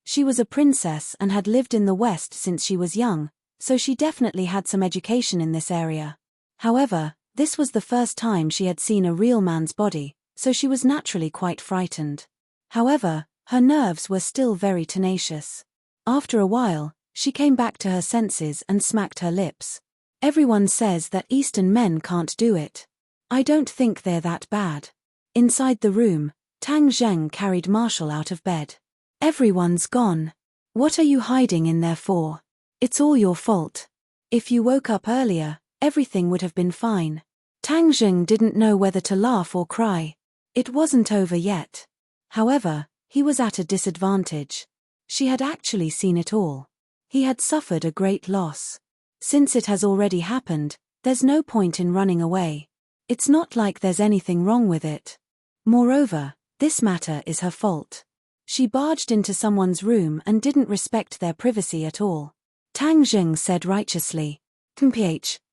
She was a princess and had lived in the West since she was young, so she definitely had some education in this area. However, this was the first time she had seen a real man's body, so she was naturally quite frightened. However, her nerves were still very tenacious. After a while, she came back to her senses and smacked her lips. "Everyone says that Eastern men can't do it. I don't think they're that bad." Inside the room, Tang Zheng carried Marshall out of bed. "Everyone's gone. What are you hiding in there for? It's all your fault. If you woke up earlier, everything would have been fine." Tang Zheng didn't know whether to laugh or cry. It wasn't over yet. However, he was at a disadvantage. She had actually seen it all. He had suffered a great loss. Since it has already happened, there's no point in running away. It's not like there's anything wrong with it. Moreover, this matter is her fault. She barged into someone's room and didn't respect their privacy at all. Tang Zheng said righteously,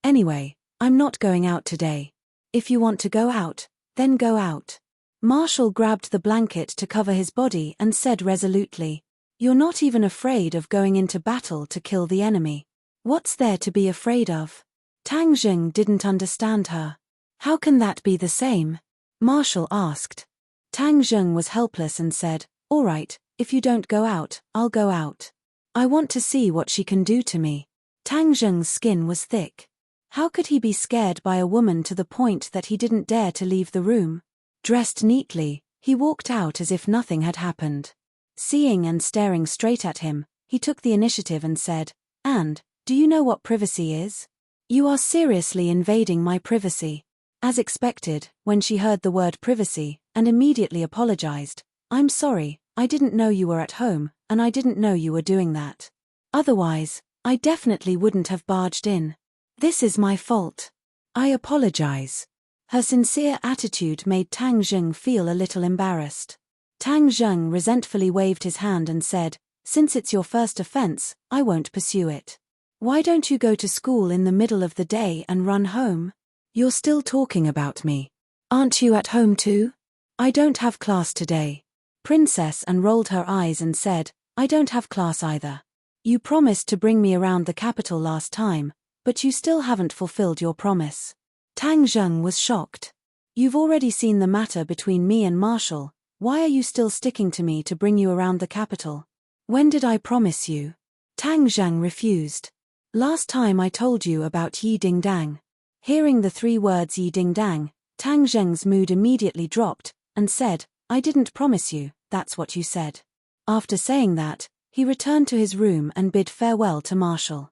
"Anyway, I'm not going out today. If you want to go out, then go out." Marshall grabbed the blanket to cover his body and said resolutely, "You're not even afraid of going into battle to kill the enemy. What's there to be afraid of?" Tang Zheng didn't understand her. "How can that be the same?" Marshall asked. Tang Zheng was helpless and said, "All right, if you don't go out, I'll go out. I want to see what she can do to me." Tang Zheng's skin was thick. How could he be scared by a woman to the point that he didn't dare to leave the room? Dressed neatly, he walked out as if nothing had happened. Seeing and staring straight at him, he took the initiative and said, "And, do you know what privacy is? You are seriously invading my privacy." As expected, when she heard the word privacy, and immediately apologized, "I'm sorry, I didn't know you were at home, and I didn't know you were doing that. Otherwise, I definitely wouldn't have barged in. This is my fault. I apologize." Her sincere attitude made Tang Zheng feel a little embarrassed. Tang Zheng resentfully waved his hand and said, "Since it's your first offense, I won't pursue it. Why don't you go to school in the middle of the day and run home? You're still talking about me." Aren't you at home too? I don't have class today. Princess Anne rolled her eyes and said, I don't have class either. You promised to bring me around the capital last time, but you still haven't fulfilled your promise. Tang Zheng was shocked. You've already seen the matter between me and Marshall. Why are you still sticking to me to bring you around the capital? When did I promise you? Tang Zheng refused. Last time I told you about Yi Ding Dang. Hearing the 3 words Yi Ding Dang, Tang Zheng's mood immediately dropped, and said, I didn't promise you, that's what you said. After saying that, he returned to his room and bid farewell to Marshall.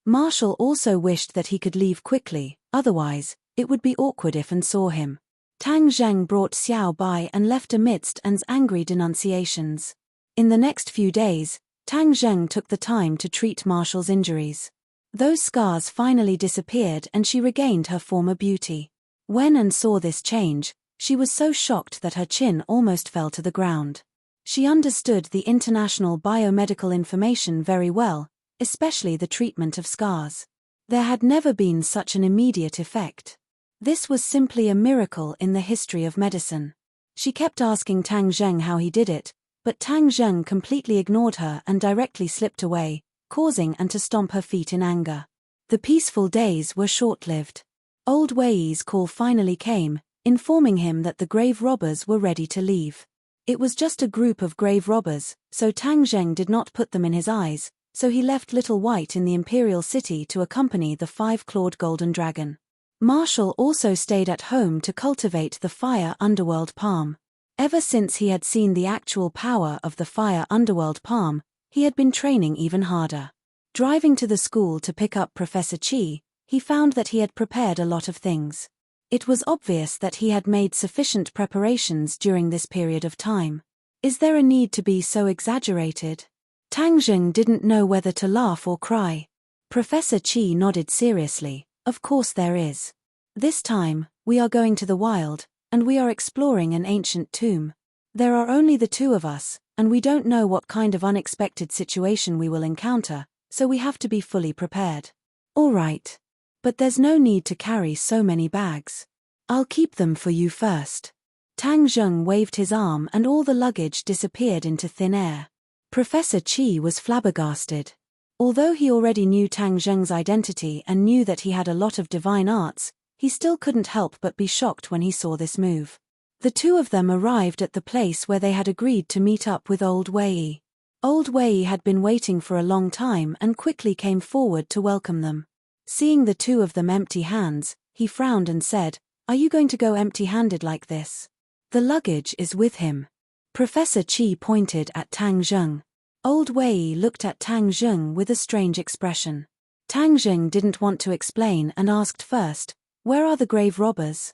Marshall also wished that he could leave quickly, otherwise, it would be awkward if Anne saw him. Tang Zheng brought Xiao Bai and left amidst Anne's angry denunciations. In the next few days, Tang Zheng took the time to treat Marshall's injuries. Those scars finally disappeared and she regained her former beauty. When Anne saw this change, she was so shocked that her chin almost fell to the ground. She understood the international biomedical information very well, especially the treatment of scars. There had never been such an immediate effect. This was simply a miracle in the history of medicine. She kept asking Tang Zheng how he did it, but Tang Zheng completely ignored her and directly slipped away, causing Anne to stomp her feet in anger. The peaceful days were short-lived. Old Wei's call finally came, informing him that the grave robbers were ready to leave. It was just a group of grave robbers, so Tang Zheng did not put them in his eyes, so he left Little White in the imperial city to accompany the 5-clawed golden dragon. Marshall also stayed at home to cultivate the fire underworld palm. Ever since he had seen the actual power of the fire underworld palm, he had been training even harder. Driving to the school to pick up Professor Qi, he found that he had prepared a lot of things. It was obvious that he had made sufficient preparations during this period of time. Is there a need to be so exaggerated? Tang Zheng didn't know whether to laugh or cry. Professor Qi nodded seriously. Of course there is. This time, we are going to the wild, and we are exploring an ancient tomb. There are only the 2 of us, and we don't know what kind of unexpected situation we will encounter, so we have to be fully prepared. All right. But there's no need to carry so many bags. I'll keep them for you first. Tang Zheng waved his arm and all the luggage disappeared into thin air. Professor Qi was flabbergasted. Although he already knew Tang Zheng's identity and knew that he had a lot of divine arts, he still couldn't help but be shocked when he saw this move. The 2 of them arrived at the place where they had agreed to meet up with Old Wei. Old Wei had been waiting for a long time and quickly came forward to welcome them. Seeing the 2 of them empty hands, he frowned and said, Are you going to go empty-handed like this? The luggage is with him. Professor Qi pointed at Tang Zheng. Old Wei looked at Tang Zheng with a strange expression. Tang Zheng didn't want to explain and asked first, Where are the grave robbers?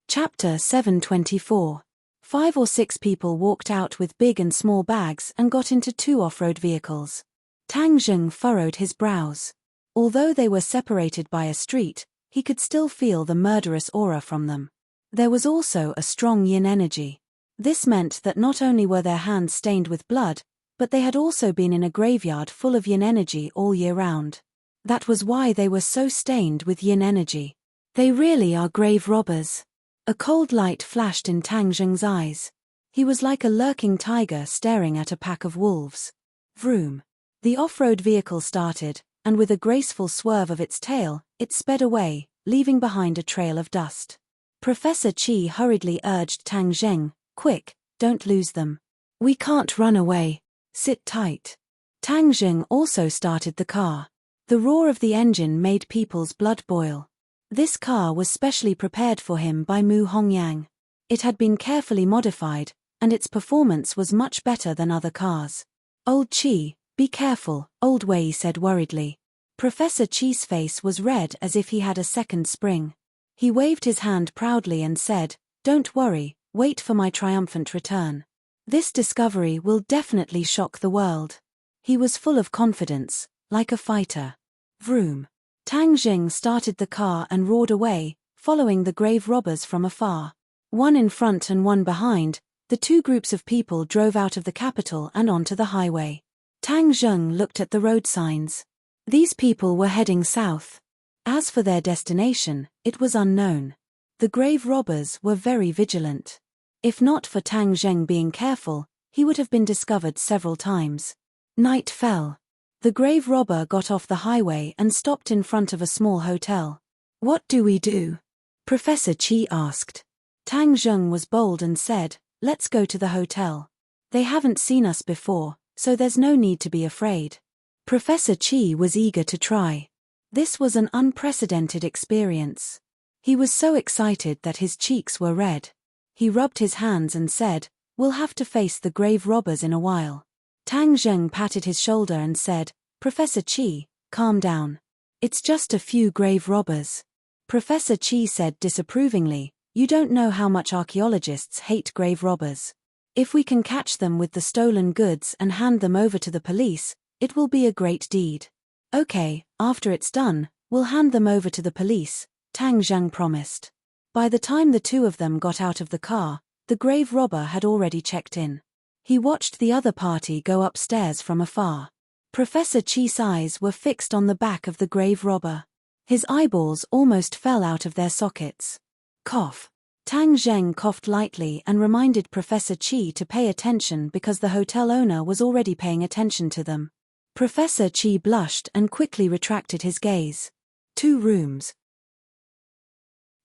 Chapter 724. 5 or 6 people walked out with big and small bags and got into 2 off-road vehicles. Tang Zheng furrowed his brows. Although they were separated by a street, he could still feel the murderous aura from them. There was also a strong yin energy. This meant that not only were their hands stained with blood, but they had also been in a graveyard full of yin energy all year round. That was why they were so stained with yin energy. They really are grave robbers. A cold light flashed in Tang Zheng's eyes. He was like a lurking tiger staring at a pack of wolves. Vroom. The off-road vehicle started, and with a graceful swerve of its tail, it sped away, leaving behind a trail of dust. Professor Qi hurriedly urged Tang Zheng, Quick, don't lose them. We can't run away. Sit tight. Tang Zheng also started the car. The roar of the engine made people's blood boil. This car was specially prepared for him by Mu Hongyang. It had been carefully modified, and its performance was much better than other cars. Old Qi, be careful, Old Wei said worriedly. Professor Qi's face was red as if he had a second spring. He waved his hand proudly and said, Don't worry, wait for my triumphant return. This discovery will definitely shock the world. He was full of confidence, like a fighter. Vroom. Tang Zheng started the car and roared away, following the grave robbers from afar. One in front and one behind, the 2 groups of people drove out of the capital and onto the highway. Tang Zheng looked at the road signs. These people were heading south. As for their destination, it was unknown. The grave robbers were very vigilant. If not for Tang Zheng being careful, he would have been discovered several times. Night fell. The grave robber got off the highway and stopped in front of a small hotel. "What do we do?" Professor Qi asked. Tang Zheng was bold and said, "Let's go to the hotel. They haven't seen us before, so there's no need to be afraid." Professor Qi was eager to try. This was an unprecedented experience. He was so excited that his cheeks were red. He rubbed his hands and said, "We'll have to face the grave robbers in a while." Tang Zheng patted his shoulder and said, "Professor Qi, calm down. It's just a few grave robbers." Professor Qi said disapprovingly, "You don't know how much archaeologists hate grave robbers. If we can catch them with the stolen goods and hand them over to the police, it will be a great deed." "Okay, after it's done, we'll hand them over to the police," Tang Zheng promised. By the time the two of them got out of the car, the grave robber had already checked in. He watched the other party go upstairs from afar. Professor Qi's eyes were fixed on the back of the grave robber. His eyeballs almost fell out of their sockets. Cough. Tang Zheng coughed lightly and reminded Professor Qi to pay attention because the hotel owner was already paying attention to them. Professor Qi blushed and quickly retracted his gaze. 2 rooms.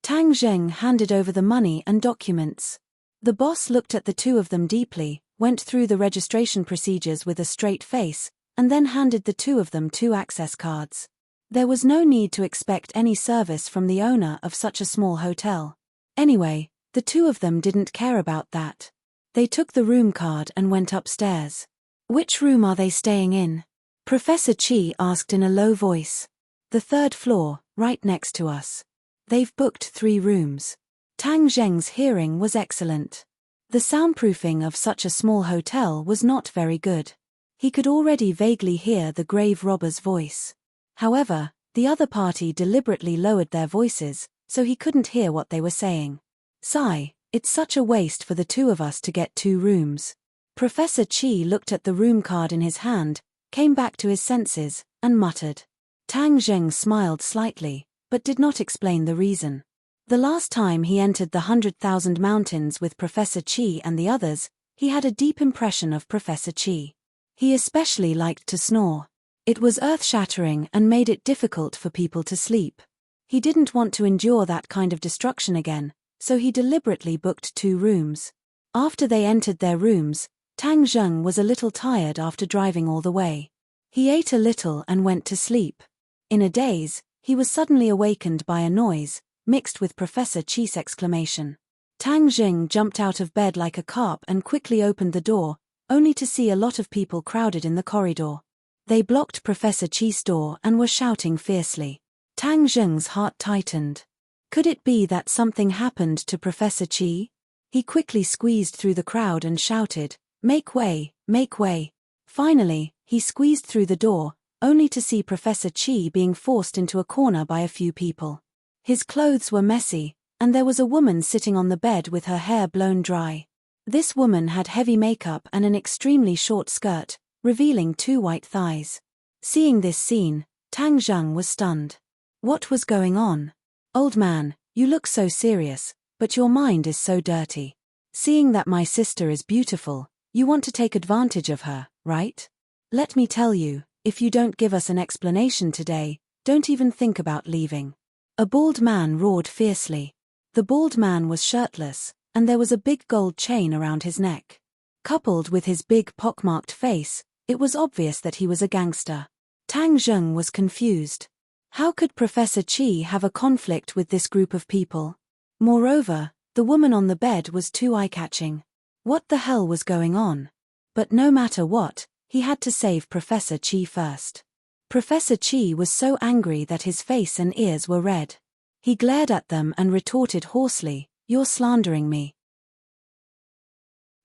Tang Zheng handed over the money and documents. The boss looked at the two of them deeply, went through the registration procedures with a straight face, and then handed the two of them 2 access cards. There was no need to expect any service from the owner of such a small hotel. Anyway, the two of them didn't care about that. They took the room card and went upstairs. "Which room are they staying in?" Professor Qi asked in a low voice. "The 3rd floor, right next to us. They've booked 3 rooms." Tang Zheng's hearing was excellent. The soundproofing of such a small hotel was not very good. He could already vaguely hear the grave robber's voice. However, the other party deliberately lowered their voices, so he couldn't hear what they were saying. "Sigh, it's such a waste for the two of us to get 2 rooms." Professor Qi looked at the room card in his hand, came back to his senses, and muttered. Tang Zheng smiled slightly, but did not explain the reason. The last time he entered the 100,000 Mountains with Professor Qi and the others, he had a deep impression of Professor Qi. He especially liked to snore. It was earth-shattering and made it difficult for people to sleep. He didn't want to endure that kind of destruction again, so he deliberately booked 2 rooms. After they entered their rooms, Tang Zheng was a little tired after driving all the way. He ate a little and went to sleep. In a daze, he was suddenly awakened by a noise, mixed with Professor Qi's exclamation. Tang Zheng jumped out of bed like a carp and quickly opened the door, only to see a lot of people crowded in the corridor. They blocked Professor Qi's door and were shouting fiercely. Tang Zheng's heart tightened. Could it be that something happened to Professor Qi? He quickly squeezed through the crowd and shouted, "Make way, make way." Finally, he squeezed through the door, only to see Professor Qi being forced into a corner by a few people. His clothes were messy, and there was a woman sitting on the bed with her hair blown dry. This woman had heavy makeup and an extremely short skirt, revealing 2 white thighs. Seeing this scene, Tang Zheng was stunned. What was going on? "Old man, you look so serious, but your mind is so dirty. Seeing that my sister is beautiful, you want to take advantage of her, right? Let me tell you, if you don't give us an explanation today, don't even think about leaving." A bald man roared fiercely. The bald man was shirtless, and there was a big gold chain around his neck. Coupled with his big pockmarked face, it was obvious that he was a gangster. Tang Zheng was confused. How could Professor Qi have a conflict with this group of people? Moreover, the woman on the bed was too eye-catching. What the hell was going on? But no matter what, he had to save Professor Qi first. Professor Qi was so angry that his face and ears were red. He glared at them and retorted hoarsely, "You're slandering me.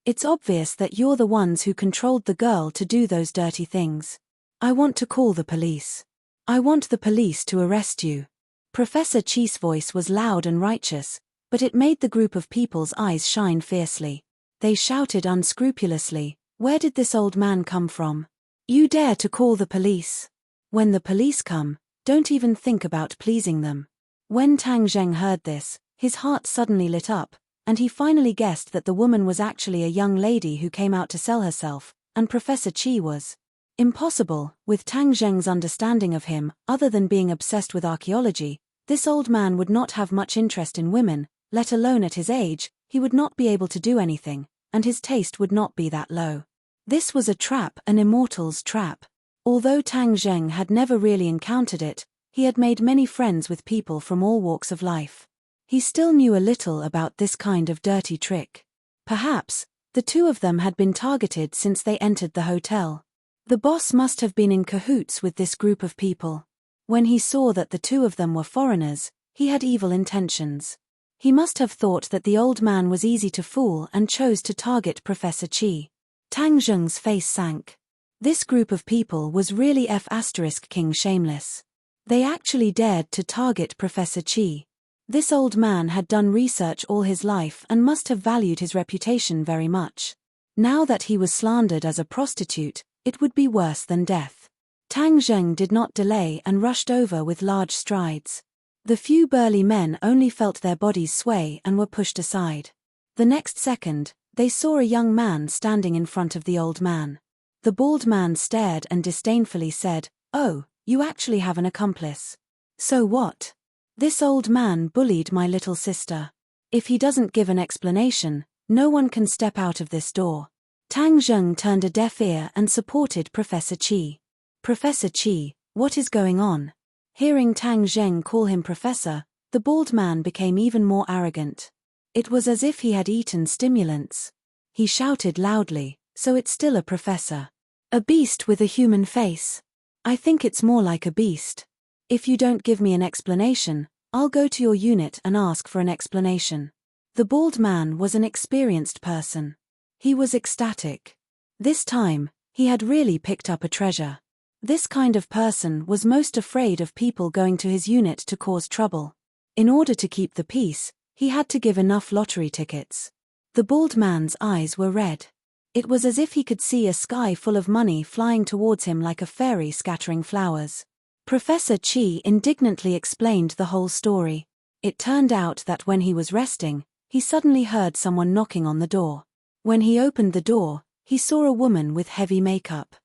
It's obvious that you're the ones who controlled the girl to do those dirty things. I want to call the police. I want the police to arrest you." Professor Qi's voice was loud and righteous, but it made the group of people's eyes shine fiercely. They shouted unscrupulously, "Where did this old man come from? You dare to call the police? When the police come, Don't even think about pleasing them. When Tang Zheng heard this, his heart suddenly lit up, and he finally guessed that the woman was actually a young lady who came out to sell herself, and Professor Qi was impossible. With Tang Zheng's understanding of him, other than being obsessed with archaeology, this old man would not have much interest in women, let alone at his age, he would not be able to do anything, and his taste would not be that low. This was a trap, an immortal's trap. Although Tang Zheng had never really encountered it, he had made many friends with people from all walks of life. He still knew a little about this kind of dirty trick. Perhaps, the two of them had been targeted since they entered the hotel. The boss must have been in cahoots with this group of people. When he saw that the two of them were foreigners, he had evil intentions. He must have thought that the old man was easy to fool and chose to target Professor Qi. Tang Zheng's face sank. This group of people was really King shameless. They actually dared to target Professor Qi. This old man had done research all his life and must have valued his reputation very much. Now that he was slandered as a prostitute, it would be worse than death. Tang Zheng did not delay and rushed over with large strides. The few burly men only felt their bodies sway and were pushed aside. The next second, they saw a young man standing in front of the old man. The bald man stared and disdainfully said, "Oh, you actually have an accomplice. So what? This old man bullied my little sister. If he doesn't give an explanation, no one can step out of this door." Tang Zheng turned a deaf ear and supported Professor Qi. "Professor Qi, what is going on?" Hearing Tang Zheng call him professor, the bald man became even more arrogant. It was as if he had eaten stimulants. He shouted loudly, "So it's still a professor? A beast with a human face? I think it's more like a beast. If you don't give me an explanation, I'll go to your unit and ask for an explanation." The bald man was an experienced person. He was ecstatic. This time, he had really picked up a treasure. This kind of person was most afraid of people going to his unit to cause trouble. In order to keep the peace, he had to give enough lottery tickets. The bald man's eyes were red. It was as if he could see a sky full of money flying towards him like a fairy scattering flowers. Professor Qi indignantly explained the whole story. It turned out that when he was resting, he suddenly heard someone knocking on the door. When he opened the door, he saw a woman with heavy makeup.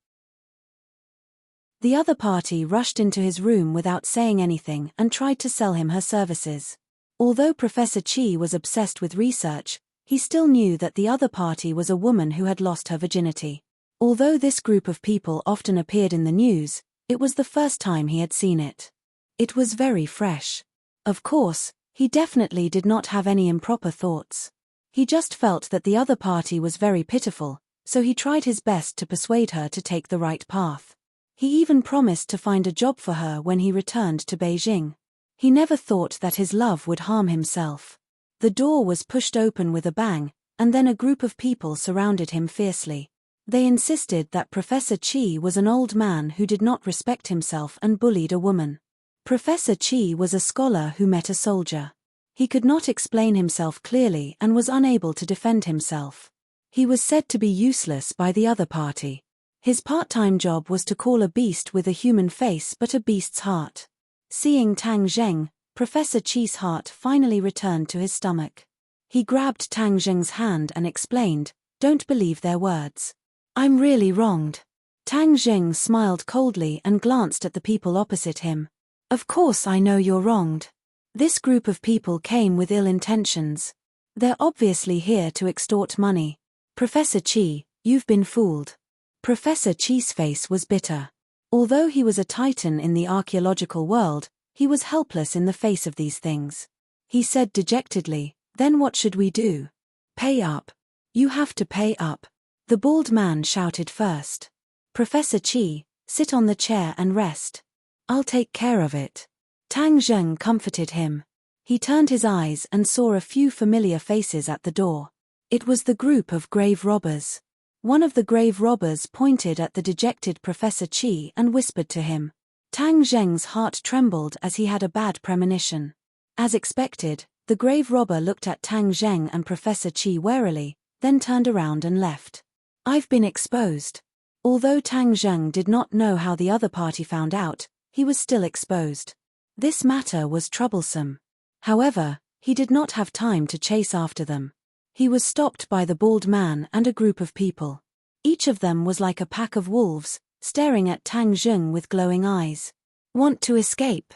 The other party rushed into his room without saying anything and tried to sell him her services. Although Professor Qi was obsessed with research, he still knew that the other party was a woman who had lost her virginity. Although this group of people often appeared in the news, it was the first time he had seen it. It was very fresh. Of course, he definitely did not have any improper thoughts. He just felt that the other party was very pitiful, so he tried his best to persuade her to take the right path. He even promised to find a job for her when he returned to Beijing. He never thought that his love would harm himself. The door was pushed open with a bang, and then a group of people surrounded him fiercely. They insisted that Professor Qi was an old man who did not respect himself and bullied a woman. Professor Qi was a scholar who met a soldier. He could not explain himself clearly and was unable to defend himself. He was said to be useless by the other party. His part-time job was to call a beast with a human face but a beast's heart. Seeing Tang Zheng, Professor Qi's heart finally returned to his stomach. He grabbed Tang Zheng's hand and explained, "Don't believe their words. I'm really wronged." Tang Zheng smiled coldly and glanced at the people opposite him. "Of course I know you're wronged. This group of people came with ill intentions. They're obviously here to extort money. Professor Qi, you've been fooled." Professor Qi's face was bitter. Although he was a titan in the archaeological world, he was helpless in the face of these things. He said dejectedly, "Then what should we do?" "Pay up. You have to pay up." The bald man shouted first. "Professor Qi, sit on the chair and rest. I'll take care of it." Tang Zheng comforted him. He turned his eyes and saw a few familiar faces at the door. It was the group of grave robbers. One of the grave robbers pointed at the dejected Professor Qi and whispered to him. Tang Zheng's heart trembled as he had a bad premonition. As expected, the grave robber looked at Tang Zheng and Professor Qi warily, then turned around and left. "I've been exposed." Although Tang Zheng did not know how the other party found out, he was still exposed. This matter was troublesome. However, he did not have time to chase after them. He was stopped by the bald man and a group of people. Each of them was like a pack of wolves, staring at Tang Zheng with glowing eyes. Want to escape?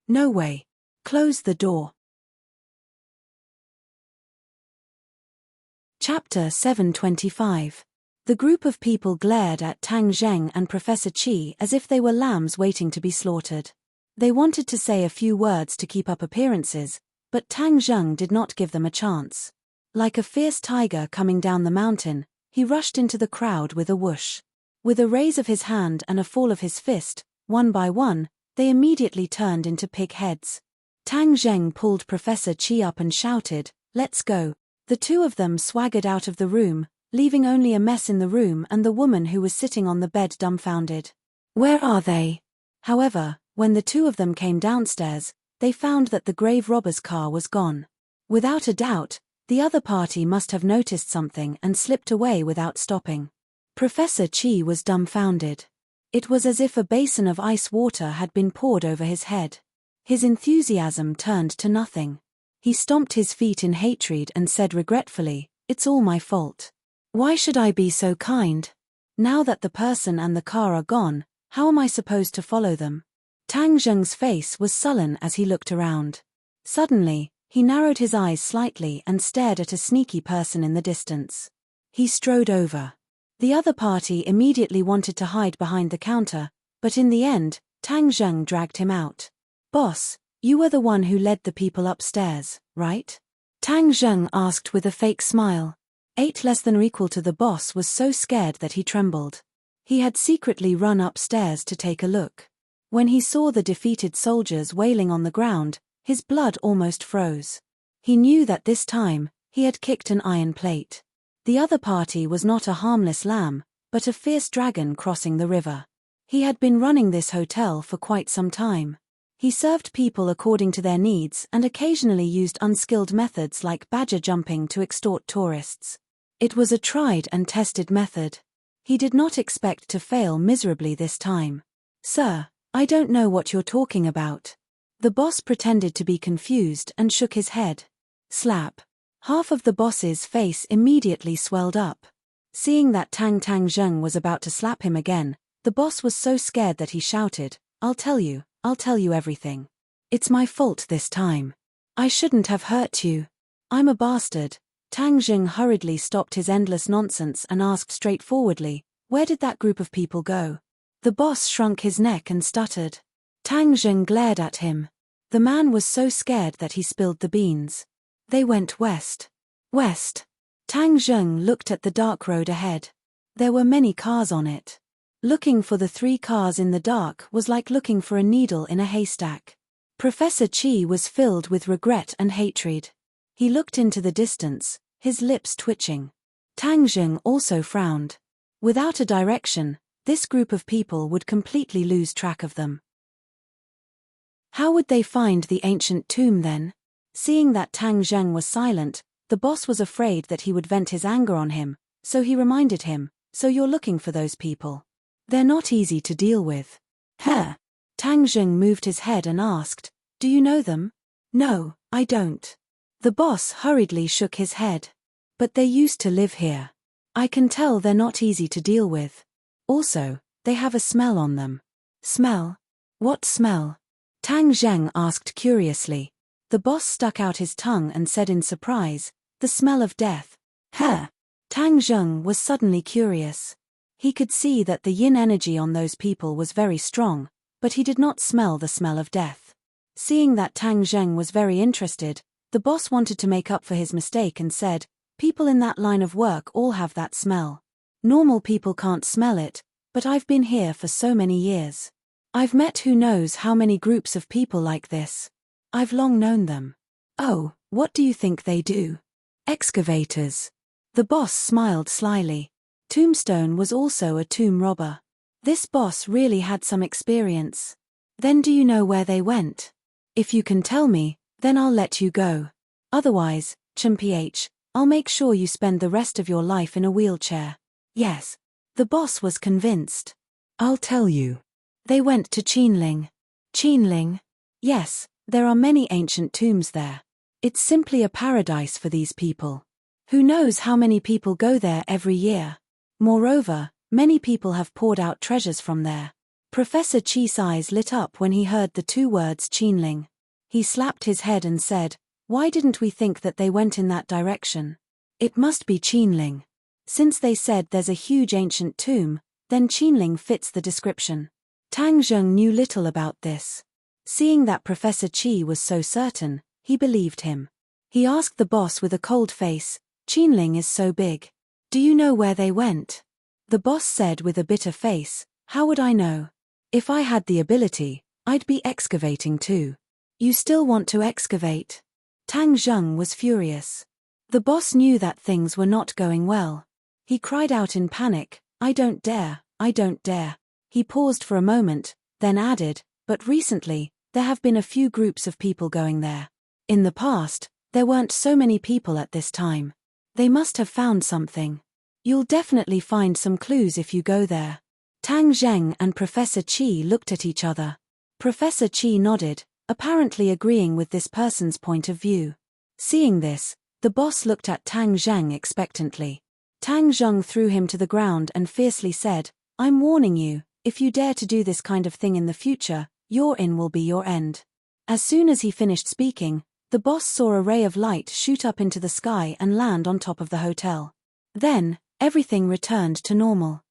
No way. Close the door. Chapter 725. The group of people glared at Tang Zheng and Professor Qi as if they were lambs waiting to be slaughtered. They wanted to say a few words to keep up appearances, but Tang Zheng did not give them a chance. Like a fierce tiger coming down the mountain, he rushed into the crowd with a whoosh. With a raise of his hand and a fall of his fist, one by one, they immediately turned into pig heads. Tang Zheng pulled Professor Qi up and shouted, "Let's go." The two of them swaggered out of the room, leaving only a mess in the room and the woman who was sitting on the bed dumbfounded. Where are they? However, when the two of them came downstairs, they found that the grave robber's car was gone. Without a doubt, the other party must have noticed something and slipped away without stopping. Professor Qi was dumbfounded. It was as if a basin of ice water had been poured over his head. His enthusiasm turned to nothing. He stomped his feet in hatred and said regretfully, "It's all my fault. Why should I be so kind? Now that the person and the car are gone, how am I supposed to follow them?" Tang Zheng's face was sullen as he looked around. Suddenly, he narrowed his eyes slightly and stared at a sneaky person in the distance. He strode over. The other party immediately wanted to hide behind the counter, but in the end, Tang Zheng dragged him out. "Boss, you were the one who led the people upstairs, right?" Tang Zheng asked with a fake smile. 8 less than or equal to the boss was so scared that he trembled. He had secretly run upstairs to take a look. When he saw the defeated soldiers wailing on the ground, his blood almost froze. He knew that this time, he had kicked an iron plate. The other party was not a harmless lamb, but a fierce dragon crossing the river. He had been running this hotel for quite some time. He served people according to their needs and occasionally used unskilled methods like badger jumping to extort tourists. It was a tried and tested method. He did not expect to fail miserably this time. "Sir, I don't know what you're talking about." The boss pretended to be confused and shook his head. Slap. Half of the boss's face immediately swelled up. Seeing that Tang Zheng was about to slap him again, the boss was so scared that he shouted, I'll tell you everything. It's my fault this time. I shouldn't have hurt you. I'm a bastard." Tang Zheng hurriedly stopped his endless nonsense and asked straightforwardly, "Where did that group of people go?" The boss shrunk his neck and stuttered. Tang Zheng glared at him. The man was so scared that he spilled the beans. "They went west." "West?" Tang Zheng looked at the dark road ahead. There were many cars on it. Looking for the 3 cars in the dark was like looking for a needle in a haystack. Professor Qi was filled with regret and hatred. He looked into the distance, his lips twitching. Tang Zheng also frowned. Without a direction, this group of people would completely lose track of them. How would they find the ancient tomb then? Seeing that Tang Zheng was silent, the boss was afraid that he would vent his anger on him, so he reminded him, "So you're looking for those people. They're not easy to deal with." "Huh?" Tang Zheng moved his head and asked, "Do you know them?" "No, I don't." The boss hurriedly shook his head. "But they used to live here. I can tell they're not easy to deal with. Also, they have a smell on them." "Smell? What smell?" Tang Zheng asked curiously. The boss stuck out his tongue and said in surprise, "The smell of death." "Huh?" Tang Zheng was suddenly curious. He could see that the yin energy on those people was very strong, but he did not smell the smell of death. Seeing that Tang Zheng was very interested, the boss wanted to make up for his mistake and said, "People in that line of work all have that smell. Normal people can't smell it, but I've been here for so many years. I've met who knows how many groups of people like this. I've long known them." "Oh, what do you think they do?" "Excavators." The boss smiled slyly. Tombstone was also a tomb robber. This boss really had some experience. "Then do you know where they went?" "If you can tell me, then I'll let you go. Otherwise, I'll make sure you spend the rest of your life in a wheelchair." "Yes." The boss was convinced. "I'll tell you. They went to Qinling." Qinling. Yes, there are many ancient tombs there. It's simply a paradise for these people. Who knows how many people go there every year? Moreover, many people have poured out treasures from there. Professor Chi's eyes lit up when he heard the two words Qinling. He slapped his head and said, "Why didn't we think that they went in that direction? It must be Qinling. Since they said there's a huge ancient tomb, then Qinling fits the description." Tang Zheng knew little about this. Seeing that Professor Chi was so certain, he believed him. He asked the boss with a cold face, "Qinling is so big. Do you know where they went?" The boss said with a bitter face, "How would I know? If I had the ability, I'd be excavating too." "You still want to excavate?" Tang Zheng was furious. The boss knew that things were not going well. He cried out in panic, "I don't dare, I don't dare." He paused for a moment, then added, "But recently, there have been a few groups of people going there. In the past, there weren't so many people at this time. They must have found something. You'll definitely find some clues if you go there." Tang Zheng and Professor Chi looked at each other. Professor Chi nodded, apparently agreeing with this person's point of view. Seeing this, the boss looked at Tang Zheng expectantly. Tang Zheng threw him to the ground and fiercely said, "I'm warning you, if you dare to do this kind of thing in the future, your in will be your end." As soon as he finished speaking, the boss saw a ray of light shoot up into the sky and land on top of the hotel. Then, everything returned to normal.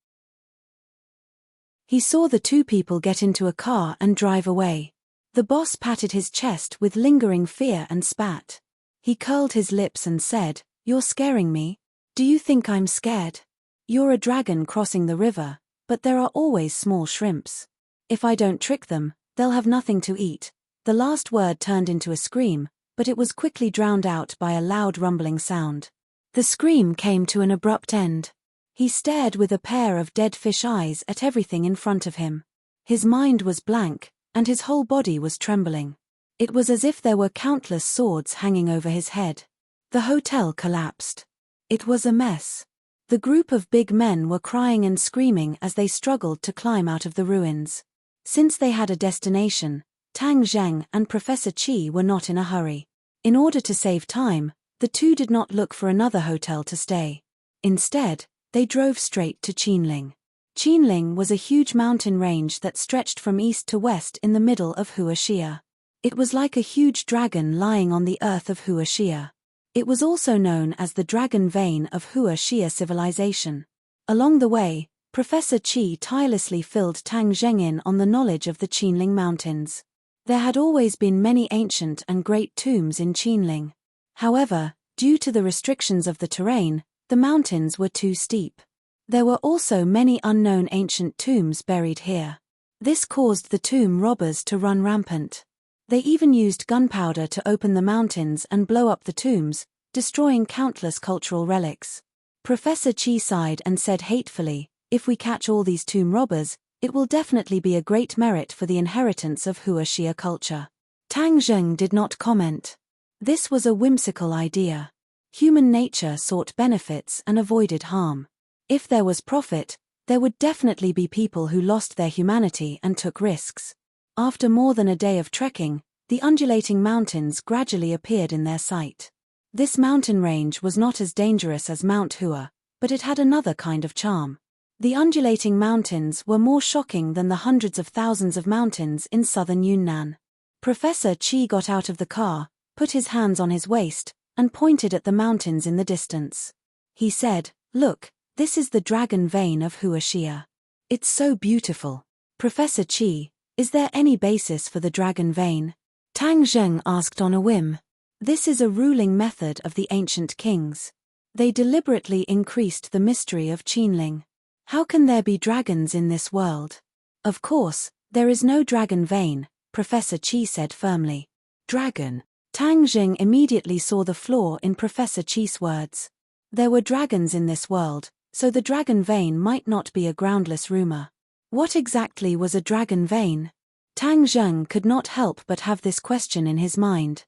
He saw the two people get into a car and drive away. The boss patted his chest with lingering fear and spat. He curled his lips and said, "You're scaring me. Do you think I'm scared? You're a dragon crossing the river, but there are always small shrimps. If I don't trick them, they'll have nothing to eat." The last word turned into a scream, but it was quickly drowned out by a loud rumbling sound. The scream came to an abrupt end. He stared with a pair of dead fish eyes at everything in front of him. His mind was blank, and his whole body was trembling. It was as if there were countless swords hanging over his head. The hotel collapsed. It was a mess. The group of big men were crying and screaming as they struggled to climb out of the ruins. Since they had a destination, Tang Zheng and Professor Chi were not in a hurry. In order to save time, the two did not look for another hotel to stay. Instead, they drove straight to Qinling. Qinling was a huge mountain range that stretched from east to west in the middle of Huaxia. It was like a huge dragon lying on the earth of Huaxia. It was also known as the Dragon Vein of Huaxia civilization. Along the way, Professor Chi tirelessly filled Tang Zheng in on the knowledge of the Qinling Mountains. There had always been many ancient and great tombs in Qinling. However, due to the restrictions of the terrain, the mountains were too steep. There were also many unknown ancient tombs buried here. This caused the tomb robbers to run rampant. They even used gunpowder to open the mountains and blow up the tombs, destroying countless cultural relics. Professor Chi sighed and said hatefully, "If we catch all these tomb robbers, it will definitely be a great merit for the inheritance of Huaxia culture." Tang Zheng did not comment. This was a whimsical idea. Human nature sought benefits and avoided harm. If there was profit, there would definitely be people who lost their humanity and took risks. After more than a day of trekking, the undulating mountains gradually appeared in their sight. This mountain range was not as dangerous as Mount Hua, but it had another kind of charm. The undulating mountains were more shocking than the hundreds of thousands of mountains in southern Yunnan. Professor Chi got out of the car, put his hands on his waist, and pointed at the mountains in the distance. He said, "Look, this is the Dragon Vein of Huaxia. It's so beautiful." "Professor Chi, is there any basis for the Dragon Vein?" Tang Zheng asked on a whim. This is a ruling method of the ancient kings. They deliberately increased the mystery of Qinling. How can there be dragons in this world? "Of course, there is no dragon vein," Professor Chi said firmly. "Dragon." Tang Zheng immediately saw the flaw in Professor Chi's words. There were dragons in this world, so the dragon vein might not be a groundless rumor. What exactly was a dragon vein? Tang Zheng could not help but have this question in his mind.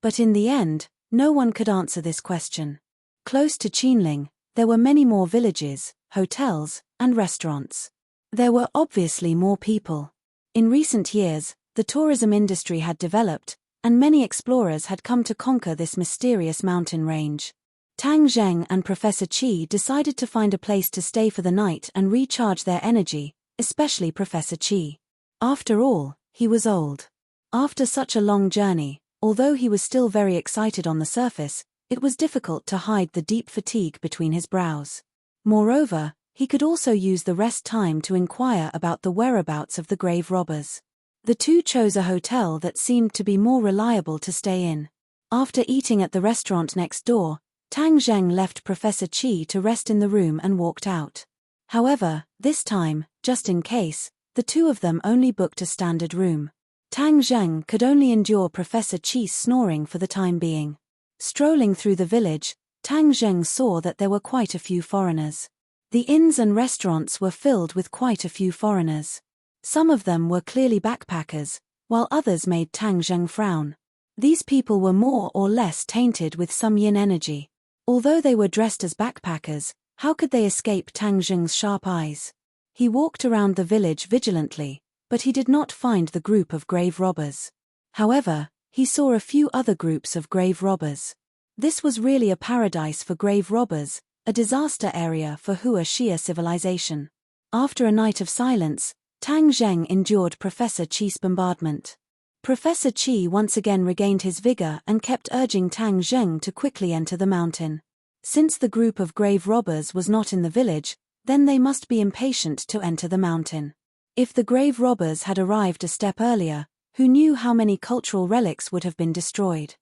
But in the end, no one could answer this question. Close to Qinling, there were many more villages, hotels, and restaurants. There were obviously more people. In recent years, the tourism industry had developed, and many explorers had come to conquer this mysterious mountain range. Tang Zheng and Professor Qi decided to find a place to stay for the night and recharge their energy, especially Professor Qi. After all, he was old. After such a long journey, although he was still very excited on the surface, it was difficult to hide the deep fatigue between his brows. Moreover, he could also use the rest time to inquire about the whereabouts of the grave robbers. The two chose a hotel that seemed to be more reliable to stay in. After eating at the restaurant next door, Tang Zheng left Professor Qi to rest in the room and walked out. However, this time, just in case, the two of them only booked a standard room. Tang Zheng could only endure Professor Qi's snoring for the time being. Strolling through the village, Tang Zheng saw that there were quite a few foreigners. The inns and restaurants were filled with quite a few foreigners. Some of them were clearly backpackers, while others made Tang Zheng frown. These people were more or less tainted with some yin energy. Although they were dressed as backpackers, how could they escape Tang Zheng's sharp eyes? He walked around the village vigilantly, but he did not find the group of grave robbers. However, he saw a few other groups of grave robbers. This was really a paradise for grave robbers, a disaster area for Hua Xia civilization. After a night of silence, Tang Zheng endured Professor Qi's bombardment. Professor Qi once again regained his vigor and kept urging Tang Zheng to quickly enter the mountain. Since the group of grave robbers was not in the village, then they must be impatient to enter the mountain. If the grave robbers had arrived a step earlier, who knew how many cultural relics would have been destroyed?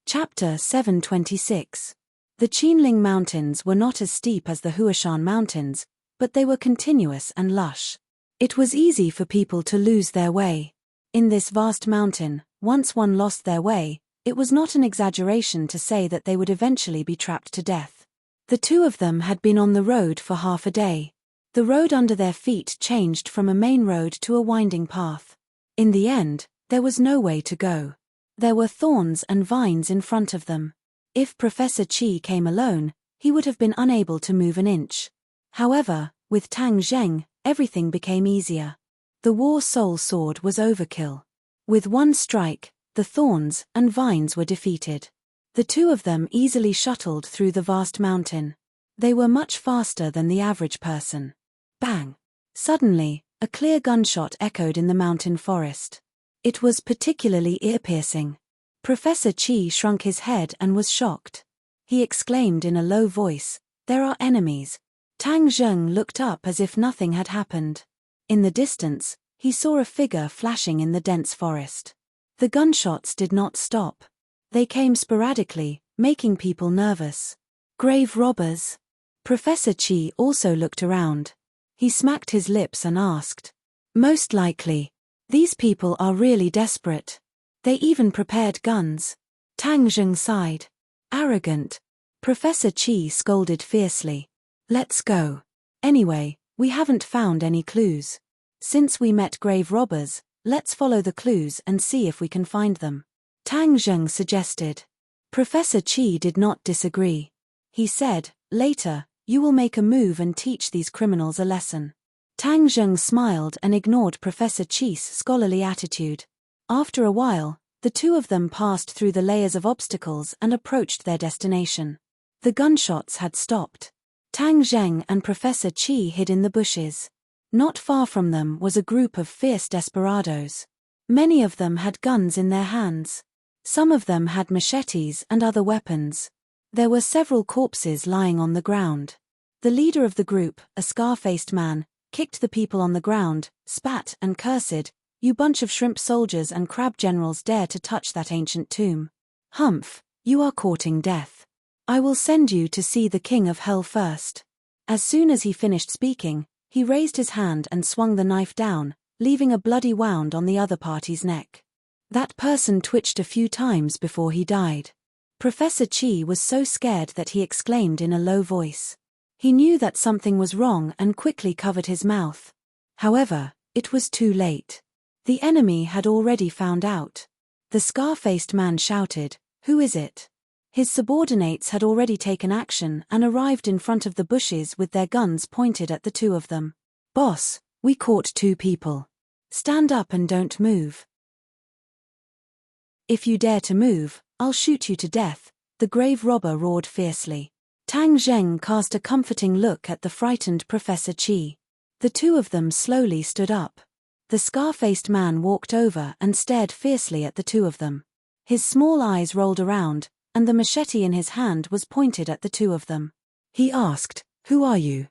Chapter 726. The Qinling Mountains were not as steep as the Huashan Mountains, but they were continuous and lush. It was easy for people to lose their way. In this vast mountain, once one lost their way, it was not an exaggeration to say that they would eventually be trapped to death. The two of them had been on the road for half a day. The road under their feet changed from a main road to a winding path. In the end, there was no way to go. There were thorns and vines in front of them. If Professor Qi came alone, he would have been unable to move an inch. However, with Tang Zheng, everything became easier. The War Soul Sword was overkill. With one strike, the thorns and vines were defeated. The two of them easily shuttled through the vast mountain. They were much faster than the average person. Bang! Suddenly, a clear gunshot echoed in the mountain forest. It was particularly ear-piercing. Professor Qi shrunk his head and was shocked. He exclaimed in a low voice, "There are enemies." Tang Zheng looked up as if nothing had happened. In the distance, he saw a figure flashing in the dense forest. The gunshots did not stop. They came sporadically, making people nervous. Grave robbers. Professor Qi also looked around. He smacked his lips and asked, "Most likely. These people are really desperate. They even prepared guns." Tang Zheng sighed. "Arrogant." Professor Qi scolded fiercely. "Let's go. Anyway, we haven't found any clues. Since we met grave robbers, let's follow the clues and see if we can find them," Tang Zheng suggested. Professor Qi did not disagree. He said, "Later, you will make a move and teach these criminals a lesson." Tang Zheng smiled and ignored Professor Qi's scholarly attitude. After a while, the two of them passed through the layers of obstacles and approached their destination. The gunshots had stopped. Tang Zheng and Professor Qi hid in the bushes. Not far from them was a group of fierce desperados. Many of them had guns in their hands. Some of them had machetes and other weapons. There were several corpses lying on the ground. The leader of the group, a scar-faced man, kicked the people on the ground, spat and cursed, "You bunch of shrimp soldiers and crab generals dare to touch that ancient tomb. Humph, you are courting death. I will send you to see the king of hell first." As soon as he finished speaking, he raised his hand and swung the knife down, leaving a bloody wound on the other party's neck. That person twitched a few times before he died. Professor Qi was so scared that he exclaimed in a low voice. He knew that something was wrong and quickly covered his mouth. However, it was too late. The enemy had already found out. The scar-faced man shouted, "Who is it?" His subordinates had already taken action and arrived in front of the bushes with their guns pointed at the two of them. "Boss, we caught 2 people. Stand up and don't move. If you dare to move, I'll shoot you to death," the grave robber roared fiercely. Tang Zheng cast a comforting look at the frightened Professor Qi. The two of them slowly stood up. The scar-faced man walked over and stared fiercely at the two of them. His small eyes rolled around, and the machete in his hand was pointed at the two of them. He asked, "Who are you?"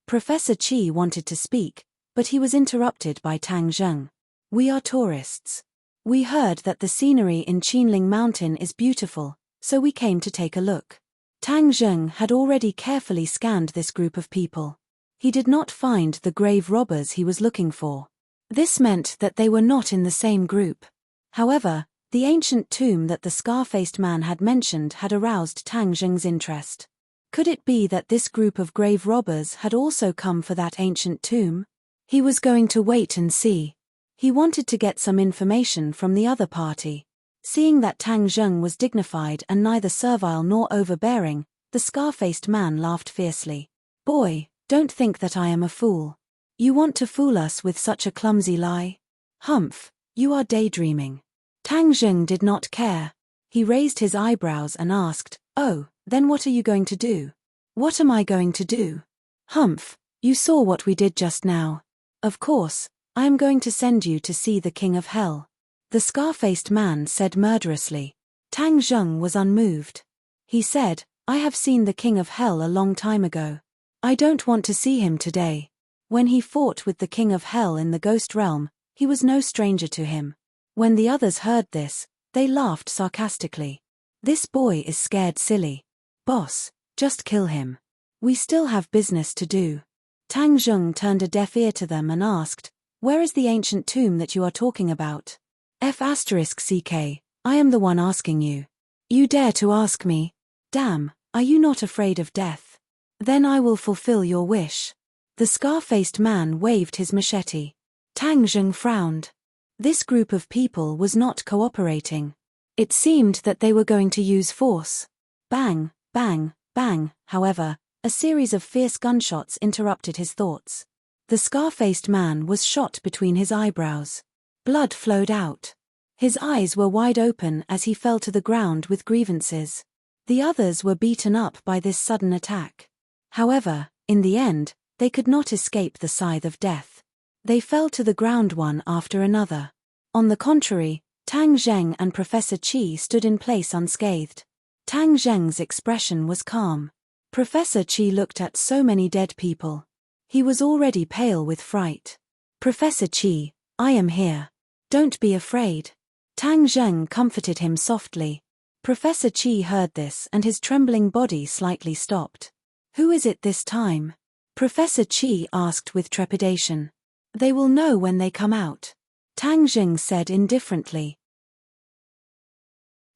Professor Qi wanted to speak, but he was interrupted by Tang Zheng. "We are tourists. We heard that the scenery in Qinling Mountain is beautiful, so we came to take a look." Tang Zheng had already carefully scanned this group of people. He did not find the grave robbers he was looking for. This meant that they were not in the same group. However, the ancient tomb that the scar-faced man had mentioned had aroused Tang Zheng's interest. Could it be that this group of grave robbers had also come for that ancient tomb? He was going to wait and see. He wanted to get some information from the other party. Seeing that Tang Zheng was dignified and neither servile nor overbearing, the scar-faced man laughed fiercely. "Boy, don't think that I am a fool. You want to fool us with such a clumsy lie? Humph, you are daydreaming." Tang Zheng did not care. He raised his eyebrows and asked, "Oh, then what are you going to do?" "What am I going to do? Humph, you saw what we did just now. Of course, I am going to send you to see the King of Hell," the scar-faced man said murderously. Tang Zheng was unmoved. He said, "I have seen the King of Hell a long time ago. I don't want to see him today." When he fought with the King of Hell in the Ghost Realm, he was no stranger to him. When the others heard this, they laughed sarcastically. "This boy is scared silly. Boss, just kill him. We still have business to do." Tang Zheng turned a deaf ear to them and asked, "Where is the ancient tomb that you are talking about?" F***CK, I am the one asking you. You dare to ask me? Damn, are you not afraid of death? Then I will fulfill your wish. The scar-faced man waved his machete. Tang Zheng frowned. This group of people was not cooperating. It seemed that they were going to use force. Bang, bang, bang. However, a series of fierce gunshots interrupted his thoughts. The scar-faced man was shot between his eyebrows. Blood flowed out. His eyes were wide open as he fell to the ground with grievances. The others were beaten up by this sudden attack. However, in the end, they could not escape the scythe of death. They fell to the ground one after another. On the contrary, Tang Zheng and Professor Qi stood in place unscathed. Tang Zheng's expression was calm. Professor Qi looked at so many dead people. He was already pale with fright. "Professor Qi, I am here. Don't be afraid." Tang Zheng comforted him softly. Professor Qi heard this and his trembling body slightly stopped. "Who is it this time?" Professor Qi asked with trepidation. "They will know when they come out," Tang Zheng said indifferently.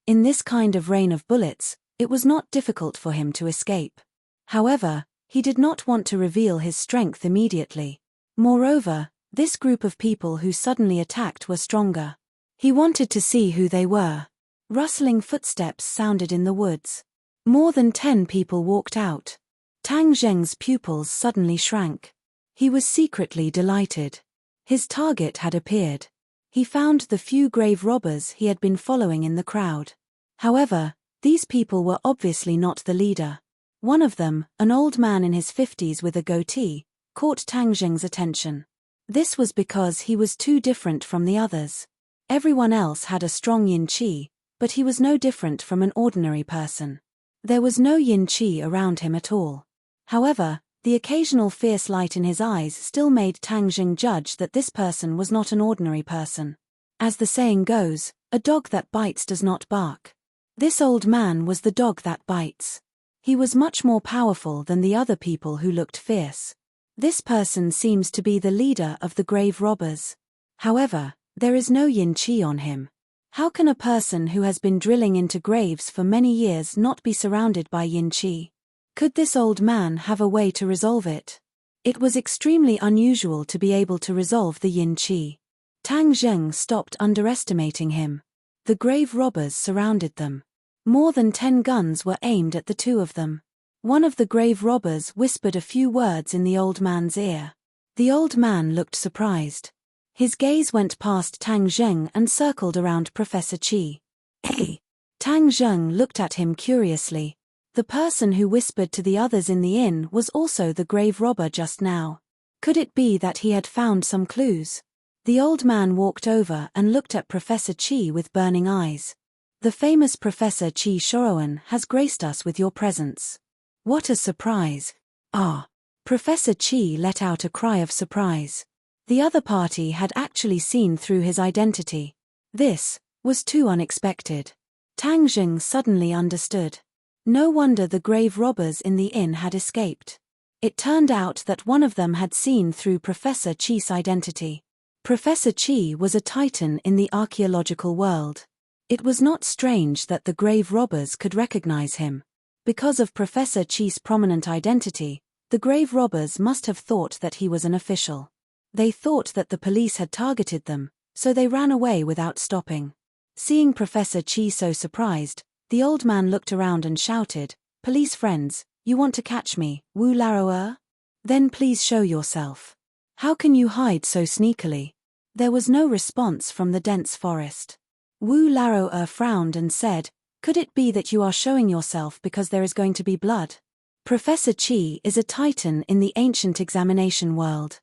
In this kind of rain of bullets, it was not difficult for him to escape. However, he did not want to reveal his strength immediately. Moreover, this group of people who suddenly attacked were stronger. He wanted to see who they were. Rustling footsteps sounded in the woods. More than 10 people walked out. Tang Zheng's pupils suddenly shrank. He was secretly delighted. His target had appeared. He found the few grave robbers he had been following in the crowd. However, these people were obviously not the leader. One of them, an old man in his 50s with a goatee, caught Tang Zheng's attention. This was because he was too different from the others. Everyone else had a strong yin qi, but he was no different from an ordinary person. There was no yin qi around him at all. However, the occasional fierce light in his eyes still made Tang Zheng judge that this person was not an ordinary person. As the saying goes, a dog that bites does not bark. This old man was the dog that bites. He was much more powerful than the other people who looked fierce. This person seems to be the leader of the grave robbers. However, there is no yin qi on him. How can a person who has been drilling into graves for many years not be surrounded by yin qi? Could this old man have a way to resolve it? It was extremely unusual to be able to resolve the yin qi. Tang Zheng stopped underestimating him. The grave robbers surrounded them. More than 10 guns were aimed at the two of them. One of the grave robbers whispered a few words in the old man's ear. The old man looked surprised. His gaze went past Tang Zheng and circled around Professor Qi. Hey! Tang Zheng looked at him curiously. The person who whispered to the others in the inn was also the grave robber just now. Could it be that he had found some clues? The old man walked over and looked at Professor Qi with burning eyes. The famous Professor Qi Shoroan has graced us with your presence. What a surprise! Ah! Professor Qi let out a cry of surprise. The other party had actually seen through his identity. This was too unexpected. Tang Zheng suddenly understood. No wonder the grave robbers in the inn had escaped. It turned out that one of them had seen through Professor Qi's identity. Professor Qi was a titan in the archaeological world. It was not strange that the grave robbers could recognize him. Because of Professor Qi's prominent identity, the grave robbers must have thought that he was an official. They thought that the police had targeted them, so they ran away without stopping. Seeing Professor Qi so surprised, the old man looked around and shouted, "Police friends, you want to catch me, Wu Laroer? Then please show yourself. How can you hide so sneakily?" There was no response from the dense forest. Wu Laroer frowned and said, "Could it be that you are showing yourself because there is going to be blood? Professor Qi is a titan in the ancient examination world.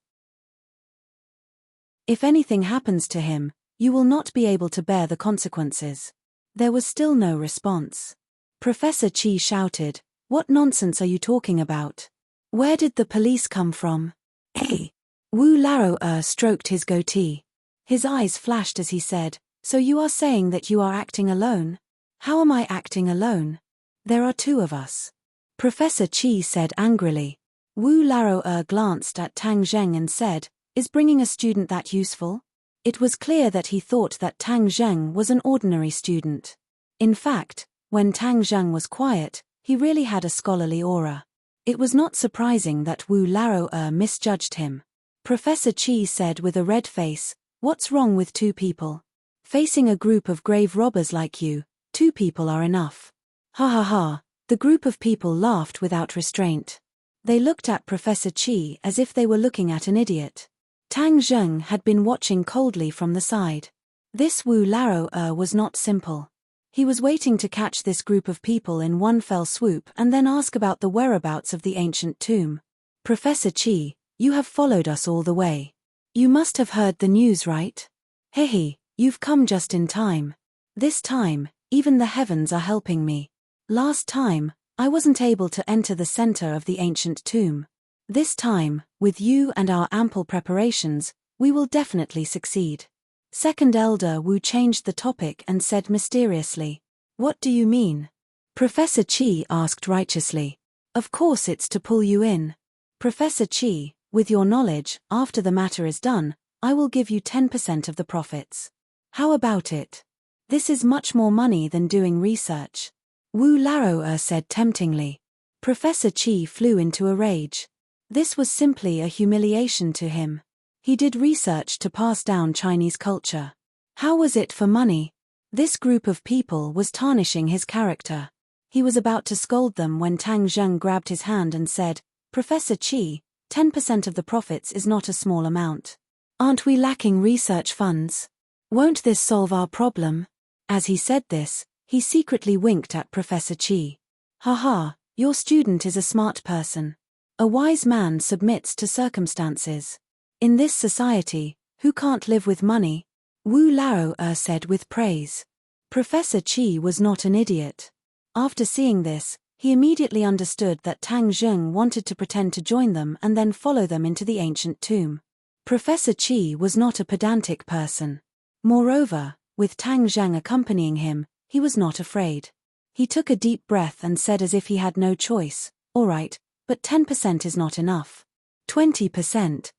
If anything happens to him, you will not be able to bear the consequences." There was still no response. Professor Qi shouted, "What nonsense are you talking about? Where did the police come from?" Hey! Wu Laroer stroked his goatee. His eyes flashed as he said, "So you are saying that you are acting alone? How am I acting alone? There are two of us." Professor Qi said angrily. Wu Laroer glanced at Tang Zheng and said, "Is bringing a student that useful?" It was clear that he thought that Tang Zheng was an ordinary student. In fact, when Tang Zheng was quiet, he really had a scholarly aura. It was not surprising that Wu Laroer misjudged him. Professor Qi said with a red face, "What's wrong with two people? Facing a group of grave robbers like you, 2 people are enough." Ha ha ha, the group of people laughed without restraint. They looked at Professor Qi as if they were looking at an idiot. Tang Zheng had been watching coldly from the side. This Wu Laroer was not simple. He was waiting to catch this group of people in one fell swoop and then ask about the whereabouts of the ancient tomb. "Professor Qi, you have followed us all the way. You must have heard the news, right? Hehe, you've come just in time. This time, even the heavens are helping me. Last time, I wasn't able to enter the center of the ancient tomb. This time, with you and our ample preparations, we will definitely succeed." Second Elder Wu changed the topic and said mysteriously, "What do you mean?" Professor Qi asked righteously. "Of course it's to pull you in. Professor Qi, with your knowledge, after the matter is done, I will give you 10% of the profits. How about it? This is much more money than doing research." Wu Laroer said temptingly. Professor Qi flew into a rage. This was simply a humiliation to him. He did research to pass down Chinese culture. How was it for money? This group of people was tarnishing his character. He was about to scold them when Tang Zheng grabbed his hand and said, "Professor Qi, 10% of the profits is not a small amount. Aren't we lacking research funds? Won't this solve our problem?" As he said this, he secretly winked at Professor Qi. "Haha, your student is a smart person. A wise man submits to circumstances. In this society, who can't live with money?" Wu Laroer said with praise. Professor Qi was not an idiot. After seeing this, he immediately understood that Tang Zheng wanted to pretend to join them and then follow them into the ancient tomb. Professor Qi was not a pedantic person. Moreover, with Tang Zheng accompanying him, he was not afraid. He took a deep breath and said as if he had no choice, "All right, but 10% is not enough. 20%.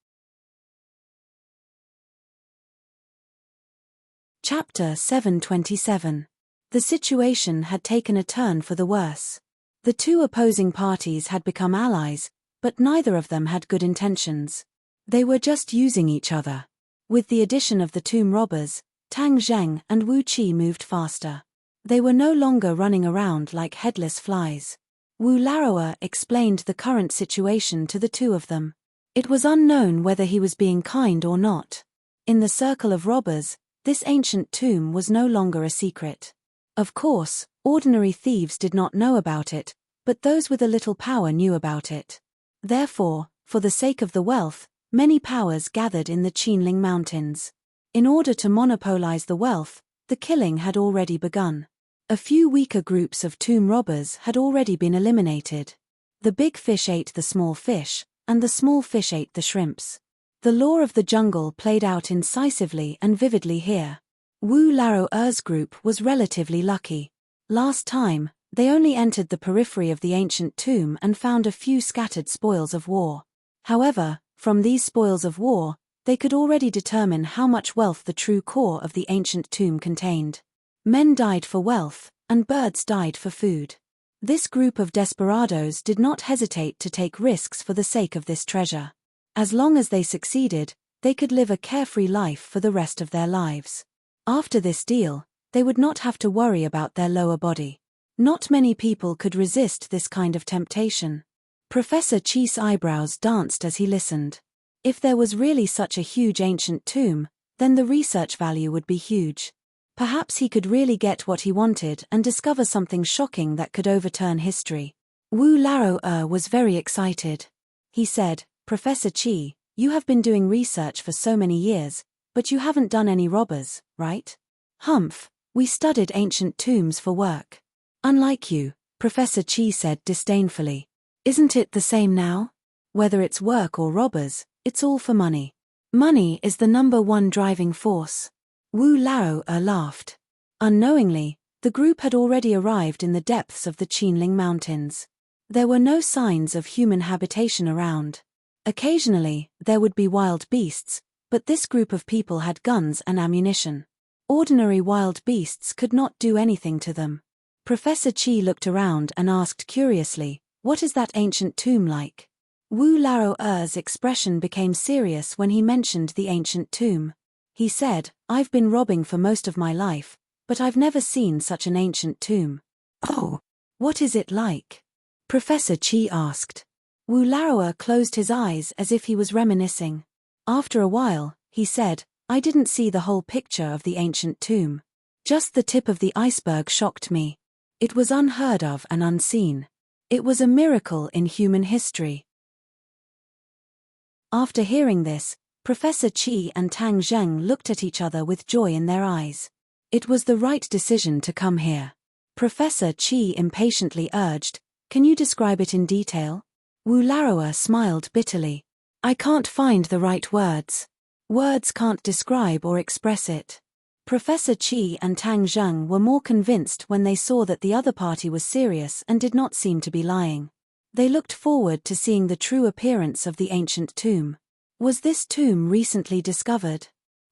Chapter 727. The situation had taken a turn for the worse. The two opposing parties had become allies, but neither of them had good intentions. They were just using each other. With the addition of the tomb robbers, Tang Zheng and Wu Qi moved faster. They were no longer running around like headless flies. Wu Laowa explained the current situation to the two of them. It was unknown whether he was being kind or not. In the circle of robbers, this ancient tomb was no longer a secret. Of course, ordinary thieves did not know about it, but those with a little power knew about it. Therefore, for the sake of the wealth, many powers gathered in the Qinling Mountains. In order to monopolize the wealth, the killing had already begun. A few weaker groups of tomb robbers had already been eliminated. The big fish ate the small fish, and the small fish ate the shrimps. The law of the jungle played out incisively and vividly here. Wu Laowa's group was relatively lucky. Last time, they only entered the periphery of the ancient tomb and found a few scattered spoils of war. However, from these spoils of war, they could already determine how much wealth the true core of the ancient tomb contained. Men died for wealth, and birds died for food. This group of desperados did not hesitate to take risks for the sake of this treasure. As long as they succeeded, they could live a carefree life for the rest of their lives. After this deal, they would not have to worry about their lower body. Not many people could resist this kind of temptation. Professor Chi's eyebrows danced as he listened. If there was really such a huge ancient tomb, then the research value would be huge. Perhaps he could really get what he wanted and discover something shocking that could overturn history. Wu Laowa was very excited. He said, "Professor Chi, you have been doing research for so many years, but you haven't done any robbers, right?" "Humph, we studied ancient tombs for work." "Unlike you," Professor Chi said disdainfully. "Isn't it the same now? Whether it's work or robbers, it's all for money. Money is the #1 driving force." Wu Laowa laughed. Unknowingly, the group had already arrived in the depths of the Qinling Mountains. There were no signs of human habitation around. Occasionally, there would be wild beasts, but this group of people had guns and ammunition. Ordinary wild beasts could not do anything to them. Professor Chi looked around and asked curiously, "What is that ancient tomb like?" Wu Laowa's expression became serious when he mentioned the ancient tomb. He said, "I've been robbing for most of my life, but I've never seen such an ancient tomb." "Oh, what is it like?" Professor Chi asked. Wu Laowa closed his eyes as if he was reminiscing. After a while, he said, "I didn't see the whole picture of the ancient tomb. Just the tip of the iceberg shocked me. It was unheard of and unseen. It was a miracle in human history." After hearing this, Professor Chi and Tang Zheng looked at each other with joy in their eyes. It was the right decision to come here. Professor Chi impatiently urged, "Can you describe it in detail?" Wu Laowa smiled bitterly. "I can't find the right words. Words can't describe or express it." Professor Chi and Tang Zheng were more convinced when they saw that the other party was serious and did not seem to be lying. They looked forward to seeing the true appearance of the ancient tomb. "Was this tomb recently discovered?"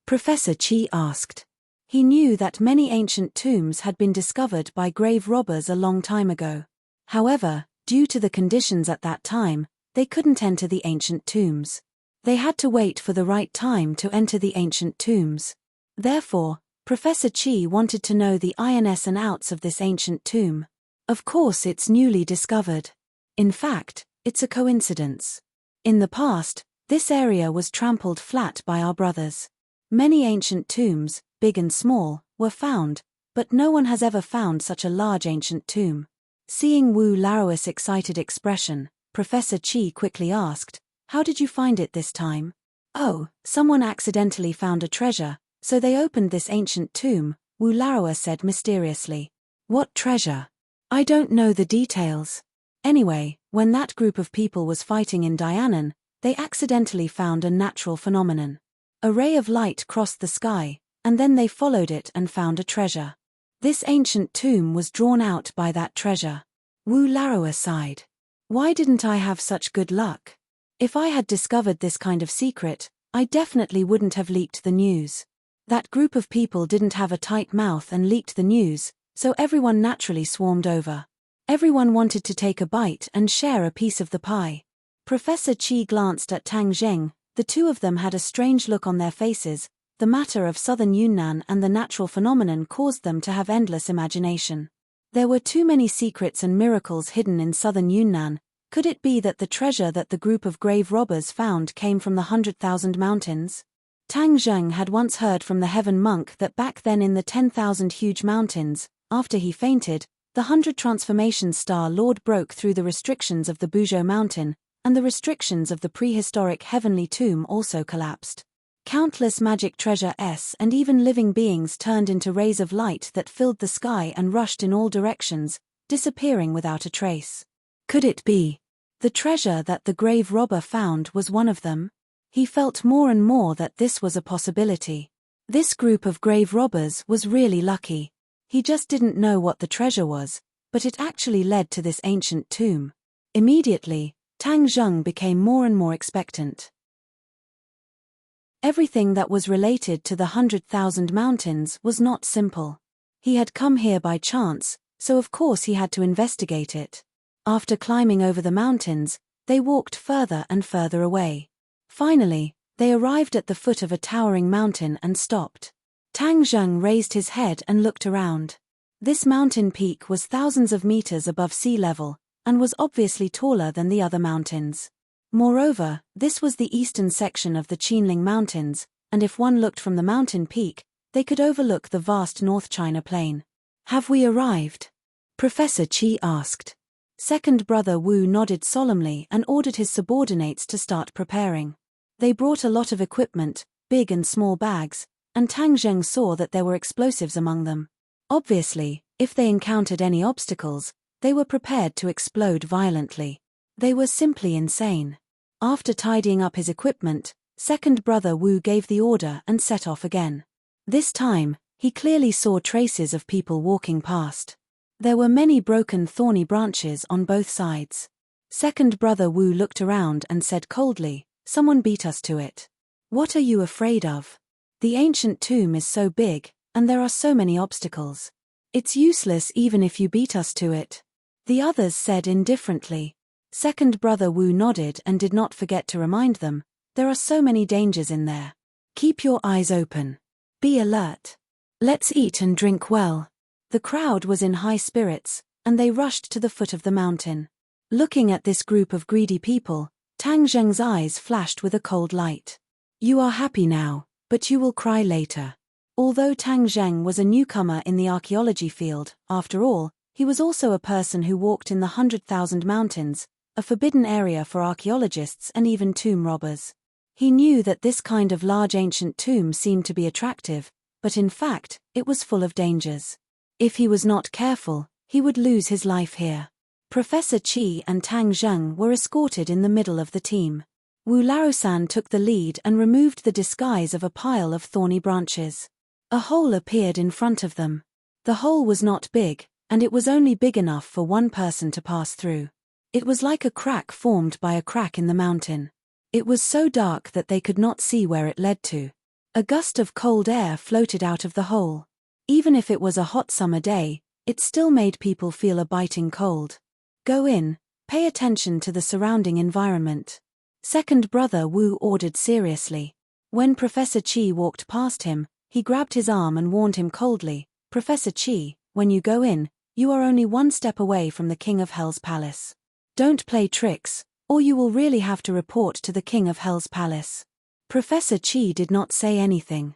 Professor Chi asked. He knew that many ancient tombs had been discovered by grave robbers a long time ago. However, due to the conditions at that time, they couldn't enter the ancient tombs. They had to wait for the right time to enter the ancient tombs. Therefore, Professor Chi wanted to know the ins and outs of this ancient tomb. Of course it's newly discovered. In fact, it's a coincidence. In the past, this area was trampled flat by our brothers. Many ancient tombs, big and small, were found, but no one has ever found such a large ancient tomb. Seeing Wu Laowa's excited expression, Professor Chi quickly asked, "How did you find it this time?" "Oh, someone accidentally found a treasure, so they opened this ancient tomb," Wu Laowa said mysteriously. "What treasure?" "I don't know the details. Anyway, when that group of people was fighting in Dianan, they accidentally found a natural phenomenon. A ray of light crossed the sky, and then they followed it and found a treasure. This ancient tomb was drawn out by that treasure." Wu Laowa sighed. "Why didn't I have such good luck? If I had discovered this kind of secret, I definitely wouldn't have leaked the news. That group of people didn't have a tight mouth and leaked the news, so everyone naturally swarmed over. Everyone wanted to take a bite and share a piece of the pie." Professor Chi glanced at Tang Zheng. The two of them had a strange look on their faces, the matter of southern Yunnan and the natural phenomenon caused them to have endless imagination. There were too many secrets and miracles hidden in southern Yunnan. Could it be that the treasure that the group of grave robbers found came from the 100,000 mountains? Tang Zheng had once heard from the heaven monk that back then in the 10,000 huge mountains, after he fainted, the 100 transformation star Lord broke through the restrictions of the Buzhou mountain, and the restrictions of the prehistoric heavenly tomb also collapsed. Countless magic treasures and even living beings turned into rays of light that filled the sky and rushed in all directions, disappearing without a trace. Could it be? The treasure that the grave robber found was one of them? He felt more and more that this was a possibility. This group of grave robbers was really lucky. He just didn't know what the treasure was, but it actually led to this ancient tomb. Immediately, Tang Zheng became more and more expectant. Everything that was related to the 100,000 mountains was not simple. He had come here by chance, so of course he had to investigate it. After climbing over the mountains, they walked further and further away. Finally, they arrived at the foot of a towering mountain and stopped. Tang Zheng raised his head and looked around. This mountain peak was thousands of meters above sea level, and was obviously taller than the other mountains. Moreover, this was the eastern section of the Qinling Mountains, and if one looked from the mountain peak, they could overlook the vast North China Plain. "Have we arrived?" Professor Qi asked. Second brother Wu nodded solemnly and ordered his subordinates to start preparing. They brought a lot of equipment, big and small bags, and Tang Zheng saw that there were explosives among them. Obviously, if they encountered any obstacles, they were prepared to explode violently. They were simply insane. After tidying up his equipment, second brother Wu gave the order and set off again. This time, he clearly saw traces of people walking past. There were many broken thorny branches on both sides. Second brother Wu looked around and said coldly, "Someone beat us to it. What are you afraid of? The ancient tomb is so big, and there are so many obstacles. It's useless even if you beat us to it." The others said indifferently. Second brother Wu nodded and did not forget to remind them, "There are so many dangers in there. Keep your eyes open. Be alert. Let's eat and drink well." The crowd was in high spirits, and they rushed to the foot of the mountain. Looking at this group of greedy people, Tang Zheng's eyes flashed with a cold light. "You are happy now, but you will cry later." Although Tang Zheng was a newcomer in the archaeology field, after all, he was also a person who walked in the 100,000 mountains, a forbidden area for archaeologists and even tomb robbers. He knew that this kind of large ancient tomb seemed to be attractive, but in fact, it was full of dangers. If he was not careful, he would lose his life here. Professor Qi and Tang Zheng were escorted in the middle of the team. Wu Laosan took the lead and removed the disguise of a pile of thorny branches. A hole appeared in front of them. The hole was not big, and it was only big enough for one person to pass through. It was like a crack formed by a crack in the mountain. It was so dark that they could not see where it led to. A gust of cold air floated out of the hole. Even if it was a hot summer day, it still made people feel a biting cold. "Go in, pay attention to the surrounding environment," second brother Wu ordered seriously. When Professor Qi walked past him, he grabbed his arm and warned him coldly, "Professor Qi, when you go in, you are only one step away from the King of Hell's palace. Don't play tricks, or you will really have to report to the King of Hell's palace." Professor Qi did not say anything.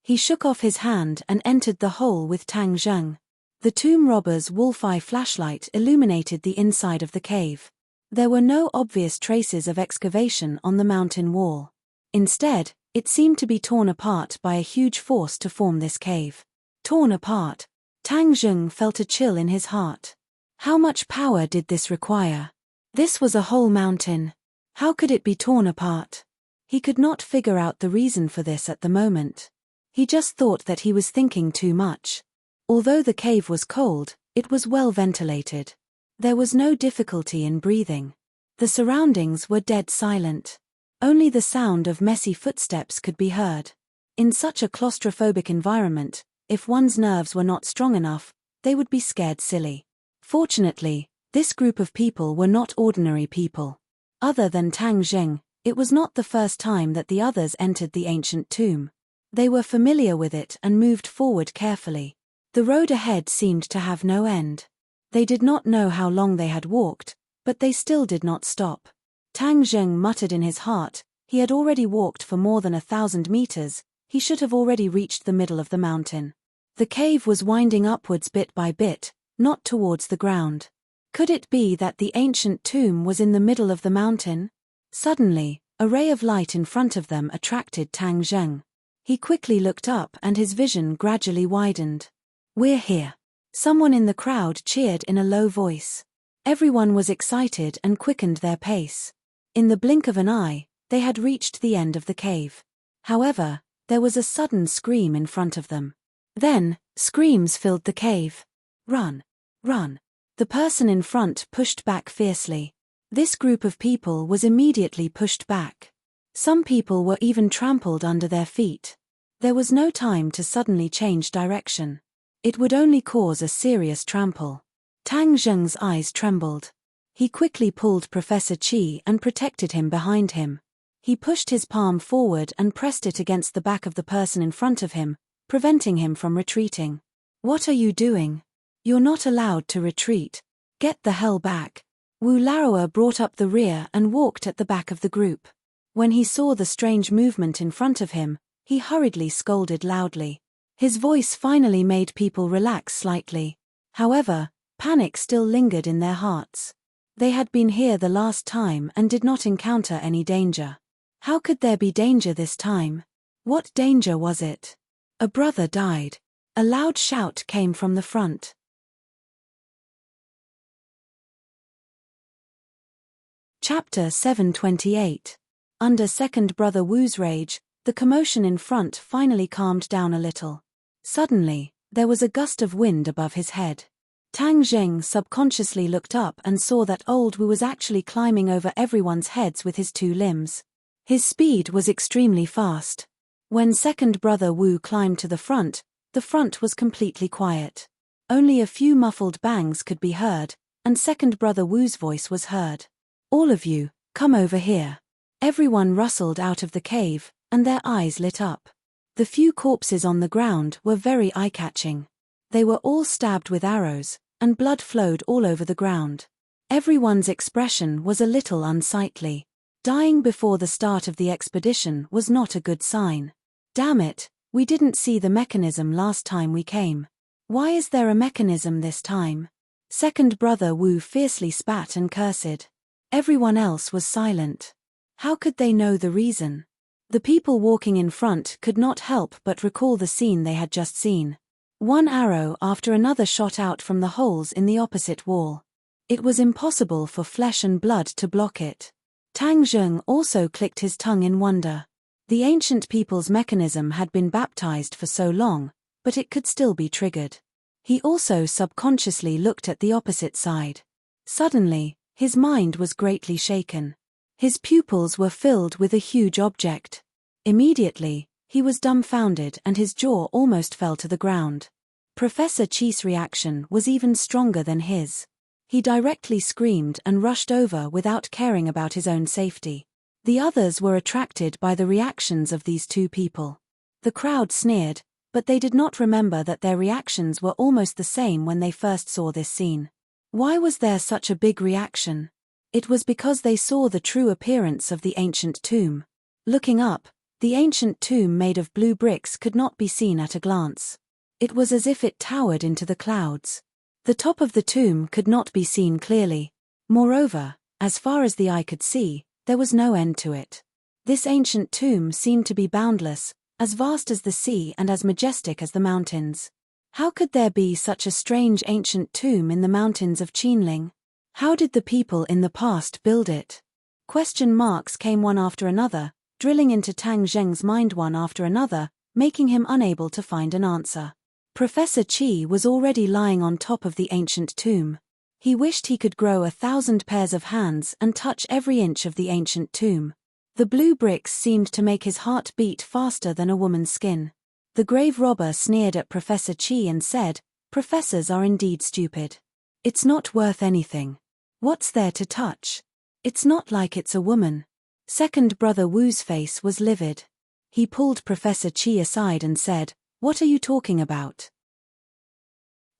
He shook off his hand and entered the hole with Tang Zheng. The tomb robber's wolf-eye flashlight illuminated the inside of the cave. There were no obvious traces of excavation on the mountain wall. Instead, it seemed to be torn apart by a huge force to form this cave. Torn apart. Tang Zheng felt a chill in his heart. How much power did this require? This was a whole mountain. How could it be torn apart? He could not figure out the reason for this at the moment. He just thought that he was thinking too much. Although the cave was cold, it was well ventilated. There was no difficulty in breathing. The surroundings were dead silent. Only the sound of messy footsteps could be heard. In such a claustrophobic environment, if one's nerves were not strong enough, they would be scared silly. Fortunately, this group of people were not ordinary people. Other than Tang Zheng, It was not the first time that the others entered the ancient tomb. They were familiar with it and moved forward carefully. The road ahead seemed to have no end. They did not know how long they had walked, but they still did not stop. Tang Zheng muttered in his heart, he had already walked for more than 1,000 meters, he should have already reached the middle of the mountain. The cave was winding upwards bit by bit, not towards the ground. Could it be that the ancient tomb was in the middle of the mountain? Suddenly, a ray of light in front of them attracted Tang Zheng. He quickly looked up and his vision gradually widened. "We're here." Someone in the crowd cheered in a low voice. Everyone was excited and quickened their pace. In the blink of an eye, they had reached the end of the cave. However, there was a sudden scream in front of them. Then, screams filled the cave. "Run! Run!" The person in front pushed back fiercely. This group of people was immediately pushed back. Some people were even trampled under their feet. There was no time to suddenly change direction. It would only cause a serious trample. Tang Zheng's eyes trembled. He quickly pulled Professor Qi and protected him behind him. He pushed his palm forward and pressed it against the back of the person in front of him, preventing him from retreating. "What are you doing? You're not allowed to retreat. Get the hell back." Wu Laowa brought up the rear and walked at the back of the group. When he saw the strange movement in front of him, he hurriedly scolded loudly. His voice finally made people relax slightly. However, panic still lingered in their hearts. They had been here the last time and did not encounter any danger. How could there be danger this time? What danger was it? A brother died. A loud shout came from the front. Chapter 728. Under second brother Wu's rage, the commotion in front finally calmed down a little. Suddenly, there was a gust of wind above his head. Tang Zheng subconsciously looked up and saw that old Wu was actually climbing over everyone's heads with his two limbs. His speed was extremely fast. When second brother Wu climbed to the front was completely quiet. Only a few muffled bangs could be heard, and second brother Wu's voice was heard. "All of you, come over here." Everyone rustled out of the cave, and their eyes lit up. The few corpses on the ground were very eye-catching. They were all stabbed with arrows, and blood flowed all over the ground. Everyone's expression was a little unsightly. Dying before the start of the expedition was not a good sign. "Damn it, we didn't see the mechanism last time we came. Why is there a mechanism this time?" Second brother Wu fiercely spat and cursed. Everyone else was silent. How could they know the reason? The people walking in front could not help but recall the scene they had just seen. One arrow after another shot out from the holes in the opposite wall. It was impossible for flesh and blood to block it. Tang Zheng also clicked his tongue in wonder. The ancient people's mechanism had been baptized for so long, but it could still be triggered. He also subconsciously looked at the opposite side. Suddenly, his mind was greatly shaken. His pupils were filled with a huge object. Immediately, he was dumbfounded and his jaw almost fell to the ground. Professor Qi's reaction was even stronger than his. He directly screamed and rushed over without caring about his own safety. The others were attracted by the reactions of these two people. The crowd sneered, but they did not remember that their reactions were almost the same when they first saw this scene. Why was there such a big reaction? It was because they saw the true appearance of the ancient tomb. Looking up, the ancient tomb made of blue bricks could not be seen at a glance. It was as if it towered into the clouds. The top of the tomb could not be seen clearly. Moreover, as far as the eye could see, there was no end to it. This ancient tomb seemed to be boundless, as vast as the sea and as majestic as the mountains. How could there be such a strange ancient tomb in the mountains of Qinling? How did the people in the past build it? Question marks came one after another, drilling into Tang Zheng's mind one after another, making him unable to find an answer. Professor Qi was already lying on top of the ancient tomb. He wished he could grow 1,000 pairs of hands and touch every inch of the ancient tomb. The blue bricks seemed to make his heart beat faster than a woman's skin. The grave robber sneered at Professor Qi and said, "Professors are indeed stupid. It's not worth anything. What's there to touch? It's not like it's a woman." Second brother Wu's face was livid. He pulled Professor Chi aside and said, "What are you talking about?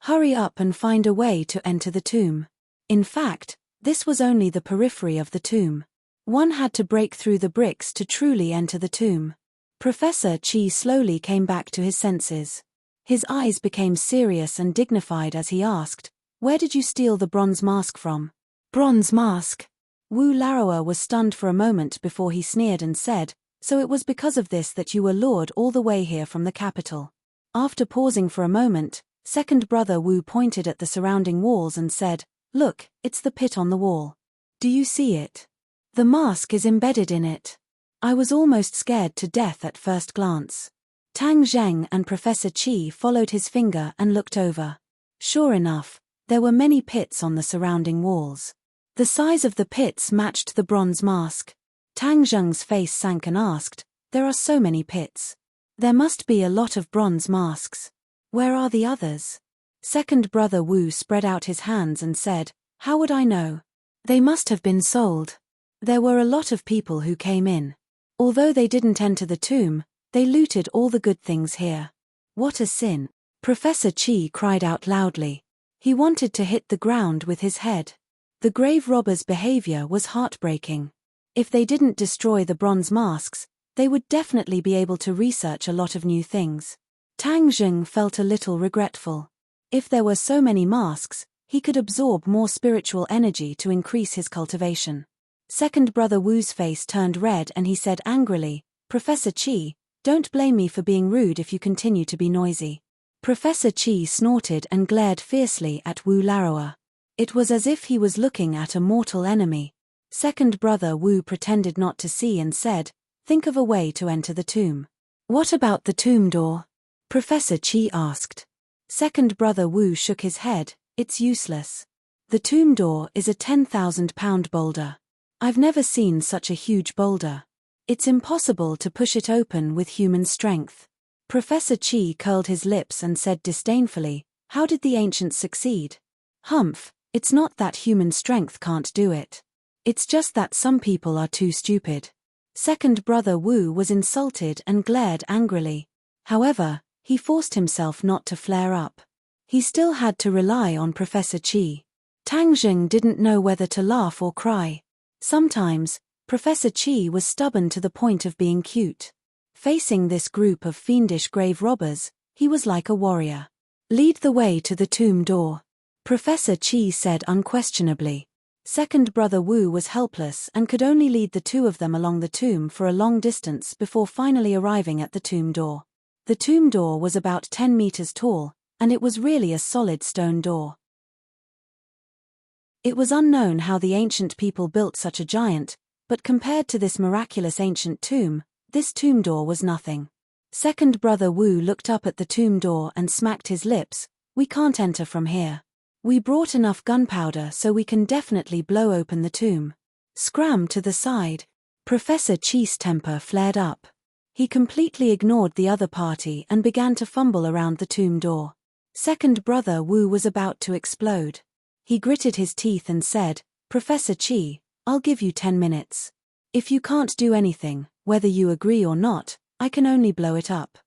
Hurry up and find a way to enter the tomb." In fact, this was only the periphery of the tomb. One had to break through the bricks to truly enter the tomb. Professor Chi slowly came back to his senses. His eyes became serious and dignified as he asked, "Where did you steal the bronze mask from?" "Bronze mask?" Wu Laroa was stunned for a moment before he sneered and said, "So it was because of this that you were lured all the way here from the capital." After pausing for a moment, second brother Wu pointed at the surrounding walls and said, "Look, it's the pit on the wall. Do you see it? The mask is embedded in it." I was almost scared to death at first glance. Tang Zheng and Professor Chi followed his finger and looked over. Sure enough, there were many pits on the surrounding walls. The size of the pits matched the bronze mask. Tang Zheng's face sank and asked, "There are so many pits. There must be a lot of bronze masks. Where are the others?" Second brother Wu spread out his hands and said, "How would I know? They must have been sold. There were a lot of people who came in. Although they didn't enter the tomb, they looted all the good things here." "What a sin!" Professor Chi cried out loudly. He wanted to hit the ground with his head. The grave robbers' behavior was heartbreaking. If they didn't destroy the bronze masks, they would definitely be able to research a lot of new things. Tang Zheng felt a little regretful. If there were so many masks, he could absorb more spiritual energy to increase his cultivation. Second brother Wu's face turned red and he said angrily, "Professor Chi, don't blame me for being rude if you continue to be noisy." Professor Chi snorted and glared fiercely at Wu Laroa. It was as if he was looking at a mortal enemy. Second brother Wu pretended not to see and said, "Think of a way to enter the tomb." "What about the tomb door?" Professor Chi asked. Second brother Wu shook his head, "It's useless. The tomb door is a 10,000-pound boulder. I've never seen such a huge boulder. It's impossible to push it open with human strength." Professor Chi curled his lips and said disdainfully, "How did the ancients succeed? Humph, it's not that human strength can't do it. It's just that some people are too stupid." Second brother Wu was insulted and glared angrily. However, he forced himself not to flare up. He still had to rely on Professor Chi. Tang Zheng didn't know whether to laugh or cry. Sometimes, Professor Chi was stubborn to the point of being cute. Facing this group of fiendish grave robbers, he was like a warrior. "Lead the way to the tomb door," Professor Chi said unquestionably. Second brother Wu was helpless and could only lead the two of them along the tomb for a long distance before finally arriving at the tomb door. The tomb door was about 10 meters tall, and it was really a solid stone door. It was unknown how the ancient people built such a giant, but compared to this miraculous ancient tomb, this tomb door was nothing. Second brother Wu looked up at the tomb door and smacked his lips, "We can't enter from here. We brought enough gunpowder so we can definitely blow open the tomb." "Scram to the side." Professor Chi's temper flared up. He completely ignored the other party and began to fumble around the tomb door. Second brother Wu was about to explode. He gritted his teeth and said, "Professor Chi, I'll give you 10 minutes. If you can't do anything, whether you agree or not, I can only blow it up."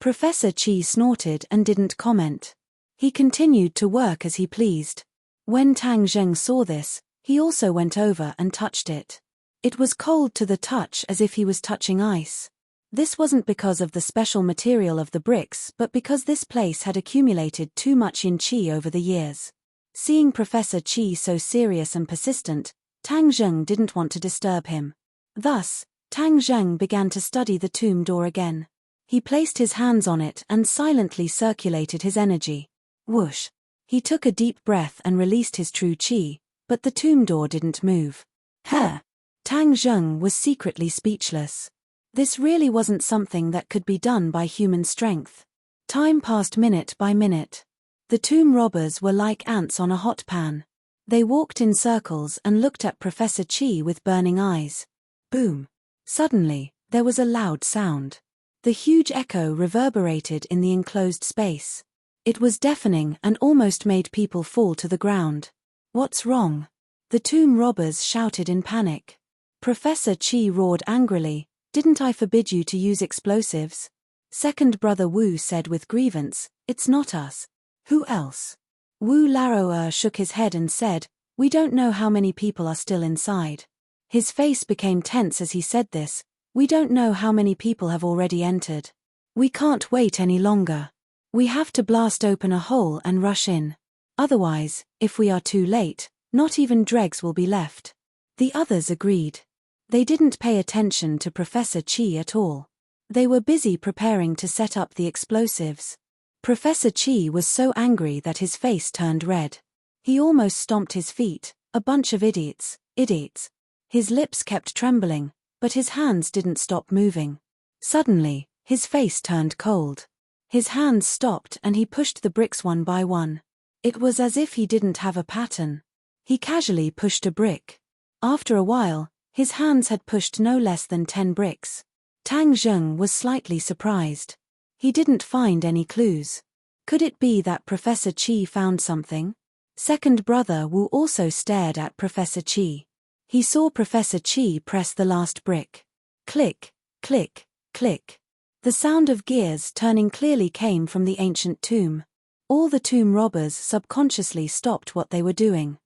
Professor Chi snorted and didn't comment. He continued to work as he pleased. When Tang Zheng saw this, he also went over and touched it. It was cold to the touch as if he was touching ice. This wasn't because of the special material of the bricks but because this place had accumulated too much yin qi over the years. Seeing Professor Chi so serious and persistent, Tang Zheng didn't want to disturb him. Thus, Tang Zheng began to study the tomb door again. He placed his hands on it and silently circulated his energy. Whoosh! He took a deep breath and released his true qi, but the tomb door didn't move. Huh! Tang Zheng was secretly speechless. This really wasn't something that could be done by human strength. Time passed minute by minute. The tomb robbers were like ants on a hot pan. They walked in circles and looked at Professor Chi with burning eyes. Boom! Suddenly, there was a loud sound. The huge echo reverberated in the enclosed space. It was deafening and almost made people fall to the ground. "What's wrong?" the tomb robbers shouted in panic. Professor Chi roared angrily, "Didn't I forbid you to use explosives?" Second brother Wu said with grievance, "It's not us. Who else?" Wu Laroer shook his head and said, "We don't know how many people are still inside." His face became tense as he said this. "We don't know how many people have already entered. We can't wait any longer. We have to blast open a hole and rush in. Otherwise, if we are too late, not even dregs will be left." The others agreed. They didn't pay attention to Professor Chi at all. They were busy preparing to set up the explosives. Professor Chi was so angry that his face turned red. He almost stomped his feet. "A bunch of idiots, idiots." His lips kept trembling, but his hands didn't stop moving. Suddenly, his face turned cold. His hands stopped and he pushed the bricks one by one. It was as if he didn't have a pattern. He casually pushed a brick. After a while, his hands had pushed no less than 10 bricks. Tang Zheng was slightly surprised. He didn't find any clues. Could it be that Professor Chi found something? Second brother Wu also stared at Professor Chi. He saw Professor Chi press the last brick. Click, click, click. The sound of gears turning clearly came from the ancient tomb. All the tomb robbers subconsciously stopped what they were doing.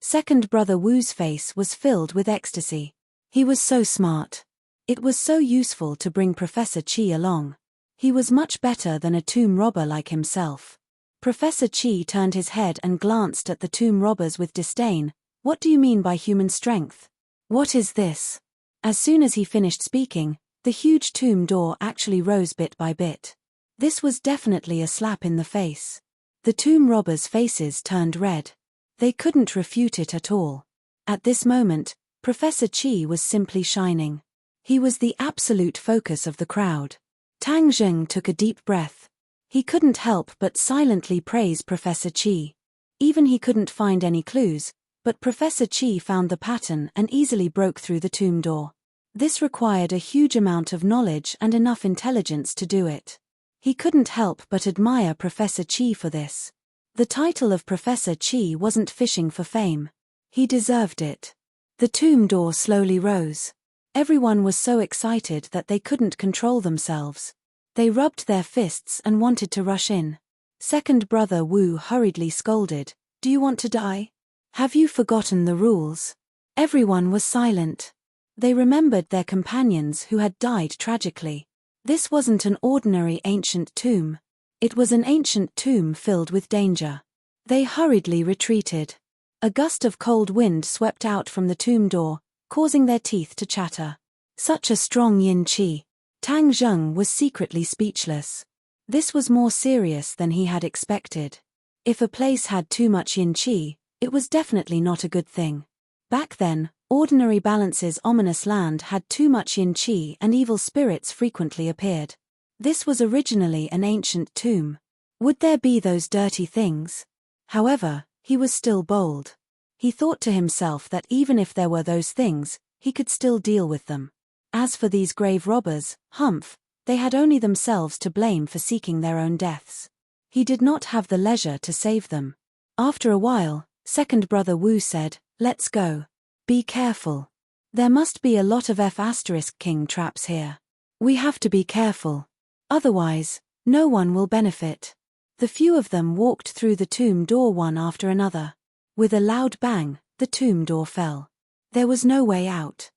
Second brother Wu's face was filled with ecstasy. He was so smart. It was so useful to bring Professor Chi along. He was much better than a tomb robber like himself. Professor Chi turned his head and glanced at the tomb robbers with disdain. "What do you mean by human strength? What is this?" As soon as he finished speaking, the huge tomb door actually rose bit by bit. This was definitely a slap in the face. The tomb robbers' faces turned red. They couldn't refute it at all. At this moment, Professor Chi was simply shining. He was the absolute focus of the crowd. Tang Zheng took a deep breath. He couldn't help but silently praise Professor Chi. Even he couldn't find any clues, but Professor Chi found the pattern and easily broke through the tomb door. This required a huge amount of knowledge and enough intelligence to do it. He couldn't help but admire Professor Chi for this. The title of Professor Chi wasn't fishing for fame. He deserved it. The tomb door slowly rose. Everyone was so excited that they couldn't control themselves. They rubbed their fists and wanted to rush in. Second brother Wu hurriedly scolded, "Do you want to die? Have you forgotten the rules?" Everyone was silent. They remembered their companions who had died tragically. This wasn't an ordinary ancient tomb. It was an ancient tomb filled with danger. They hurriedly retreated. A gust of cold wind swept out from the tomb door, causing their teeth to chatter. Such a strong yin qi. Tang Zheng was secretly speechless. This was more serious than he had expected. If a place had too much yin qi, it was definitely not a good thing. Back then, ordinary balance's ominous land had too much yin qi and evil spirits frequently appeared. This was originally an ancient tomb. Would there be those dirty things? However, he was still bold. He thought to himself that even if there were those things, he could still deal with them. As for these grave robbers, humph, they had only themselves to blame for seeking their own deaths. He did not have the leisure to save them. After a while, second brother Wu said, "Let's go. Be careful. There must be a lot of F*king traps here. We have to be careful. Otherwise, no one will benefit." The few of them walked through the tomb door one after another. With a loud bang, the tomb door fell. There was no way out.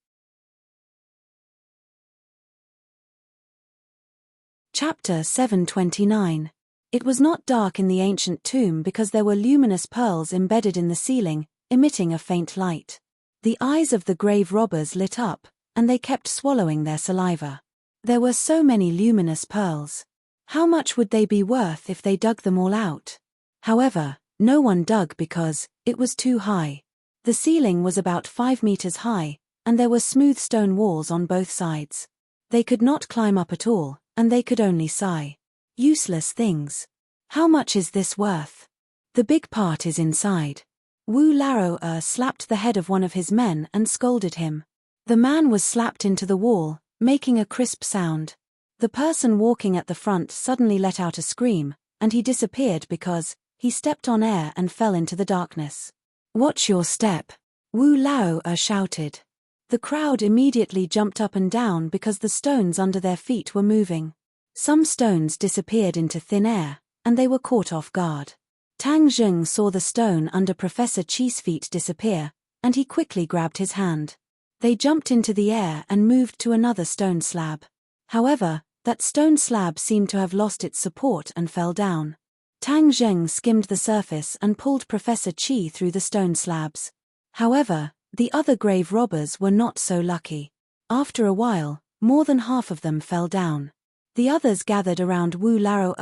Chapter 729. It was not dark in the ancient tomb because there were luminous pearls embedded in the ceiling, emitting a faint light. The eyes of the grave robbers lit up, and they kept swallowing their saliva. There were so many luminous pearls. How much would they be worth if they dug them all out? However, no one dug because it was too high. The ceiling was about 5 meters high, and there were smooth stone walls on both sides. They could not climb up at all, and they could only sigh. Useless things. How much is this worth? The big part is inside. Wu Laroer slapped the head of one of his men and scolded him. The man was slapped into the wall, making a crisp sound. The person walking at the front suddenly let out a scream, and he disappeared because he stepped on air and fell into the darkness. "Watch your step," Wu Lao shouted. The crowd immediately jumped up and down because the stones under their feet were moving. Some stones disappeared into thin air, and they were caught off guard. Tang Zheng saw the stone under Professor Qi's feet disappear, and he quickly grabbed his hand. They jumped into the air and moved to another stone slab. However, that stone slab seemed to have lost its support and fell down. Tang Zheng skimmed the surface and pulled Professor Qi through the stone slabs. However, the other grave robbers were not so lucky. After a while, more than half of them fell down. The others gathered around Wu Lao,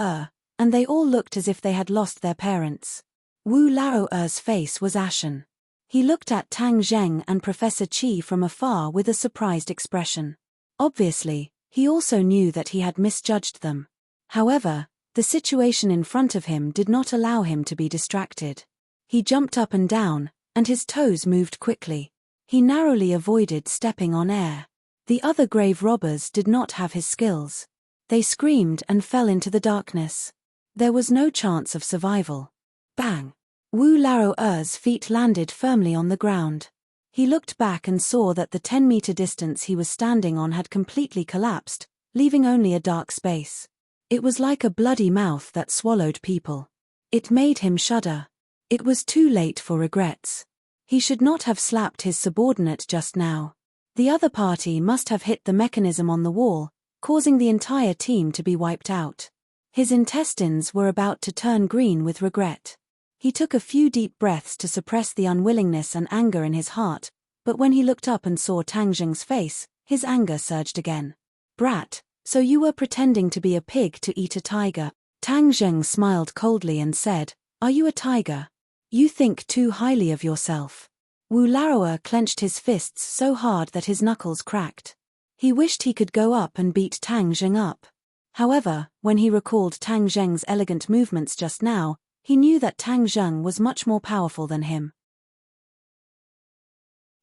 and they all looked as if they had lost their parents. Wu Lao's face was ashen. He looked at Tang Zheng and Professor Qi from afar with a surprised expression. Obviously, he also knew that he had misjudged them. However, the situation in front of him did not allow him to be distracted. He jumped up and down, and his toes moved quickly. He narrowly avoided stepping on air. The other grave robbers did not have his skills. They screamed and fell into the darkness. There was no chance of survival. Bang! Wu Lao's feet landed firmly on the ground. He looked back and saw that the 10-meter distance he was standing on had completely collapsed, leaving only a dark space. It was like a bloody mouth that swallowed people. It made him shudder. It was too late for regrets. He should not have slapped his subordinate just now. The other party must have hit the mechanism on the wall, causing the entire team to be wiped out. His intestines were about to turn green with regret. He took a few deep breaths to suppress the unwillingness and anger in his heart, but when he looked up and saw Tang Zheng's face, his anger surged again. Brat, so you were pretending to be a pig to eat a tiger. Tang Zheng smiled coldly and said, "Are you a tiger? You think too highly of yourself." Wu Lao clenched his fists so hard that his knuckles cracked. He wished he could go up and beat Tang Zheng up. However, when he recalled Tang Zheng's elegant movements just now, he knew that Tang Zheng was much more powerful than him.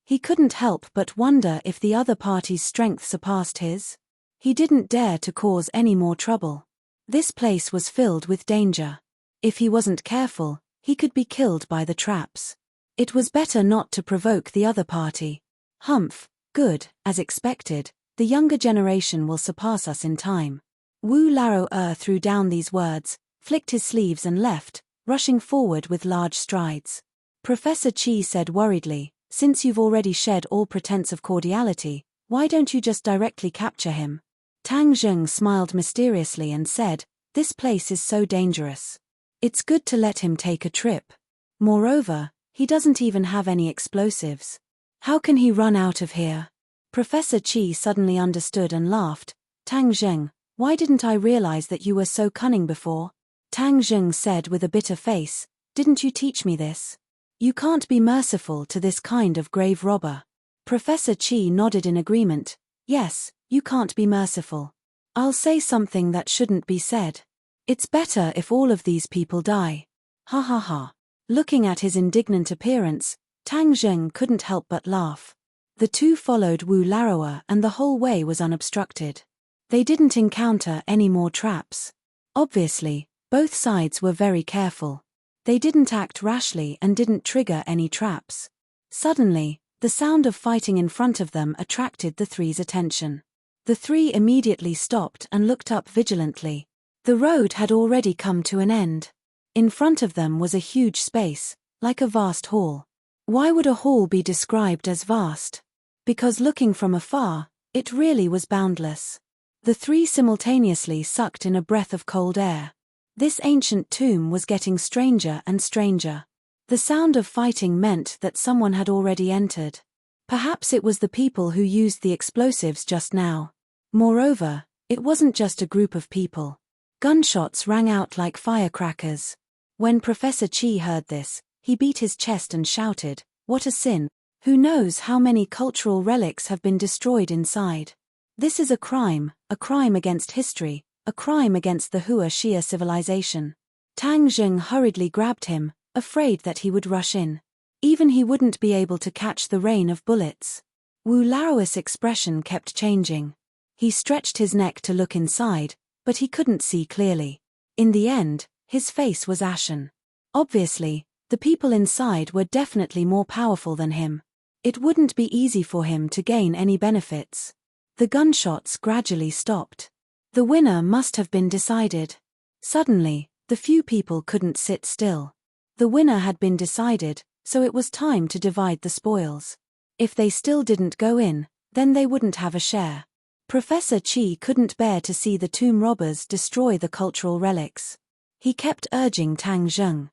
He couldn't help but wonder if the other party's strength surpassed his. He didn't dare to cause any more trouble. This place was filled with danger. If he wasn't careful, he could be killed by the traps. It was better not to provoke the other party. Humph, good, as expected, the younger generation will surpass us in time. Wu Lao threw down these words, flicked his sleeves and left, rushing forward with large strides. Professor Qi said worriedly, "Since you've already shed all pretense of cordiality, why don't you just directly capture him?" Tang Zheng smiled mysteriously and said, "This place is so dangerous. It's good to let him take a trip. Moreover, he doesn't even have any explosives. How can he run out of here?" Professor Qi suddenly understood and laughed. "Tang Zheng, why didn't I realize that you were so cunning before?" Tang Zheng said with a bitter face, "Didn't you teach me this? You can't be merciful to this kind of grave robber." Professor Qi nodded in agreement. "Yes, you can't be merciful. I'll say something that shouldn't be said. It's better if all of these people die. Ha ha ha." Looking at his indignant appearance, Tang Zheng couldn't help but laugh. The two followed Wu Lao and the whole way was unobstructed. They didn't encounter any more traps. Obviously, both sides were very careful. They didn't act rashly and didn't trigger any traps. Suddenly, the sound of fighting in front of them attracted the three's attention. The three immediately stopped and looked up vigilantly. The road had already come to an end. In front of them was a huge space, like a vast hall. Why would a hall be described as vast? Because looking from afar, it really was boundless. The three simultaneously sucked in a breath of cold air. This ancient tomb was getting stranger and stranger. The sound of fighting meant that someone had already entered. Perhaps it was the people who used the explosives just now. Moreover, it wasn't just a group of people. Gunshots rang out like firecrackers. When Professor Qi heard this, he beat his chest and shouted, "What a sin! Who knows how many cultural relics have been destroyed inside? This is a crime against history, a crime against the Hua Xia civilization." Tang Zheng hurriedly grabbed him, afraid that he would rush in. Even he wouldn't be able to catch the rain of bullets. Wu Lao's expression kept changing. He stretched his neck to look inside, but he couldn't see clearly. In the end, his face was ashen. Obviously, the people inside were definitely more powerful than him. It wouldn't be easy for him to gain any benefits. The gunshots gradually stopped. The winner must have been decided. Suddenly, the few people couldn't sit still. The winner had been decided, so it was time to divide the spoils. If they still didn't go in, then they wouldn't have a share. Professor Chi couldn't bear to see the tomb robbers destroy the cultural relics. He kept urging Tang Zheng.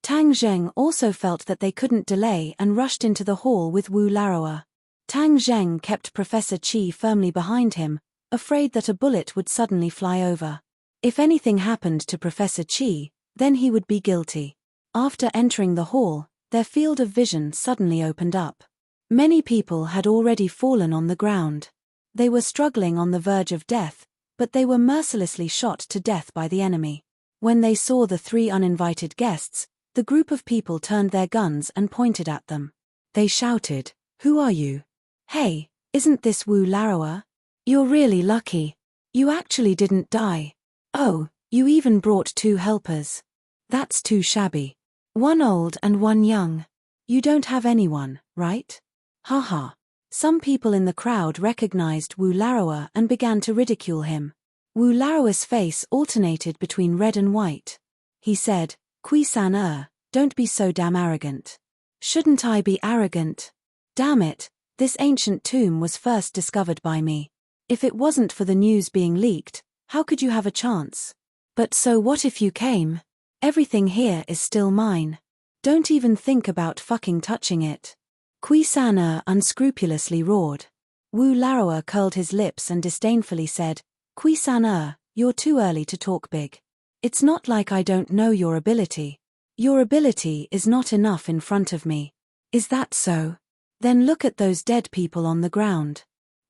Tang Zheng also felt that they couldn't delay and rushed into the hall with Wu Laroa. Tang Zheng kept Professor Chi firmly behind him, afraid that a bullet would suddenly fly over. If anything happened to Professor Chi, then he would be guilty. After entering the hall, their field of vision suddenly opened up. Many people had already fallen on the ground. They were struggling on the verge of death, but they were mercilessly shot to death by the enemy. When they saw the 3 uninvited guests, the group of people turned their guns and pointed at them. They shouted, "Who are you? Hey, isn't this Wu Laroa? You're really lucky. You actually didn't die. Oh, you even brought 2 helpers. That's too shabby. 1 old and 1 young. You don't have anyone, right? Haha." Some people in the crowd recognized Wu Laroa and began to ridicule him. Wu Laroa's face alternated between red and white. He said, "Kui-san, don't be so damn arrogant." "Shouldn't I be arrogant? Damn it, this ancient tomb was first discovered by me. If it wasn't for the news being leaked, how could you have a chance? But so what if you came? Everything here is still mine. Don't even think about fucking touching it." Kui-san unscrupulously roared. Wu Laroa curled his lips and disdainfully said, "Kui-san, you're too early to talk big. It's not like I don't know your ability. Your ability is not enough in front of me. Is that so? Then look at those dead people on the ground.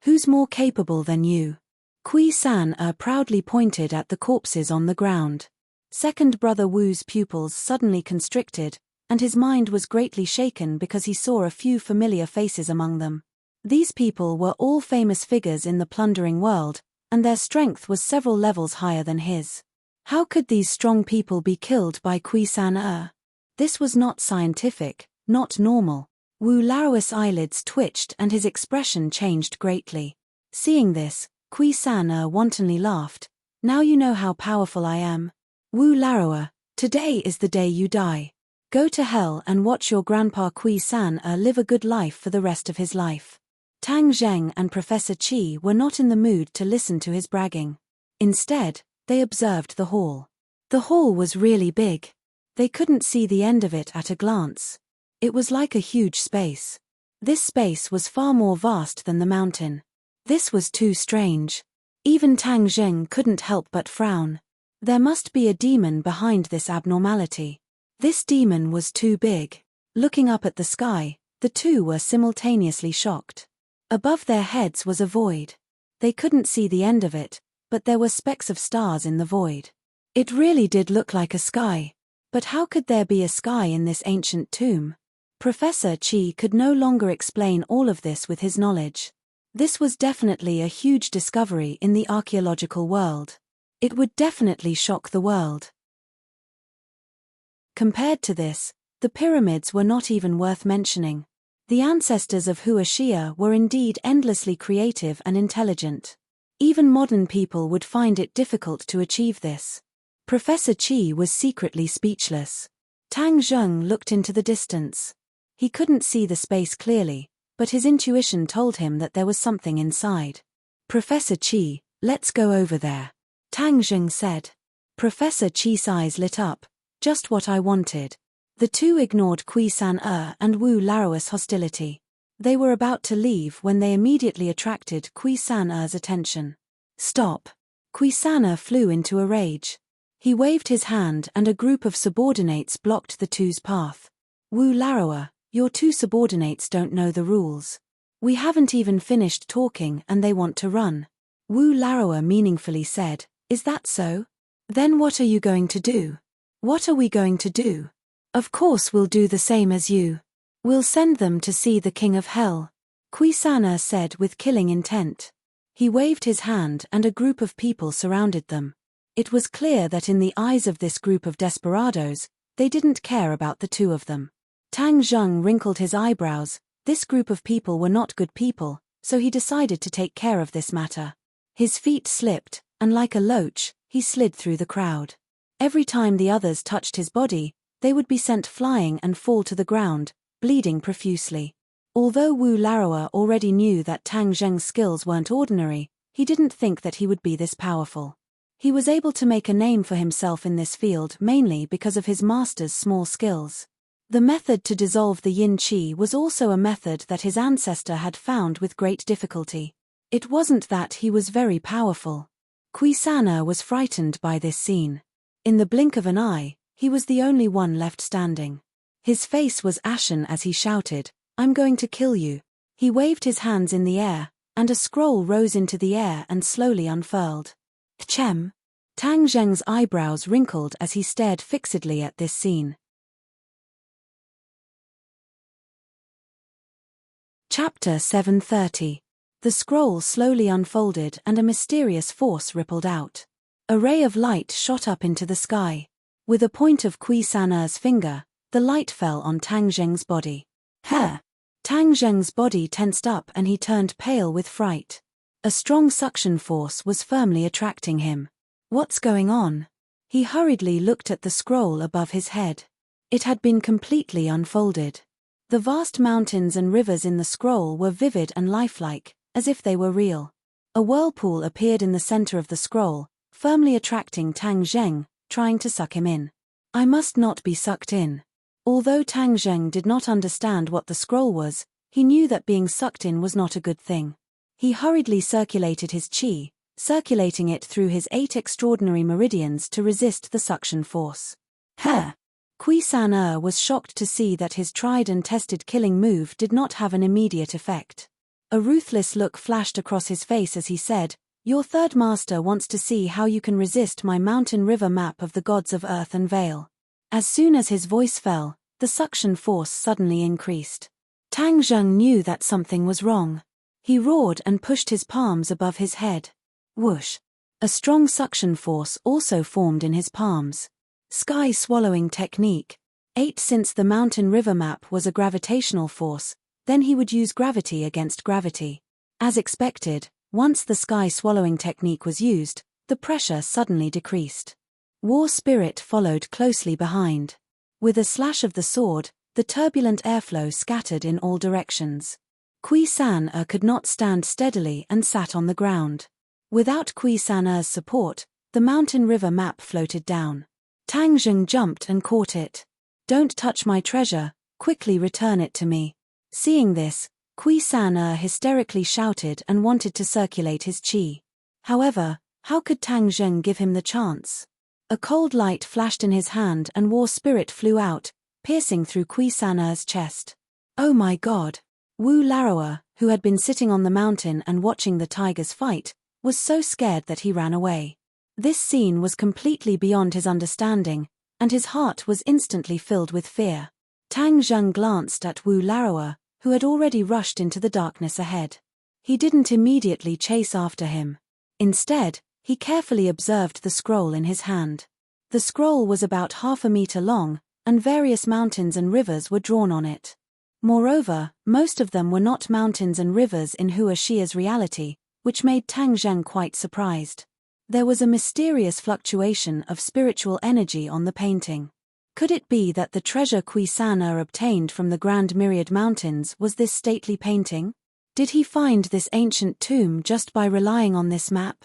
Who's more capable than you?" Kui-san proudly pointed at the corpses on the ground. Second brother Wu's pupils suddenly constricted, and his mind was greatly shaken because he saw a few familiar faces among them. These people were all famous figures in the plundering world, and their strength was several levels higher than his. How could these strong people be killed by Kui-san? This was not scientific, not normal. Wu Laroa's eyelids twitched and his expression changed greatly. Seeing this, Kui-san wantonly laughed. "Now you know how powerful I am. Wu Laroa, today is the day you die. Go to hell and watch your grandpa Kui-san live a good life for the rest of his life." Tang Zheng and Professor Chi were not in the mood to listen to his bragging. Instead, they observed the hall. The hall was really big. They couldn't see the end of it at a glance. It was like a huge space. This space was far more vast than the mountain. This was too strange. Even Tang Zheng couldn't help but frown. There must be a demon behind this abnormality. This demon was too big. Looking up at the sky, the two were simultaneously shocked. Above their heads was a void. They couldn't see the end of it, but there were specks of stars in the void. It really did look like a sky. But how could there be a sky in this ancient tomb? Professor Chi could no longer explain all of this with his knowledge. This was definitely a huge discovery in the archaeological world. It would definitely shock the world. Compared to this, the pyramids were not even worth mentioning. The ancestors of Huashia were indeed endlessly creative and intelligent. Even modern people would find it difficult to achieve this. Professor Chi was secretly speechless. Tang Zheng looked into the distance. He couldn't see the space clearly, but his intuition told him that there was something inside. "Professor Chi, let's go over there," Tang Zheng said. Professor Chi's eyes lit up. Just what I wanted. The two ignored Kui-san and Wu Laroa's hostility. They were about to leave when they immediately attracted Kui-san's attention. "Stop!" Kui-san flew into a rage. He waved his hand and a group of subordinates blocked the two's path. "Wu Laroa, your two subordinates don't know the rules. We haven't even finished talking and they want to run." Wu Laroa meaningfully said, "Is that so? Then what are you going to do?" "What are we going to do? Of course we'll do the same as you. We'll send them to see the King of Hell," Kui-san said with killing intent. He waved his hand and a group of people surrounded them. It was clear that in the eyes of this group of desperados, they didn't care about the two of them. Tang Zheng wrinkled his eyebrows. This group of people were not good people, so he decided to take care of this matter. His feet slipped, and like a loach, he slid through the crowd. Every time the others touched his body, they would be sent flying and fall to the ground, bleeding profusely. Although Wu Laroa already knew that Tang Zheng's skills weren't ordinary, he didn't think that he would be this powerful. He was able to make a name for himself in this field mainly because of his master's small skills. The method to dissolve the yin qi was also a method that his ancestor had found with great difficulty. It wasn't that he was very powerful. Kuisana was frightened by this scene. In the blink of an eye, he was the only one left standing. His face was ashen as he shouted, "I'm going to kill you." He waved his hands in the air, and a scroll rose into the air and slowly unfurled. Chem. Tang Zheng's eyebrows wrinkled as he stared fixedly at this scene. Chapter 730. The scroll slowly unfolded and a mysterious force rippled out. A ray of light shot up into the sky. With a point of Kuisana's finger, the light fell on Tang Zheng's body. Huh! Tang Zheng's body tensed up and he turned pale with fright. A strong suction force was firmly attracting him. What's going on? He hurriedly looked at the scroll above his head. It had been completely unfolded. The vast mountains and rivers in the scroll were vivid and lifelike, as if they were real. A whirlpool appeared in the center of the scroll, firmly attracting Tang Zheng, trying to suck him in. I must not be sucked in. Although Tang Zheng did not understand what the scroll was, he knew that being sucked in was not a good thing. He hurriedly circulated his qi, circulating it through his 8 extraordinary meridians to resist the suction force. Huh! Kuisana was shocked to see that his tried and tested killing move did not have an immediate effect. A ruthless look flashed across his face as he said, "Your third master wants to see how you can resist my mountain river map of the gods of earth and veil." As soon as his voice fell, the suction force suddenly increased. Tang Zheng knew that something was wrong. He roared and pushed his palms above his head. Whoosh! A strong suction force also formed in his palms. Sky swallowing technique. 8 Since the mountain river map was a gravitational force, then he would use gravity against gravity. As expected, once the sky swallowing technique was used, the pressure suddenly decreased. War Spirit followed closely behind. With a slash of the sword, the turbulent airflow scattered in all directions. Kuisana could not stand steadily and sat on the ground. Without Kuisana's support, the mountain river map floated down. Tang Zheng jumped and caught it. "Don't touch my treasure, quickly return it to me." Seeing this, Kuisana hysterically shouted and wanted to circulate his qi. However, how could Tang Zheng give him the chance? A cold light flashed in his hand and War Spirit flew out, piercing through Kuisana's chest. Oh my god! Wu Laroa, who had been sitting on the mountain and watching the tigers fight, was so scared that he ran away. This scene was completely beyond his understanding, and his heart was instantly filled with fear. Tang Zheng glanced at Wu Laroa, who had already rushed into the darkness ahead. He didn't immediately chase after him. Instead, he carefully observed the scroll in his hand. The scroll was about 1/2 meter long, and various mountains and rivers were drawn on it. Moreover, most of them were not mountains and rivers in Hua Xia's reality, which made Tang Zheng quite surprised. There was a mysterious fluctuation of spiritual energy on the painting. Could it be that the treasure Kuisana obtained from the Grand Myriad Mountains was this stately painting? Did he find this ancient tomb just by relying on this map?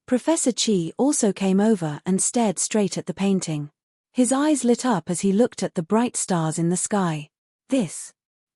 Professor Qi also came over and stared straight at the painting. His eyes lit up as he looked at the bright stars in the sky.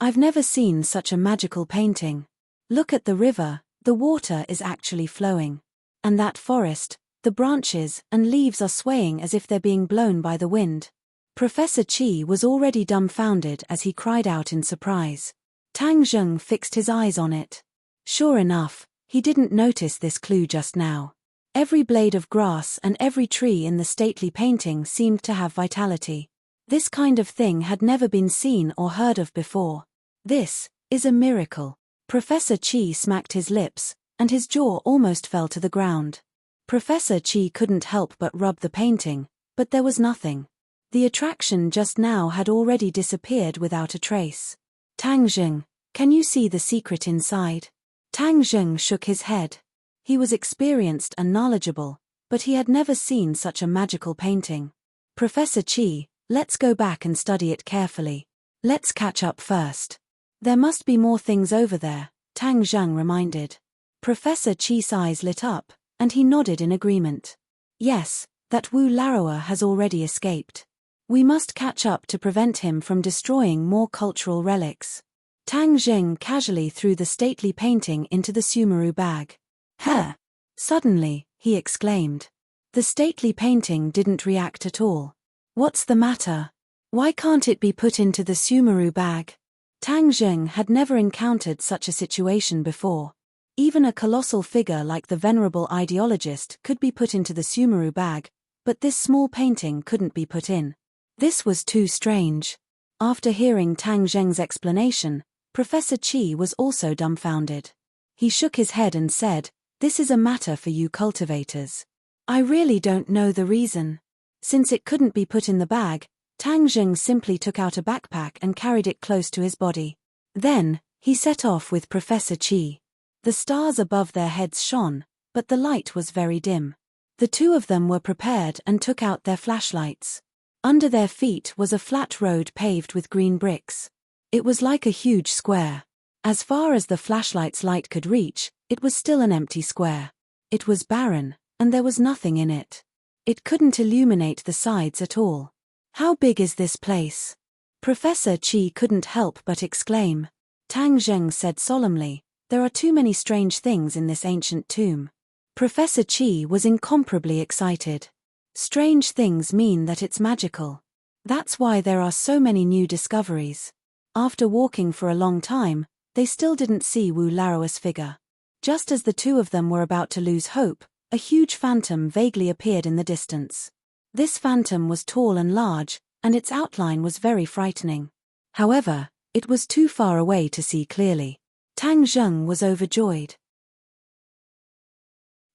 I've never seen such a magical painting. Look at the river, the water is actually flowing. And that forest, the branches and leaves are swaying as if they're being blown by the wind. Professor Qi was already dumbfounded as he cried out in surprise. Tang Zheng fixed his eyes on it. Sure enough, he didn't notice this clue just now. Every blade of grass and every tree in the stately painting seemed to have vitality. This kind of thing had never been seen or heard of before. This is a miracle. Professor Qi smacked his lips, and his jaw almost fell to the ground. Professor Qi couldn't help but rub the painting, but there was nothing. The attraction just now had already disappeared without a trace. Tang Zheng, can you see the secret inside? Tang Zheng shook his head. He was experienced and knowledgeable, but he had never seen such a magical painting. Professor Qi, let's go back and study it carefully. Let's catch up first. There must be more things over there, Tang Zheng reminded. Professor Qi's eyes lit up, and he nodded in agreement. Yes, that Wu Larowa has already escaped. We must catch up to prevent him from destroying more cultural relics. Tang Zheng casually threw the stately painting into the Sumeru bag. Huh! Suddenly, he exclaimed. The stately painting didn't react at all. What's the matter? Why can't it be put into the Sumeru bag? Tang Zheng had never encountered such a situation before. Even a colossal figure like the venerable ideologist could be put into the Sumeru bag, but this small painting couldn't be put in. This was too strange. After hearing Tang Zheng's explanation, Professor Qi was also dumbfounded. He shook his head and said, "This is a matter for you cultivators. I really don't know the reason." Since it couldn't be put in the bag, Tang Zheng simply took out a backpack and carried it close to his body. Then, he set off with Professor Qi. The stars above their heads shone, but the light was very dim. The two of them were prepared and took out their flashlights. Under their feet was a flat road paved with green bricks. It was like a huge square. As far as the flashlight's light could reach, it was still an empty square. It was barren, and there was nothing in it. It couldn't illuminate the sides at all. How big is this place? Professor Qi couldn't help but exclaim. Tang Zheng said solemnly, "There are too many strange things in this ancient tomb." Professor Qi was incomparably excited. Strange things mean that it's magical. That's why there are so many new discoveries. After walking for a long time, they still didn't see Wu Larowa's figure. Just as the two of them were about to lose hope, a huge phantom vaguely appeared in the distance. This phantom was tall and large, and its outline was very frightening. However, it was too far away to see clearly. Tang Zheng was overjoyed.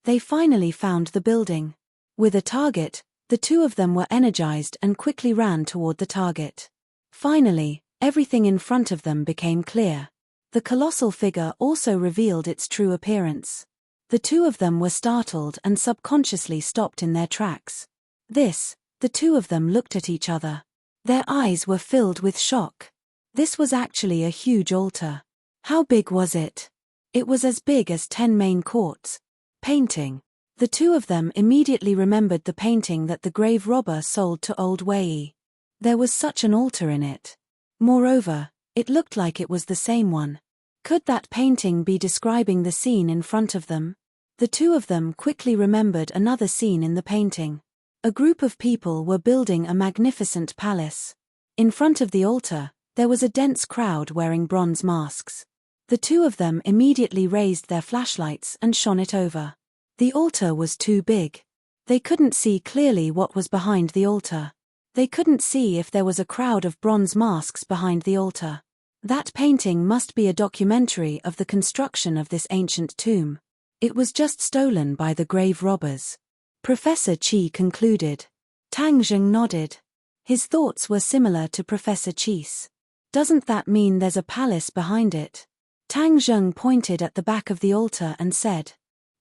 They finally found the building. With a target, the two of them were energized and quickly ran toward the target. Finally, everything in front of them became clear. The colossal figure also revealed its true appearance. The two of them were startled and subconsciously stopped in their tracks. The two of them looked at each other. Their eyes were filled with shock. This was actually a huge altar. How big was it? It was as big as 10 main courts. Painting. The two of them immediately remembered the painting that the grave robber sold to Old Wei. There was such an altar in it. Moreover, it looked like it was the same one. Could that painting be describing the scene in front of them? The two of them quickly remembered another scene in the painting. A group of people were building a magnificent palace. In front of the altar, there was a dense crowd wearing bronze masks. The two of them immediately raised their flashlights and shone it over. The altar was too big. They couldn't see clearly what was behind the altar. They couldn't see if there was a crowd of bronze masks behind the altar. That painting must be a documentary of the construction of this ancient tomb. It was just stolen by the grave robbers. Professor Qi concluded. Tang Zheng nodded. His thoughts were similar to Professor Qi's. Doesn't that mean there's a palace behind it? Tang Zheng pointed at the back of the altar and said.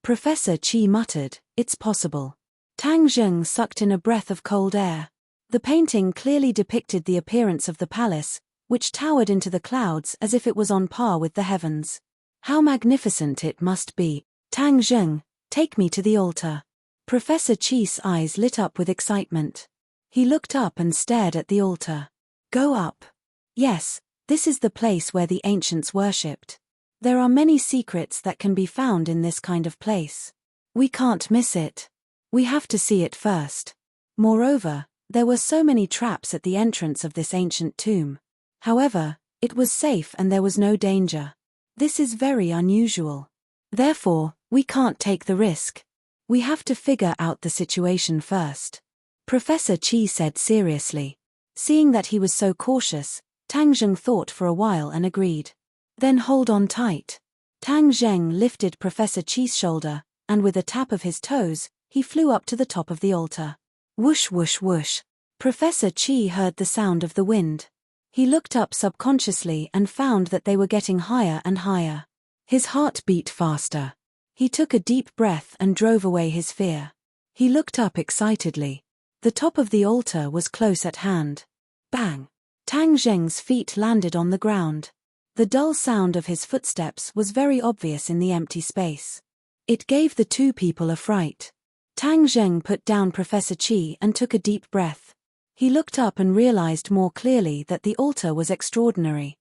Professor Qi muttered, "It's possible." Tang Zheng sucked in a breath of cold air. The painting clearly depicted the appearance of the palace, which towered into the clouds as if it was on par with the heavens. How magnificent it must be. Tang Zheng, take me to the altar. Professor Qi's eyes lit up with excitement. He looked up and stared at the altar. Go up. Yes, this is the place where the ancients worshipped. There are many secrets that can be found in this kind of place. We can't miss it. We have to see it first. Moreover, there were so many traps at the entrance of this ancient tomb. However, it was safe and there was no danger. This is very unusual. Therefore, we can't take the risk. We have to figure out the situation first. Professor Qi said seriously. Seeing that he was so cautious, Tang Zheng thought for a while and agreed. Then hold on tight. Tang Zheng lifted Professor Qi's shoulder, and with a tap of his toes, he flew up to the top of the altar. Whoosh whoosh whoosh. Professor Chi heard the sound of the wind. He looked up subconsciously and found that they were getting higher and higher. His heart beat faster. He took a deep breath and drove away his fear. He looked up excitedly. The top of the altar was close at hand. Bang! Tang Zheng's feet landed on the ground. The dull sound of his footsteps was very obvious in the empty space. It gave the two people a fright. Tang Zheng put down Professor Chi and took a deep breath. He looked up and realized more clearly that the altar was extraordinary.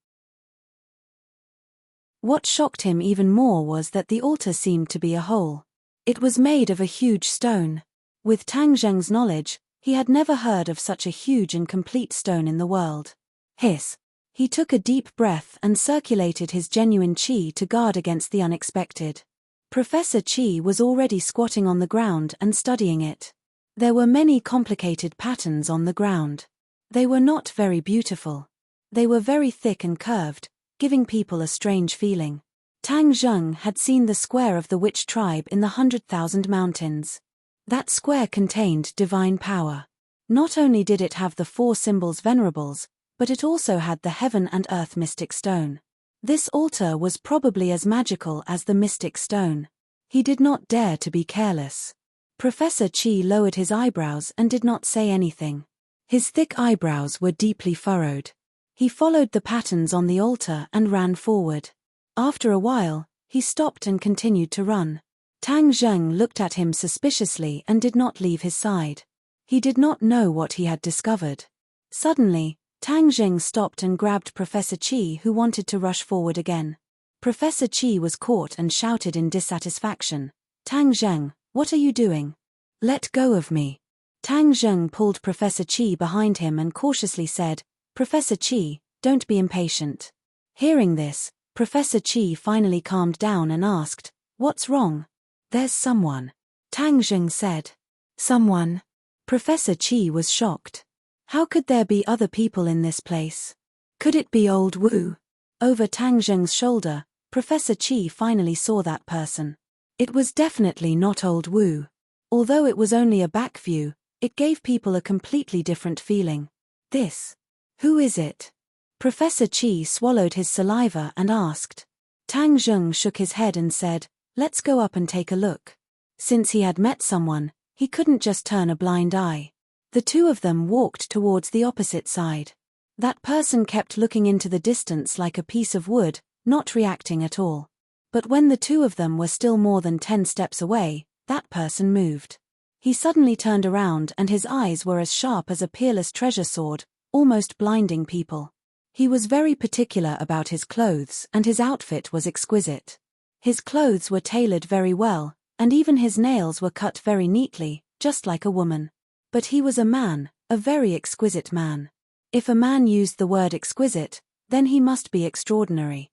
What shocked him even more was that the altar seemed to be a hole. It was made of a huge stone. With Tang Zheng's knowledge, he had never heard of such a huge and complete stone in the world. Hiss! He took a deep breath and circulated his genuine chi to guard against the unexpected. Professor Chi was already squatting on the ground and studying it. There were many complicated patterns on the ground. They were not very beautiful. They were very thick and curved, giving people a strange feeling. Tang Zheng had seen the square of the witch tribe in the 100,000 mountains. That square contained divine power. Not only did it have the 4 symbols venerables, but it also had the heaven and earth mystic stone. This altar was probably as magical as the mystic stone. He did not dare to be careless. Professor Chi lowered his eyebrows and did not say anything. His thick eyebrows were deeply furrowed. He followed the patterns on the altar and ran forward. After a while, he stopped and continued to run. Tang Zheng looked at him suspiciously and did not leave his side. He did not know what he had discovered. Suddenly, Tang Zheng stopped and grabbed Professor Chi, who wanted to rush forward again. Professor Chi was caught and shouted in dissatisfaction, "Tang Zheng, what are you doing? Let go of me." Tang Zheng pulled Professor Chi behind him and cautiously said, "Professor Chi, don't be impatient." Hearing this, Professor Chi finally calmed down and asked, "What's wrong?" "There's someone," Tang Zheng said. "Someone?" Professor Chi was shocked. How could there be other people in this place? Could it be old Wu? Over Tang Zheng's shoulder, Professor Chi finally saw that person. It was definitely not old Wu. Although it was only a back view, it gave people a completely different feeling. Who is it? Professor Chi swallowed his saliva and asked. Tang Zheng shook his head and said, "Let's go up and take a look." Since he had met someone, he couldn't just turn a blind eye. The two of them walked towards the opposite side. That person kept looking into the distance like a piece of wood, not reacting at all. But when the two of them were still more than 10 steps away, that person moved. He suddenly turned around and his eyes were as sharp as a peerless treasure sword, almost blinding people. He was very particular about his clothes and his outfit was exquisite. His clothes were tailored very well, and even his nails were cut very neatly, just like a woman. But he was a man, a very exquisite man. If a man used the word exquisite, then he must be extraordinary.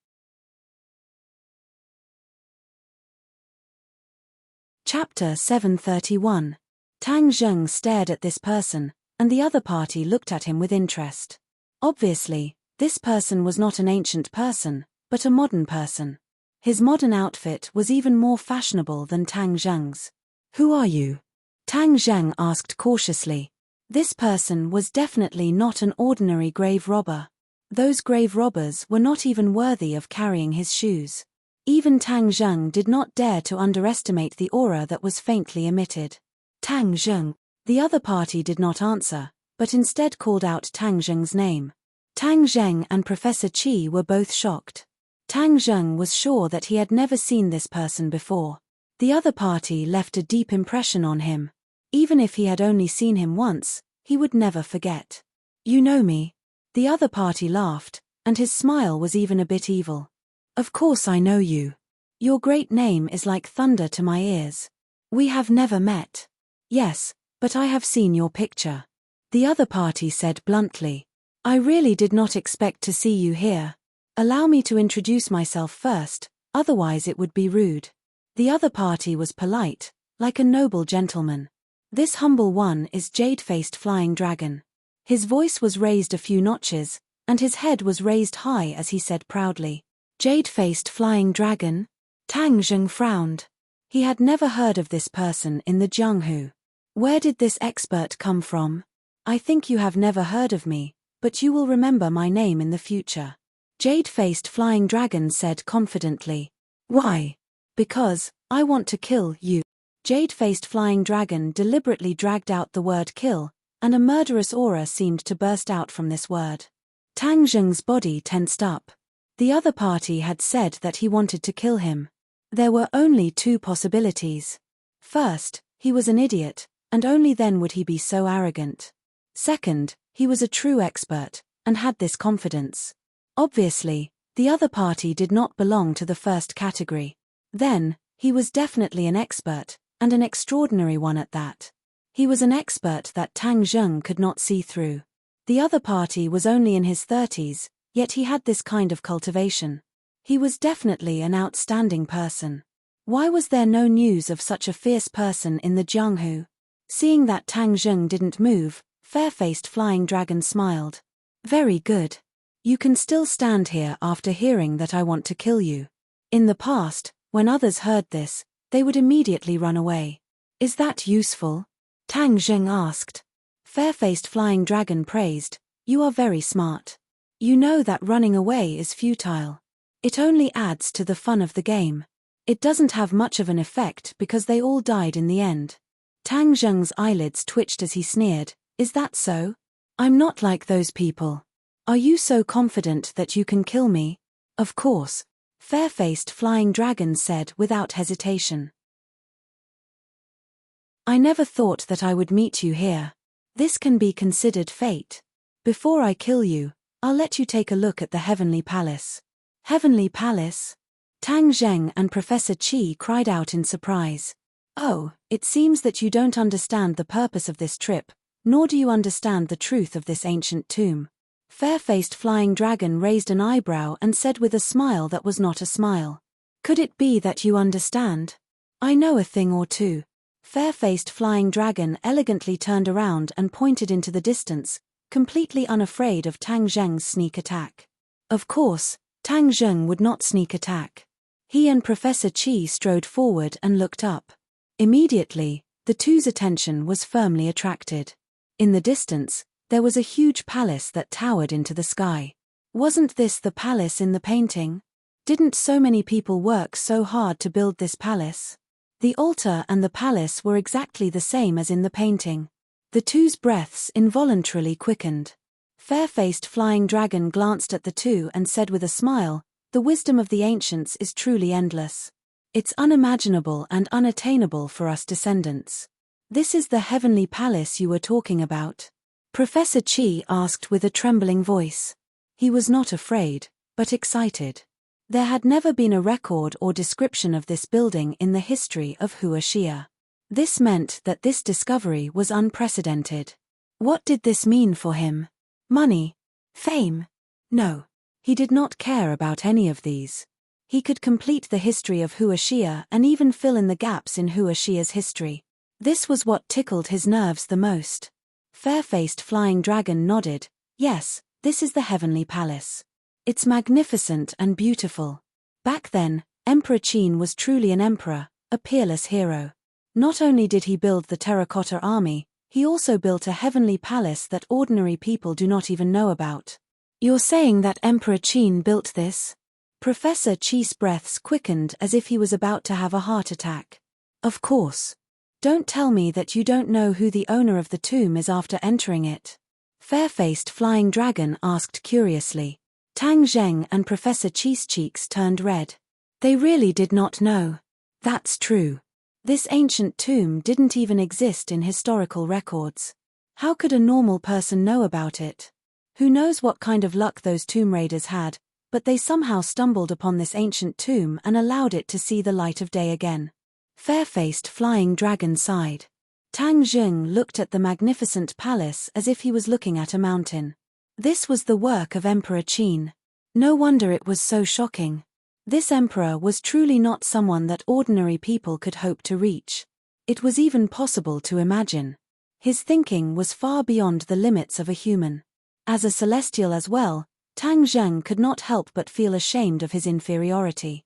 Chapter 731. Tang Zheng stared at this person, and the other party looked at him with interest. Obviously, this person was not an ancient person, but a modern person. His modern outfit was even more fashionable than Tang Zheng's. "Who are you?" Tang Zheng asked cautiously. This person was definitely not an ordinary grave robber. Those grave robbers were not even worthy of carrying his shoes. Even Tang Zheng did not dare to underestimate the aura that was faintly emitted. "Tang Zheng." The other party did not answer, but instead called out Tang Zheng's name. Tang Zheng and Professor Chi were both shocked. Tang Zheng was sure that he had never seen this person before. The other party left a deep impression on him. Even if he had only seen him once, he would never forget. "You know me?" The other party laughed, and his smile was even a bit evil. "Of course I know you. Your great name is like thunder to my ears. We have never met." "Yes, but I have seen your picture," the other party said bluntly. "I really did not expect to see you here. Allow me to introduce myself first, otherwise it would be rude." The other party was polite, like a noble gentleman. "This humble one is Jade-Faced Flying Dragon." His voice was raised a few notches, and his head was raised high as he said proudly, "Jade-Faced Flying Dragon?" Tang Zheng frowned. He had never heard of this person in the Jianghu. Where did this expert come from? I think you have never heard of me, but you will remember my name in the future. Jade-faced flying dragon said confidently. Why? Because, I want to kill you. Jade-faced flying dragon deliberately dragged out the word kill, and a murderous aura seemed to burst out from this word. Tang Zheng's body tensed up. The other party had said that he wanted to kill him. There were only two possibilities. First, he was an idiot, and only then would he be so arrogant. Second, he was a true expert, and had this confidence. Obviously, the other party did not belong to the first category. Then, he was definitely an expert, and an extraordinary one at that. He was an expert that Tang Zheng could not see through. The other party was only in his 30s, yet he had this kind of cultivation. He was definitely an outstanding person. Why was there no news of such a fierce person in the Jianghu? Seeing that Tang Zheng didn't move, fair-faced flying dragon smiled. Very good. You can still stand here after hearing that I want to kill you. In the past, when others heard this, they would immediately run away. Is that useful? Tang Zheng asked. Fair-faced flying dragon praised. You are very smart. You know that running away is futile. It only adds to the fun of the game. It doesn't have much of an effect because they all died in the end. Tang Zheng's eyelids twitched as he sneered. Is that so? I'm not like those people. Are you so confident that you can kill me? Of course. Fair-faced flying dragon said without hesitation. I never thought that I would meet you here. This can be considered fate. Before I kill you, I'll let you take a look at the Heavenly Palace. Heavenly Palace? Tang Zheng and Professor Qi cried out in surprise. Oh, it seems that you don't understand the purpose of this trip, nor do you understand the truth of this ancient tomb. Fair-faced flying dragon raised an eyebrow and said with a smile that was not a smile. Could it be that you understand? I know a thing or two. Fair-faced flying dragon elegantly turned around and pointed into the distance, completely unafraid of Tang Zheng's sneak attack. Of course, Tang Zheng would not sneak attack. He and Professor Qi strode forward and looked up. Immediately, the two's attention was firmly attracted. In the distance, there was a huge palace that towered into the sky. Wasn't this the palace in the painting? Didn't so many people work so hard to build this palace? The altar and the palace were exactly the same as in the painting. The two's breaths involuntarily quickened. Fair-faced flying dragon glanced at the two and said with a smile, the wisdom of the ancients is truly endless. It's unimaginable and unattainable for us descendants. This is the heavenly palace you were talking about? Professor Qi asked with a trembling voice. He was not afraid, but excited. There had never been a record or description of this building in the history of Huaxia. This meant that this discovery was unprecedented. What did this mean for him? Money? Fame? No. He did not care about any of these. He could complete the history of Huaxia and even fill in the gaps in Huaxia's history. This was what tickled his nerves the most. Fair-faced flying dragon nodded. Yes, this is the heavenly palace. It's magnificent and beautiful. Back then, Emperor Qin was truly an emperor, a peerless hero. Not only did he build the terracotta army, he also built a heavenly palace that ordinary people do not even know about. You're saying that Emperor Qin built this? Professor Qi's breaths quickened as if he was about to have a heart attack. Of course. Don't tell me that you don't know who the owner of the tomb is after entering it. Fair-faced flying dragon asked curiously. Tang Zheng and Professor Qi's cheeks turned red. They really did not know. That's true. This ancient tomb didn't even exist in historical records. How could a normal person know about it? Who knows what kind of luck those tomb raiders had, but they somehow stumbled upon this ancient tomb and allowed it to see the light of day again. Fair-faced flying dragon sighed. Tang Zheng looked at the magnificent palace as if he was looking at a mountain. This was the work of Emperor Qin. No wonder it was so shocking. This emperor was truly not someone that ordinary people could hope to reach. It was even possible to imagine. His thinking was far beyond the limits of a human. As a celestial as well, Tang Zheng could not help but feel ashamed of his inferiority.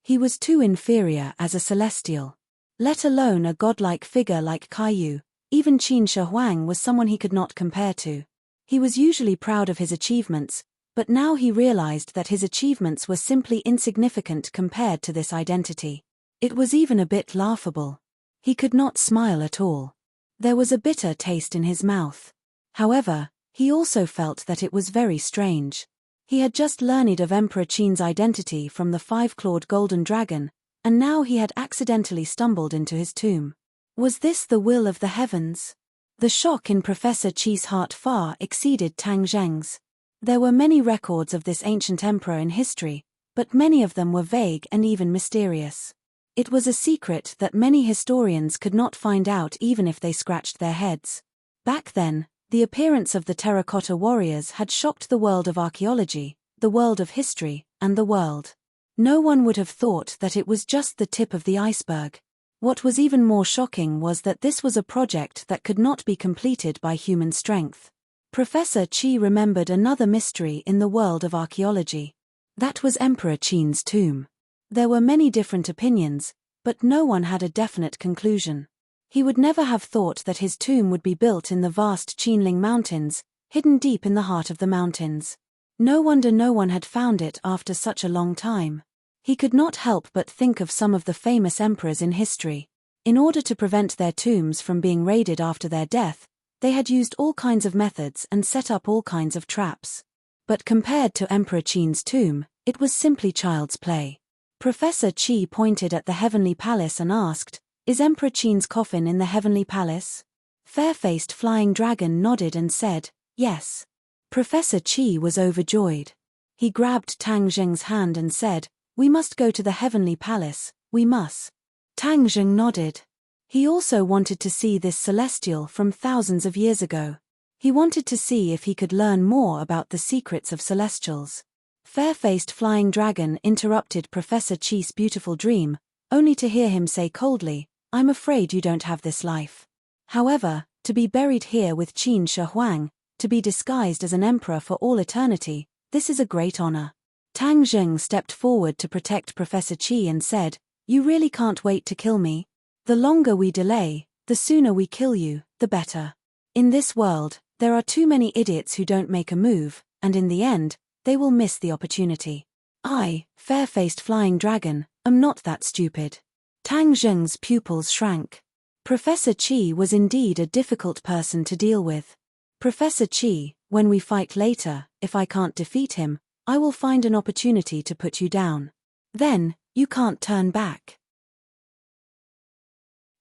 He was too inferior as a celestial. Let alone a godlike figure like Caillou, Even Qin Shi Huang was someone he could not compare to. He was usually proud of his achievements, but now he realized that his achievements were simply insignificant compared to this identity. It was even a bit laughable. He could not smile at all. There was a bitter taste in his mouth. However, he also felt that it was very strange. He had just learned of Emperor Qin's identity from the five-clawed golden dragon, and now he had accidentally stumbled into his tomb. Was this the will of the heavens? The shock in Professor Qi's heart far exceeded Tang Zheng's. There were many records of this ancient emperor in history, but many of them were vague and even mysterious. It was a secret that many historians could not find out even if they scratched their heads. Back then, the appearance of the terracotta warriors had shocked the world of archaeology, the world of history, and the world. No one would have thought that it was just the tip of the iceberg. What was even more shocking was that this was a project that could not be completed by human strength. Professor Qi remembered another mystery in the world of archaeology. That was Emperor Qin's tomb. There were many different opinions, but no one had a definite conclusion. He would never have thought that his tomb would be built in the vast Qinling Mountains, hidden deep in the heart of the mountains. No wonder no one had found it after such a long time. He could not help but think of some of the famous emperors in history. In order to prevent their tombs from being raided after their death, they had used all kinds of methods and set up all kinds of traps. But compared to Emperor Qin's tomb, it was simply child's play. Professor Qi pointed at the heavenly palace and asked, "Is Emperor Qin's coffin in the heavenly palace?" Fair-faced flying dragon nodded and said, "Yes." Professor Qi was overjoyed. He grabbed Tang Zheng's hand and said, "We must go to the heavenly palace, we must." Tang Zheng nodded. He also wanted to see this celestial from thousands of years ago. He wanted to see if he could learn more about the secrets of celestials. Fair-faced flying dragon interrupted Professor Qi's beautiful dream, only to hear him say coldly, "I'm afraid you don't have this life. However, to be buried here with Qin Shi Huang, to be disguised as an emperor for all eternity, this is a great honor." Tang Zheng stepped forward to protect Professor Qi and said, "You really can't wait to kill me? The longer we delay, the sooner we kill you, the better. In this world, there are too many idiots who don't make a move, and in the end, they will miss the opportunity. I, fair-faced flying dragon, am not that stupid." Tang Zheng's pupils shrank. Professor Qi was indeed a difficult person to deal with. "Professor Qi, when we fight later, if I can't defeat him, I will find an opportunity to put you down. Then, you can't turn back.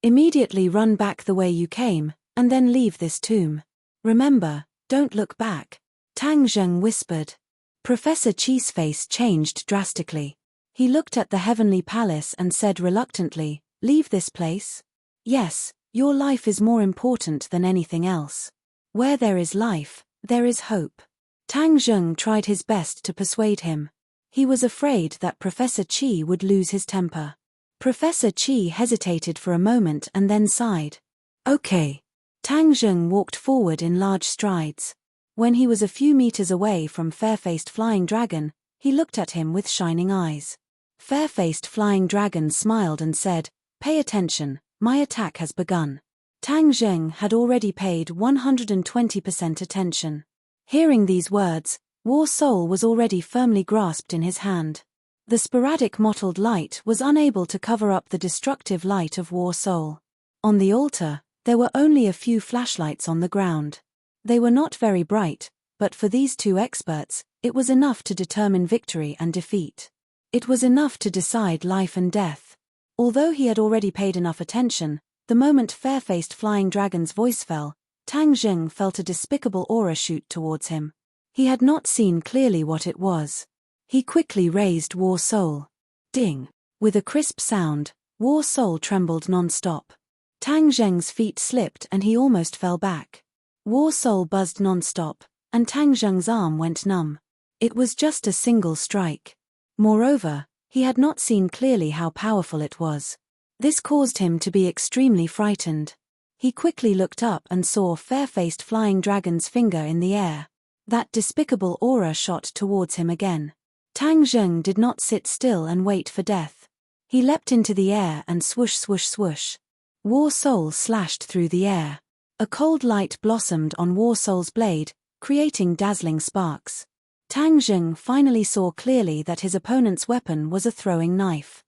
Immediately run back the way you came, and then leave this tomb. Remember, don't look back," Tang Zheng whispered. Professor Qi's face changed drastically. He looked at the heavenly palace and said reluctantly, "Leave this place? Yes, your life is more important than anything else. Where there is life, there is hope." Tang Zheng tried his best to persuade him. He was afraid that Professor Qi would lose his temper. Professor Qi hesitated for a moment and then sighed. "Okay." Tang Zheng walked forward in large strides. When he was a few meters away from Fair-faced Flying Dragon, he looked at him with shining eyes. Fair-faced Flying Dragon smiled and said, "Pay attention, my attack has begun." Tang Zheng had already paid 120% attention. Hearing these words, War Soul was already firmly grasped in his hand. The sporadic mottled light was unable to cover up the destructive light of War Soul. On the altar, there were only a few flashlights on the ground. They were not very bright, but for these two experts, it was enough to determine victory and defeat. It was enough to decide life and death. Although he had already paid enough attention, the moment Fair-faced Flying Dragon's voice fell, Tang Zheng felt a despicable aura shoot towards him. He had not seen clearly what it was. He quickly raised War Soul. Ding! With a crisp sound, War Soul trembled non-stop. Tang Zheng's feet slipped and he almost fell back. War Soul buzzed non-stop, and Tang Zheng's arm went numb. It was just a single strike. Moreover, he had not seen clearly how powerful it was. This caused him to be extremely frightened. He quickly looked up and saw Fair-faced Flying Dragon's finger in the air. That despicable aura shot towards him again. Tang Zheng did not sit still and wait for death. He leapt into the air and swoosh swoosh swoosh. War Soul slashed through the air. A cold light blossomed on War Soul's blade, creating dazzling sparks. Tang Zheng finally saw clearly that his opponent's weapon was a throwing knife.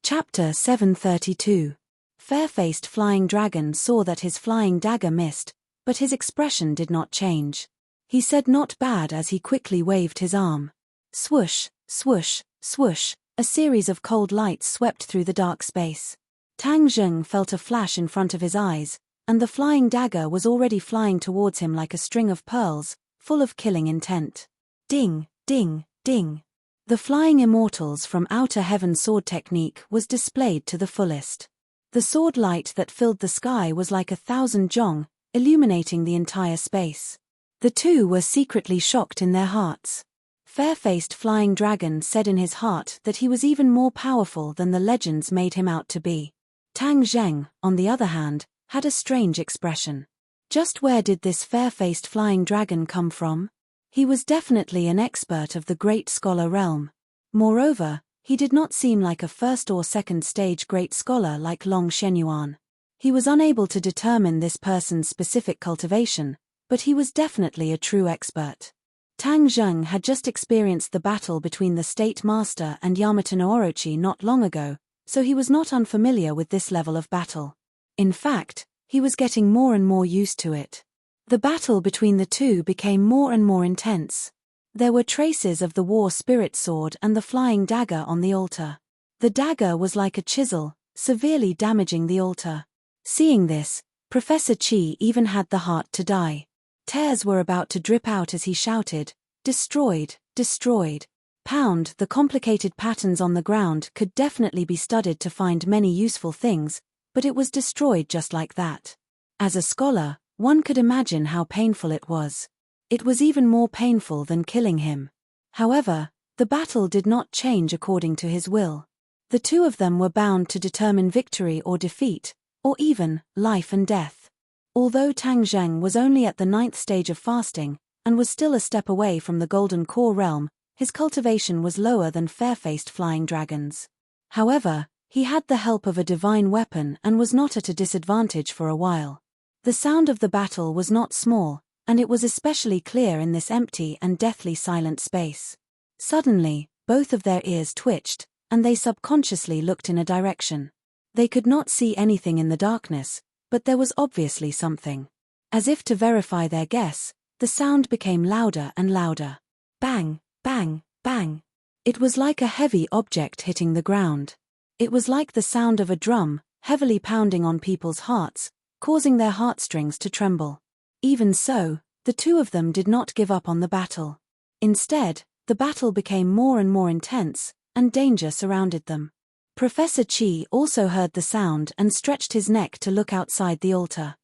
Chapter 732. Fair-faced flying dragon saw that his flying dagger missed, but his expression did not change. He said not bad as he quickly waved his arm. Swoosh, swoosh, swoosh, a series of cold lights swept through the dark space. Tang Zheng felt a flash in front of his eyes, and the flying dagger was already flying towards him like a string of pearls, full of killing intent. Ding, ding, ding. The flying immortals from Outer Heaven sword technique was displayed to the fullest. The sword light that filled the sky was like 1,000 zhong, illuminating the entire space. The two were secretly shocked in their hearts. Fair-faced flying dragon said in his heart that he was even more powerful than the legends made him out to be. Tang Zheng, on the other hand, had a strange expression. Just where did this fair-faced flying dragon come from? He was definitely an expert of the great scholar realm. Moreover, he did not seem like a first or second stage great scholar like Long Shenyuan. He was unable to determine this person's specific cultivation, but he was definitely a true expert. Tang Zheng had just experienced the battle between the State Master and Yamato no Orochi not long ago, so he was not unfamiliar with this level of battle. In fact, he was getting more and more used to it. The battle between the two became more and more intense. There were traces of the war spirit sword and the flying dagger on the altar. The dagger was like a chisel, severely damaging the altar. Seeing this, Professor Chi even had the heart to die. Tears were about to drip out as he shouted, "Destroyed, destroyed." Pound. The complicated patterns on the ground could definitely be studied to find many useful things, but it was destroyed just like that. As a scholar, one could imagine how painful it was. It was even more painful than killing him. However, the battle did not change according to his will. The two of them were bound to determine victory or defeat, or even life and death. Although Tang Zheng was only at the 9th stage of fasting, and was still a step away from the Golden Core realm, his cultivation was lower than fair-faced flying dragons. However, he had the help of a divine weapon and was not at a disadvantage for a while. The sound of the battle was not small, and it was especially clear in this empty and deathly silent space. Suddenly, both of their ears twitched, and they subconsciously looked in a direction. They could not see anything in the darkness, but there was obviously something. As if to verify their guess, the sound became louder and louder. Bang, bang, bang. It was like a heavy object hitting the ground. It was like the sound of a drum, heavily pounding on people's hearts, causing their heartstrings to tremble. Even so, the two of them did not give up on the battle. Instead, the battle became more and more intense, and danger surrounded them. Professor Chi also heard the sound and stretched his neck to look outside the altar.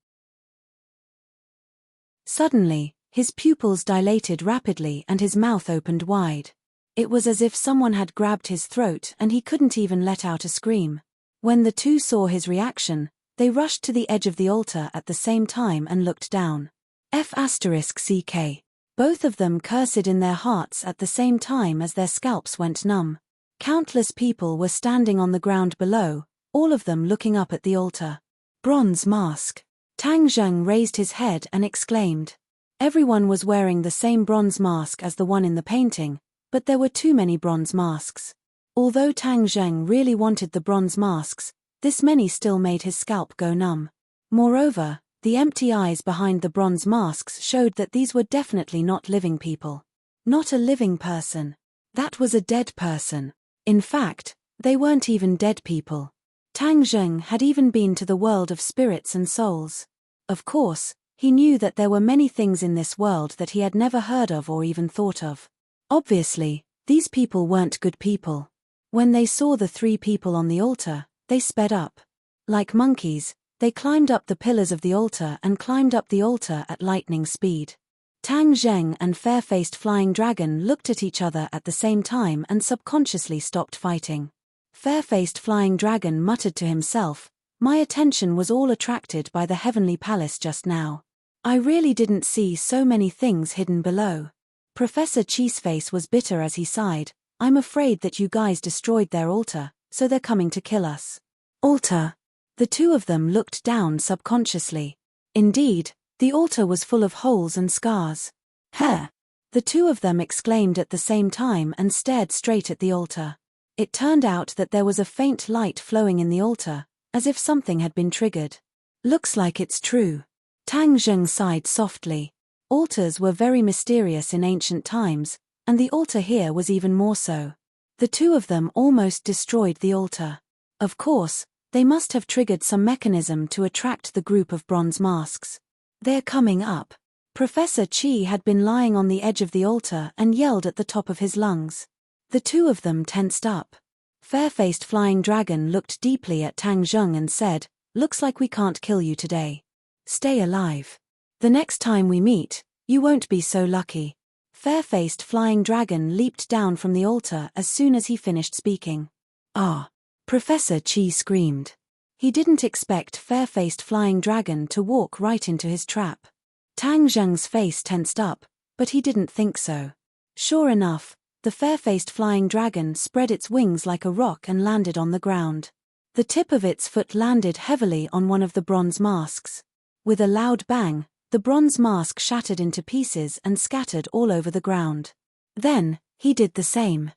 Suddenly, his pupils dilated rapidly and his mouth opened wide. It was as if someone had grabbed his throat and he couldn't even let out a scream. When the two saw his reaction, they rushed to the edge of the altar at the same time and looked down. F***CK. Both of them cursed in their hearts at the same time as their scalps went numb. Countless people were standing on the ground below, all of them looking up at the altar. Bronze mask. Tang Zheng raised his head and exclaimed. Everyone was wearing the same bronze mask as the one in the painting, but there were too many bronze masks. Although Tang Zheng really wanted the bronze masks, this many still made his scalp go numb. Moreover, the empty eyes behind the bronze masks showed that these were definitely not living people. Not a living person. That was a dead person. In fact, they weren't even dead people. Tang Zheng had even been to the world of spirits and souls. Of course, he knew that there were many things in this world that he had never heard of or even thought of. Obviously, these people weren't good people. When they saw the three people on the altar, they sped up. Like monkeys, they climbed up the pillars of the altar and climbed up the altar at lightning speed. Tang Zheng and fair-faced flying dragon looked at each other at the same time and subconsciously stopped fighting. Fair-faced flying dragon muttered to himself, "My attention was all attracted by the heavenly palace just now. I really didn't see so many things hidden below." Professor Chi's face was bitter as he sighed, "I'm afraid that you guys destroyed their altar, so they're coming to kill us." Altar. The two of them looked down subconsciously. Indeed, the altar was full of holes and scars. Hair. The two of them exclaimed at the same time and stared straight at the altar. It turned out that there was a faint light flowing in the altar, as if something had been triggered. Looks like it's true. Tang Zheng sighed softly. Altars were very mysterious in ancient times, and the altar here was even more so. The two of them almost destroyed the altar. Of course, they must have triggered some mechanism to attract the group of bronze masks. They're coming up. Professor Qi had been lying on the edge of the altar and yelled at the top of his lungs. The two of them tensed up. Fair-faced flying dragon looked deeply at Tang Zheng and said, "Looks like we can't kill you today. Stay alive. The next time we meet, you won't be so lucky." Fair-faced flying dragon leaped down from the altar as soon as he finished speaking. "Ah!" Professor Qi screamed. He didn't expect fair-faced flying dragon to walk right into his trap. Tang Zheng's face tensed up, but he didn't think so. Sure enough, the fair-faced flying dragon spread its wings like a rock and landed on the ground. The tip of its foot landed heavily on one of the bronze masks. With a loud bang, the bronze mask shattered into pieces and scattered all over the ground. Then, he did the same.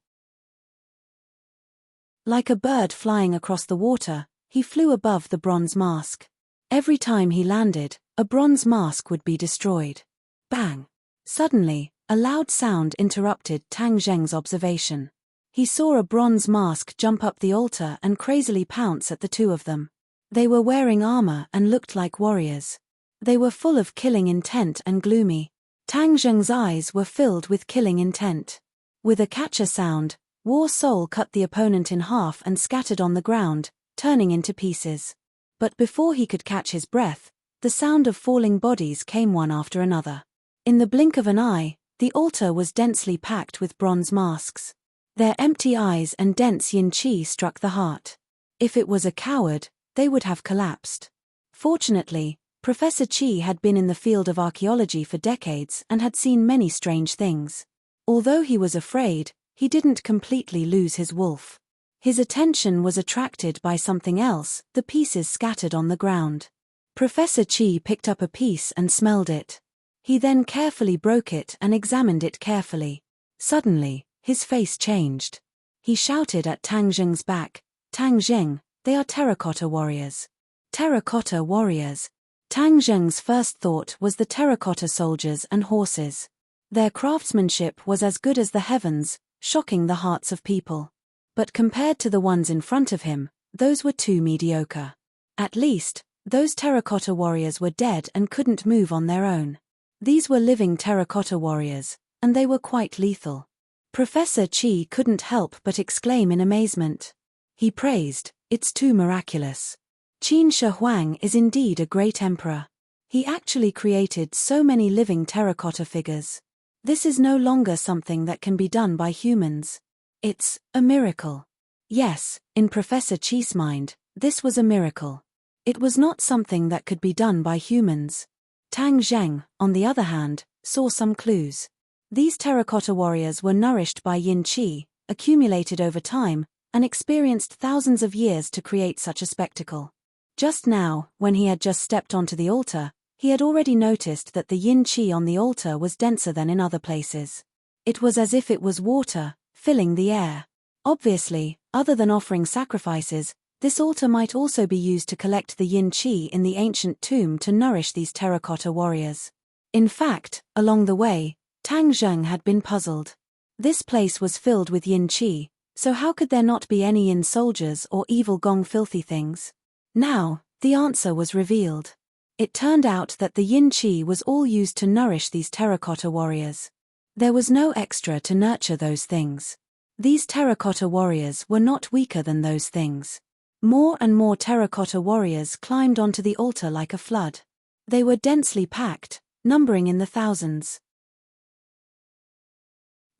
Like a bird flying across the water, he flew above the bronze mask. Every time he landed, a bronze mask would be destroyed. Bang! Suddenly, a loud sound interrupted Tang Zheng's observation. He saw a bronze mask jump up the altar and crazily pounce at the two of them. They were wearing armor and looked like warriors. They were full of killing intent and gloomy. Tang Zheng's eyes were filled with killing intent. With a catcher sound, War Soul cut the opponent in half and scattered on the ground, turning into pieces. But before he could catch his breath, the sound of falling bodies came one after another. In the blink of an eye, the altar was densely packed with bronze masks. Their empty eyes and dense yin qi struck the heart. If it was a coward, they would have collapsed. Fortunately, Professor Qi had been in the field of archaeology for decades and had seen many strange things. Although he was afraid, he didn't completely lose his wolf. His attention was attracted by something else, the pieces scattered on the ground. Professor Qi picked up a piece and smelled it. He then carefully broke it and examined it carefully. Suddenly, his face changed. He shouted at Tang Zheng's back, "Tang Zheng, they are terracotta warriors." Terracotta warriors. Tang Zheng's first thought was the terracotta soldiers and horses. Their craftsmanship was as good as the heavens, shocking the hearts of people. But compared to the ones in front of him, those were too mediocre. At least, those terracotta warriors were dead and couldn't move on their own. These were living terracotta warriors, and they were quite lethal. Professor Qi couldn't help but exclaim in amazement. He praised, "It's too miraculous. Qin Shi Huang is indeed a great emperor. He actually created so many living terracotta figures. This is no longer something that can be done by humans. It's a miracle." Yes, in Professor Qi's mind, this was a miracle. It was not something that could be done by humans. Tang Zheng, on the other hand, saw some clues. These terracotta warriors were nourished by yin qi, accumulated over time, and experienced thousands of years to create such a spectacle. Just now, when he had just stepped onto the altar, he had already noticed that the yin qi on the altar was denser than in other places. It was as if it was water, filling the air. Obviously, other than offering sacrifices, this altar might also be used to collect the yin qi in the ancient tomb to nourish these terracotta warriors. In fact, along the way, Tang Zheng had been puzzled. This place was filled with yin qi, so how could there not be any yin soldiers or evil gong filthy things? Now, the answer was revealed. It turned out that the yin qi was all used to nourish these terracotta warriors. There was no extra to nurture those things. These terracotta warriors were not weaker than those things. More and more terracotta warriors climbed onto the altar like a flood. They were densely packed, numbering in the thousands.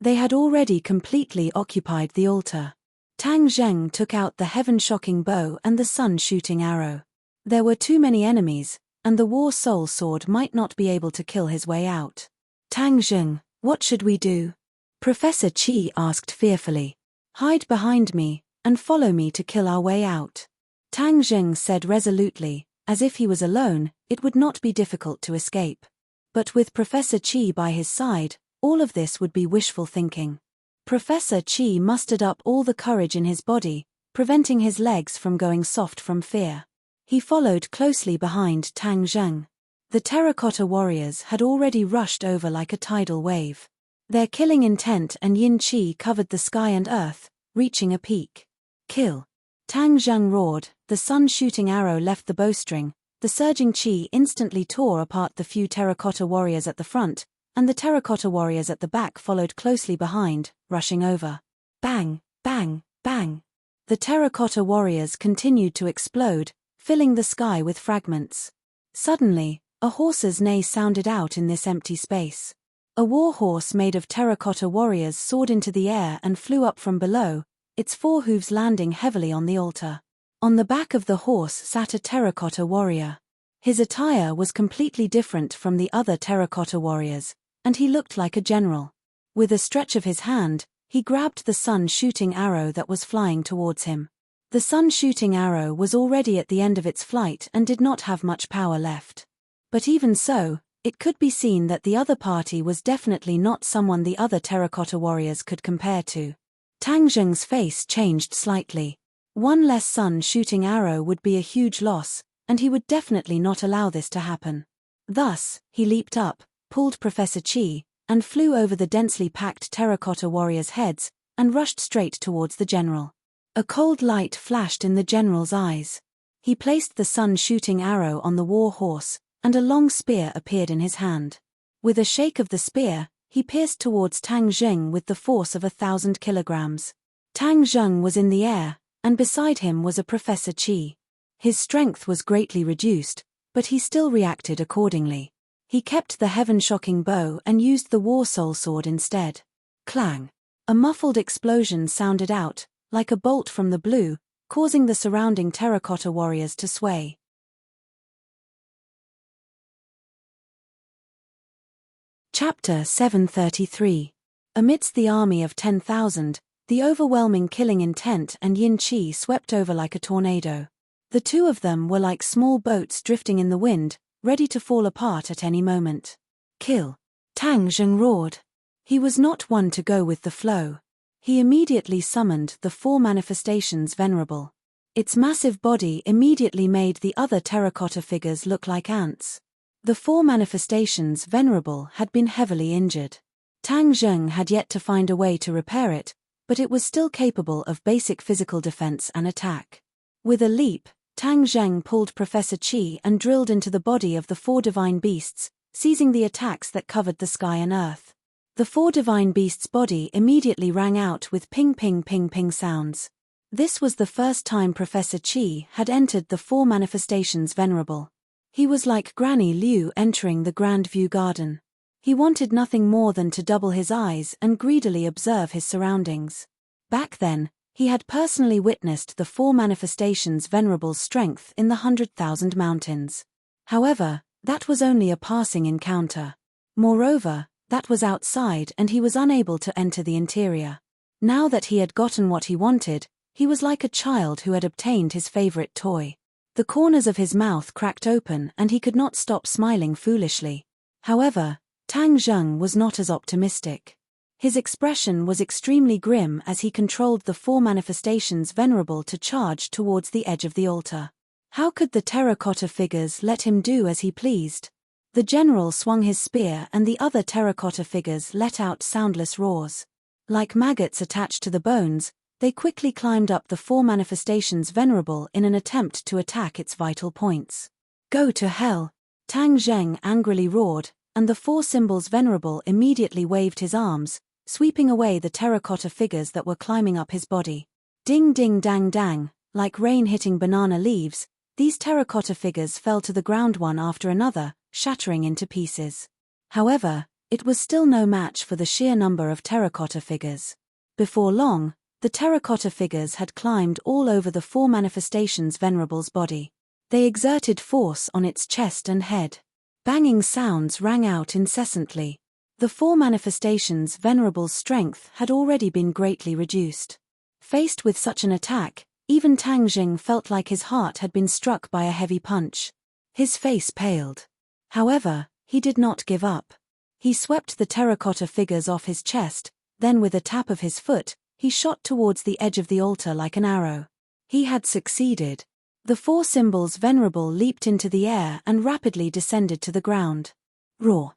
They had already completely occupied the altar. Tang Zheng took out the heaven-shocking bow and the sun-shooting arrow. There were too many enemies, and the War Soul sword might not be able to kill his way out. "Tang Zheng, what should we do?" Professor Qi asked fearfully. "Hide behind me, and follow me to kill our way out." Tang Zheng said resolutely, as if he was alone, it would not be difficult to escape. But with Professor Qi by his side, all of this would be wishful thinking. Professor Qi mustered up all the courage in his body, preventing his legs from going soft from fear. He followed closely behind Tang Zheng. The terracotta warriors had already rushed over like a tidal wave. Their killing intent and yin qi covered the sky and earth, reaching a peak. Kill! Tang Zheng roared, the sun-shooting arrow left the bowstring, the surging qi instantly tore apart the few terracotta warriors at the front, and the terracotta warriors at the back followed closely behind, rushing over. Bang! Bang! Bang! The terracotta warriors continued to explode, filling the sky with fragments. Suddenly, a horse's neigh sounded out in this empty space. A war horse made of terracotta warriors soared into the air and flew up from below, its four hooves landing heavily on the altar. On the back of the horse sat a terracotta warrior. His attire was completely different from the other terracotta warriors, and he looked like a general. With a stretch of his hand, he grabbed the sun-shooting arrow that was flying towards him. The sun-shooting arrow was already at the end of its flight and did not have much power left. But even so, it could be seen that the other party was definitely not someone the other terracotta warriors could compare to. Tang Zheng's face changed slightly. One less sun-shooting arrow would be a huge loss, and he would definitely not allow this to happen. Thus, he leaped up, pulled Professor Qi, and flew over the densely packed terracotta warriors' heads, and rushed straight towards the general. A cold light flashed in the general's eyes. He placed the sun-shooting arrow on the war horse, and a long spear appeared in his hand. With a shake of the spear, he pierced towards Tang Zheng with the force of 1,000 kilograms. Tang Zheng was in the air, and beside him was a Professor Qi. His strength was greatly reduced, but he still reacted accordingly. He kept the heaven-shocking bow and used the war soul sword instead. Clang! A muffled explosion sounded out, like a bolt from the blue, causing the surrounding terracotta warriors to sway. Chapter 733. Amidst the army of 10,000, the overwhelming killing intent and yin qi swept over like a tornado. The two of them were like small boats drifting in the wind, ready to fall apart at any moment. Kill! Tang Zheng roared. He was not one to go with the flow. He immediately summoned the four manifestations venerable. Its massive body immediately made the other terracotta figures look like ants. The four manifestations venerable had been heavily injured. Tang Zheng had yet to find a way to repair it, but it was still capable of basic physical defense and attack. With a leap, Tang Zheng pulled Professor Qi and drilled into the body of the four divine beasts, seizing the attacks that covered the sky and earth. The four divine beasts' body immediately rang out with ping-ping-ping-ping sounds. This was the first time Professor Qi had entered the four manifestations venerable. He was like Granny Liu entering the Grand View Garden. He wanted nothing more than to double his eyes and greedily observe his surroundings. Back then, he had personally witnessed the four manifestations venerable's strength in the 100,000 mountains. However, that was only a passing encounter. Moreover, that was outside and he was unable to enter the interior. Now that he had gotten what he wanted, he was like a child who had obtained his favorite toy. The corners of his mouth cracked open and he could not stop smiling foolishly. However, Tang Zheng was not as optimistic. His expression was extremely grim as he controlled the four manifestations venerable to charge towards the edge of the altar. How could the terracotta figures let him do as he pleased? The general swung his spear and the other terracotta figures let out soundless roars. Like maggots attached to the bones, they quickly climbed up the four manifestations venerable in an attempt to attack its vital points. Go to hell! Tang Zheng angrily roared, and the four symbols venerable immediately waved his arms, sweeping away the terracotta figures that were climbing up his body. Ding ding dang dang, like rain hitting banana leaves, these terracotta figures fell to the ground one after another, shattering into pieces. However, it was still no match for the sheer number of terracotta figures. Before long, the terracotta figures had climbed all over the four manifestations venerable's body. They exerted force on its chest and head. Banging sounds rang out incessantly. The four manifestations venerable's strength had already been greatly reduced. Faced with such an attack, Even Tang Jing felt like his heart had been struck by a heavy punch. His face paled. However, he did not give up. He swept the terracotta figures off his chest, then with a tap of his foot, he shot towards the edge of the altar like an arrow. He had succeeded. The four symbols venerable leaped into the air and rapidly descended to the ground. Roar.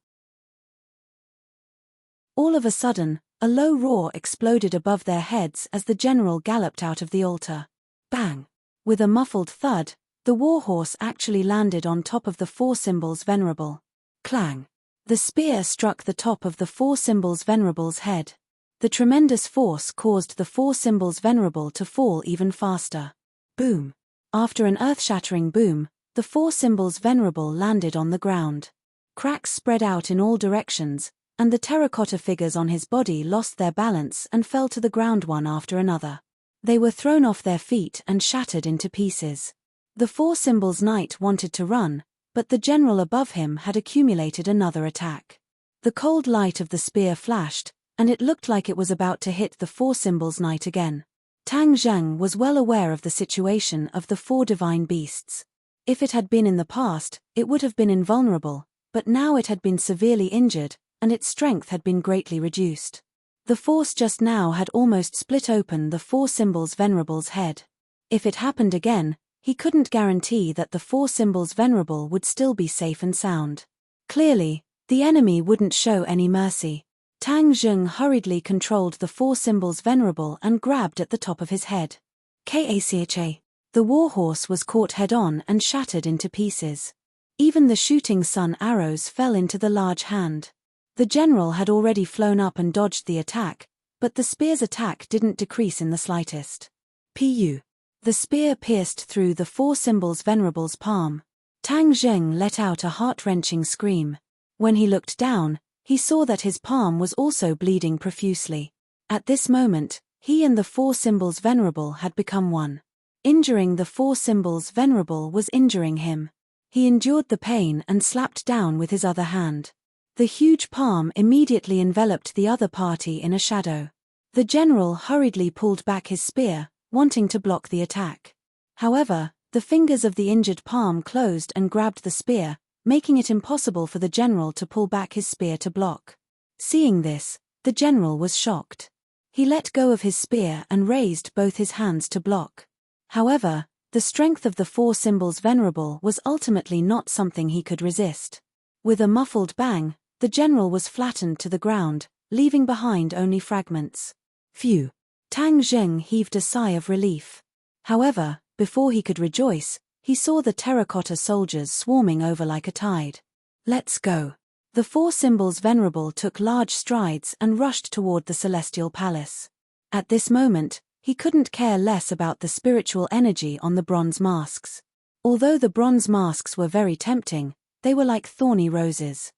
All of a sudden, a low roar exploded above their heads as the general galloped out of the altar. Bang! With a muffled thud, the warhorse actually landed on top of the four symbols venerable. Clang! The spear struck the top of the four symbols venerable's head. The tremendous force caused the four symbols venerable to fall even faster. Boom! After an earth-shattering boom, the four symbols venerable landed on the ground. Cracks spread out in all directions, and the terracotta figures on his body lost their balance and fell to the ground one after another. They were thrown off their feet and shattered into pieces. The four symbols knight wanted to run, but the general above him had accumulated another attack. The cold light of the spear flashed, and it looked like it was about to hit the four symbols knight again. Tang Zheng was well aware of the situation of the four divine beasts. If it had been in the past, it would have been invulnerable, but now it had been severely injured, and its strength had been greatly reduced. The force just now had almost split open the four symbols venerable's head. If it happened again, he couldn't guarantee that the four symbols venerable would still be safe and sound. Clearly, the enemy wouldn't show any mercy. Tang Zheng hurriedly controlled the four symbols venerable and grabbed at the top of his head. Kacha. The warhorse was caught head-on and shattered into pieces. Even the shooting sun arrows fell into the large hand. The general had already flown up and dodged the attack, but the spear's attack didn't decrease in the slightest. Pu. The spear pierced through the four symbols venerable's palm. Tang Zheng let out a heart-wrenching scream. When he looked down, he saw that his palm was also bleeding profusely. At this moment, he and the four symbols venerable had become one. Injuring the four symbols venerable was injuring him. He endured the pain and slapped down with his other hand. The huge palm immediately enveloped the other party in a shadow. The general hurriedly pulled back his spear, wanting to block the attack. However, the fingers of the injured palm closed and grabbed the spear, making it impossible for the general to pull back his spear to block. Seeing this, the general was shocked. He let go of his spear and raised both his hands to block. However, the strength of the four symbols venerable was ultimately not something he could resist. With a muffled bang, the general was flattened to the ground, leaving behind only fragments. Phew! Tang Zheng heaved a sigh of relief. However, before he could rejoice, he saw the terracotta soldiers swarming over like a tide. Let's go! The four symbols venerable took large strides and rushed toward the celestial palace. At this moment, he couldn't care less about the spiritual energy on the bronze masks. Although the bronze masks were very tempting, they were like thorny roses.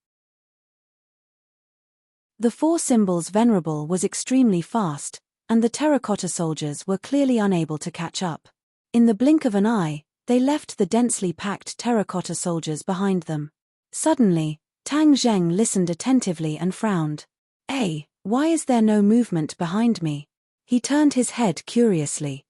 The four symbols venerable was extremely fast, and the terracotta soldiers were clearly unable to catch up. In the blink of an eye, they left the densely packed terracotta soldiers behind them. Suddenly, Tang Zheng listened attentively and frowned. Why is there no movement behind me? He turned his head curiously.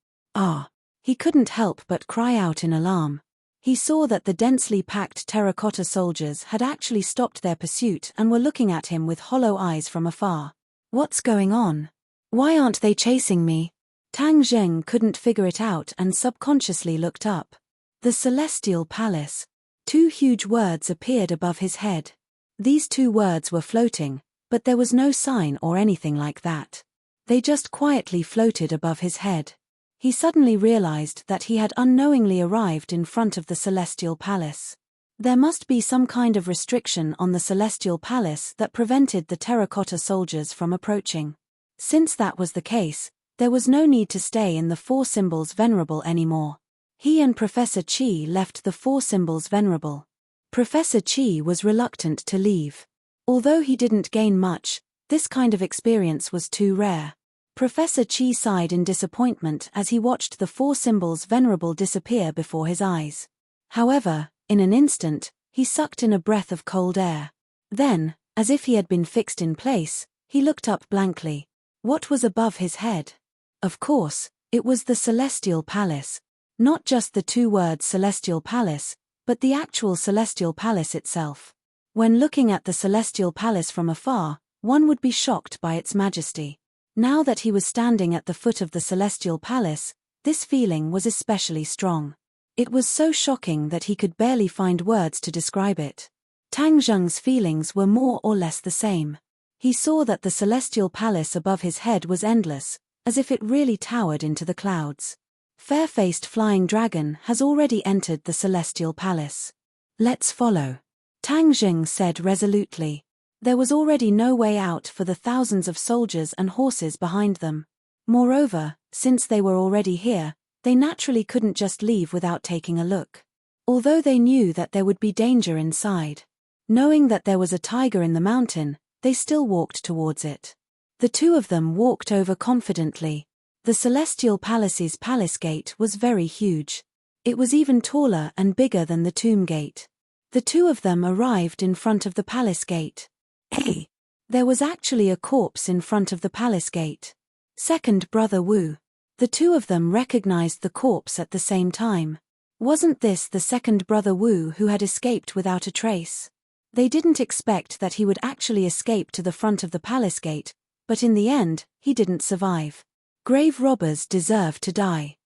He couldn't help but cry out in alarm. He saw that the densely packed terracotta soldiers had actually stopped their pursuit and were looking at him with hollow eyes from afar. What's going on? Why aren't they chasing me? Tang Zheng couldn't figure it out and subconsciously looked up. The Celestial Palace. Two huge words appeared above his head. These two words were floating, but there was no sign or anything like that. They just quietly floated above his head. He suddenly realized that he had unknowingly arrived in front of the Celestial Palace. There must be some kind of restriction on the Celestial Palace that prevented the terracotta soldiers from approaching. Since that was the case, there was no need to stay in the four symbols venerable anymore. He and Professor Qi left the four symbols venerable. Professor Qi was reluctant to leave. Although he didn't gain much, this kind of experience was too rare. Professor Qi sighed in disappointment as he watched the four symbols venerable disappear before his eyes. However, in an instant, he sucked in a breath of cold air. Then, as if he had been fixed in place, he looked up blankly. What was above his head? Of course, It was the Celestial Palace. Not just the two words Celestial Palace, but the actual Celestial Palace itself. When looking at the Celestial Palace from afar, one would be shocked by its majesty. Now that he was standing at the foot of the Celestial Palace, this feeling was especially strong. It was so shocking that he could barely find words to describe it. Tang Zheng's feelings were more or less the same. He saw that the Celestial Palace above his head was endless, as if it really towered into the clouds. Fair-faced flying dragon has already entered the Celestial Palace. Let's follow. Tang Zheng said resolutely. There was already no way out for the thousands of soldiers and horses behind them. Moreover, since they were already here, they naturally couldn't just leave without taking a look. Although they knew that there would be danger inside. Knowing that there was a tiger in the mountain, they still walked towards it. The two of them walked over confidently. The Celestial Palace's palace gate was very huge. It was even taller and bigger than the tomb gate. The two of them arrived in front of the palace gate. Hey! There was actually a corpse in front of the palace gate. Second brother Wu. The two of them recognized the corpse at the same time. Wasn't this the second brother Wu who had escaped without a trace? They didn't expect that he would actually escape to the front of the palace gate, but in the end, he didn't survive. Grave robbers deserve to die.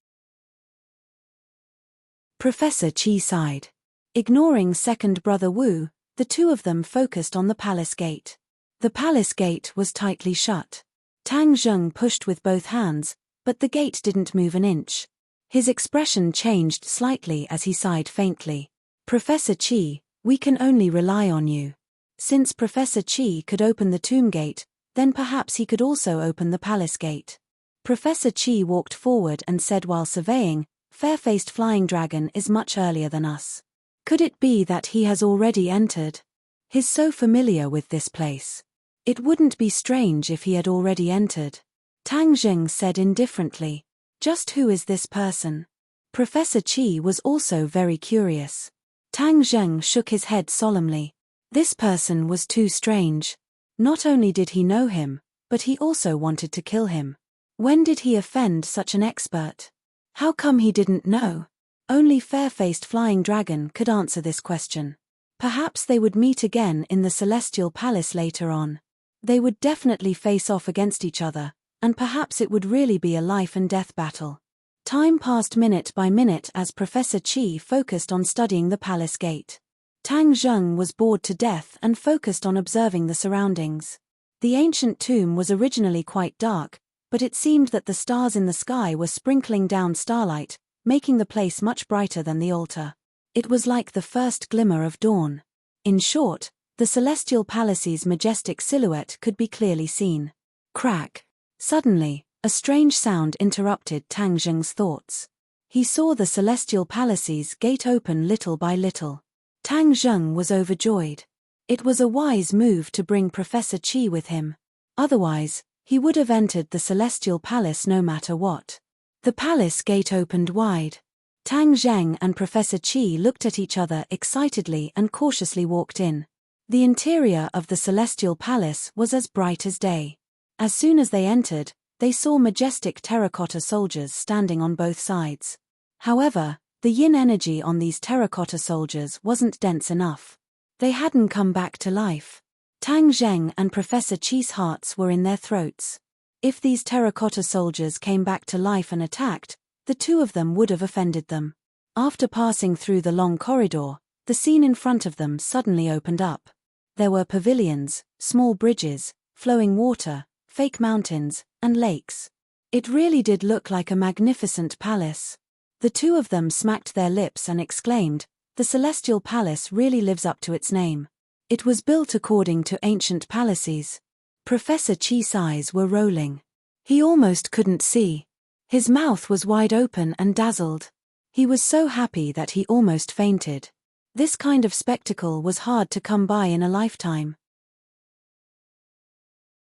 Professor Qi sighed. Ignoring second brother Wu, the two of them focused on the palace gate. The palace gate was tightly shut. Tang Zheng pushed with both hands, but the gate didn't move an inch. His expression changed slightly as he sighed faintly. Professor Qi, we can only rely on you. Since Professor Qi could open the tomb gate, then perhaps he could also open the palace gate. Professor Qi walked forward and said while surveying, Fair-faced flying dragon is much earlier than us. Could it be that he has already entered? He's so familiar with this place. It wouldn't be strange if he had already entered. Tang Zheng said indifferently. Just who is this person? Professor Qi was also very curious. Tang Zheng shook his head solemnly. This person was too strange. Not only did he know him, but he also wanted to kill him. When did he offend such an expert? How come he didn't know? Only Fair-faced Flying Dragon could answer this question. Perhaps they would meet again in the Celestial Palace later on. They would definitely face off against each other, and perhaps it would really be a life and death battle. Time passed minute by minute as Professor Qi focused on studying the palace gate. Tang Zheng was bored to death and focused on observing the surroundings. The ancient tomb was originally quite dark, but it seemed that the stars in the sky were sprinkling down starlight, making the place much brighter than the altar. It was like the first glimmer of dawn. In short, the Celestial Palace's majestic silhouette could be clearly seen. Crack! Suddenly, a strange sound interrupted Tang Zheng's thoughts. He saw the Celestial Palace's gate open little by little. Tang Zheng was overjoyed. It was a wise move to bring Professor Qi with him. Otherwise, he would have entered the Celestial Palace no matter what. The palace gate opened wide. Tang Zheng and Professor Qi looked at each other excitedly and cautiously walked in. The interior of the Celestial Palace was as bright as day. As soon as they entered, they saw majestic terracotta soldiers standing on both sides. However, the yin energy on these terracotta soldiers wasn't dense enough. They hadn't come back to life. Tang Zheng and Professor Qi's hearts were in their throats. If these terracotta soldiers came back to life and attacked, the two of them would have offended them. After passing through the long corridor, the scene in front of them suddenly opened up. There were pavilions, small bridges, flowing water, fake mountains, and lakes. It really did look like a magnificent palace. The two of them smacked their lips and exclaimed, "The Celestial Palace really lives up to its name. It was built according to ancient palaces." Professor Qi's eyes were rolling. He almost couldn't see. His mouth was wide open and dazzled. He was so happy that he almost fainted. This kind of spectacle was hard to come by in a lifetime.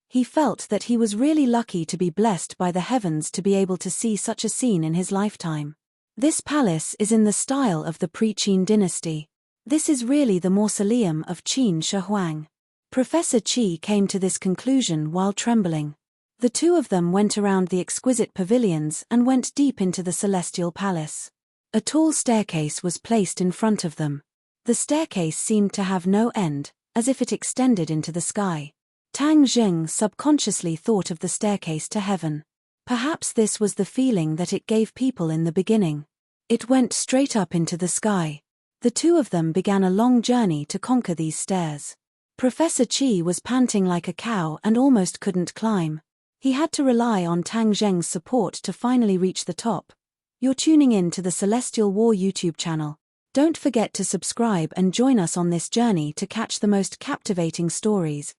He felt that he was really lucky to be blessed by the heavens to be able to see such a scene in his lifetime. This palace is in the style of the pre-Qin dynasty. This is really the mausoleum of Qin Shi Huang. Professor Qi came to this conclusion while trembling. The two of them went around the exquisite pavilions and went deep into the celestial palace. A tall staircase was placed in front of them. The staircase seemed to have no end, as if it extended into the sky. Tang Zheng subconsciously thought of the staircase to heaven. Perhaps this was the feeling that it gave people in the beginning. It went straight up into the sky. The two of them began a long journey to conquer these stairs. Professor Qi was panting like a cow and almost couldn't climb. He had to rely on Tang Zheng's support to finally reach the top. You're tuning in to the Celestial War YouTube channel. Don't forget to subscribe and join us on this journey to catch the most captivating stories.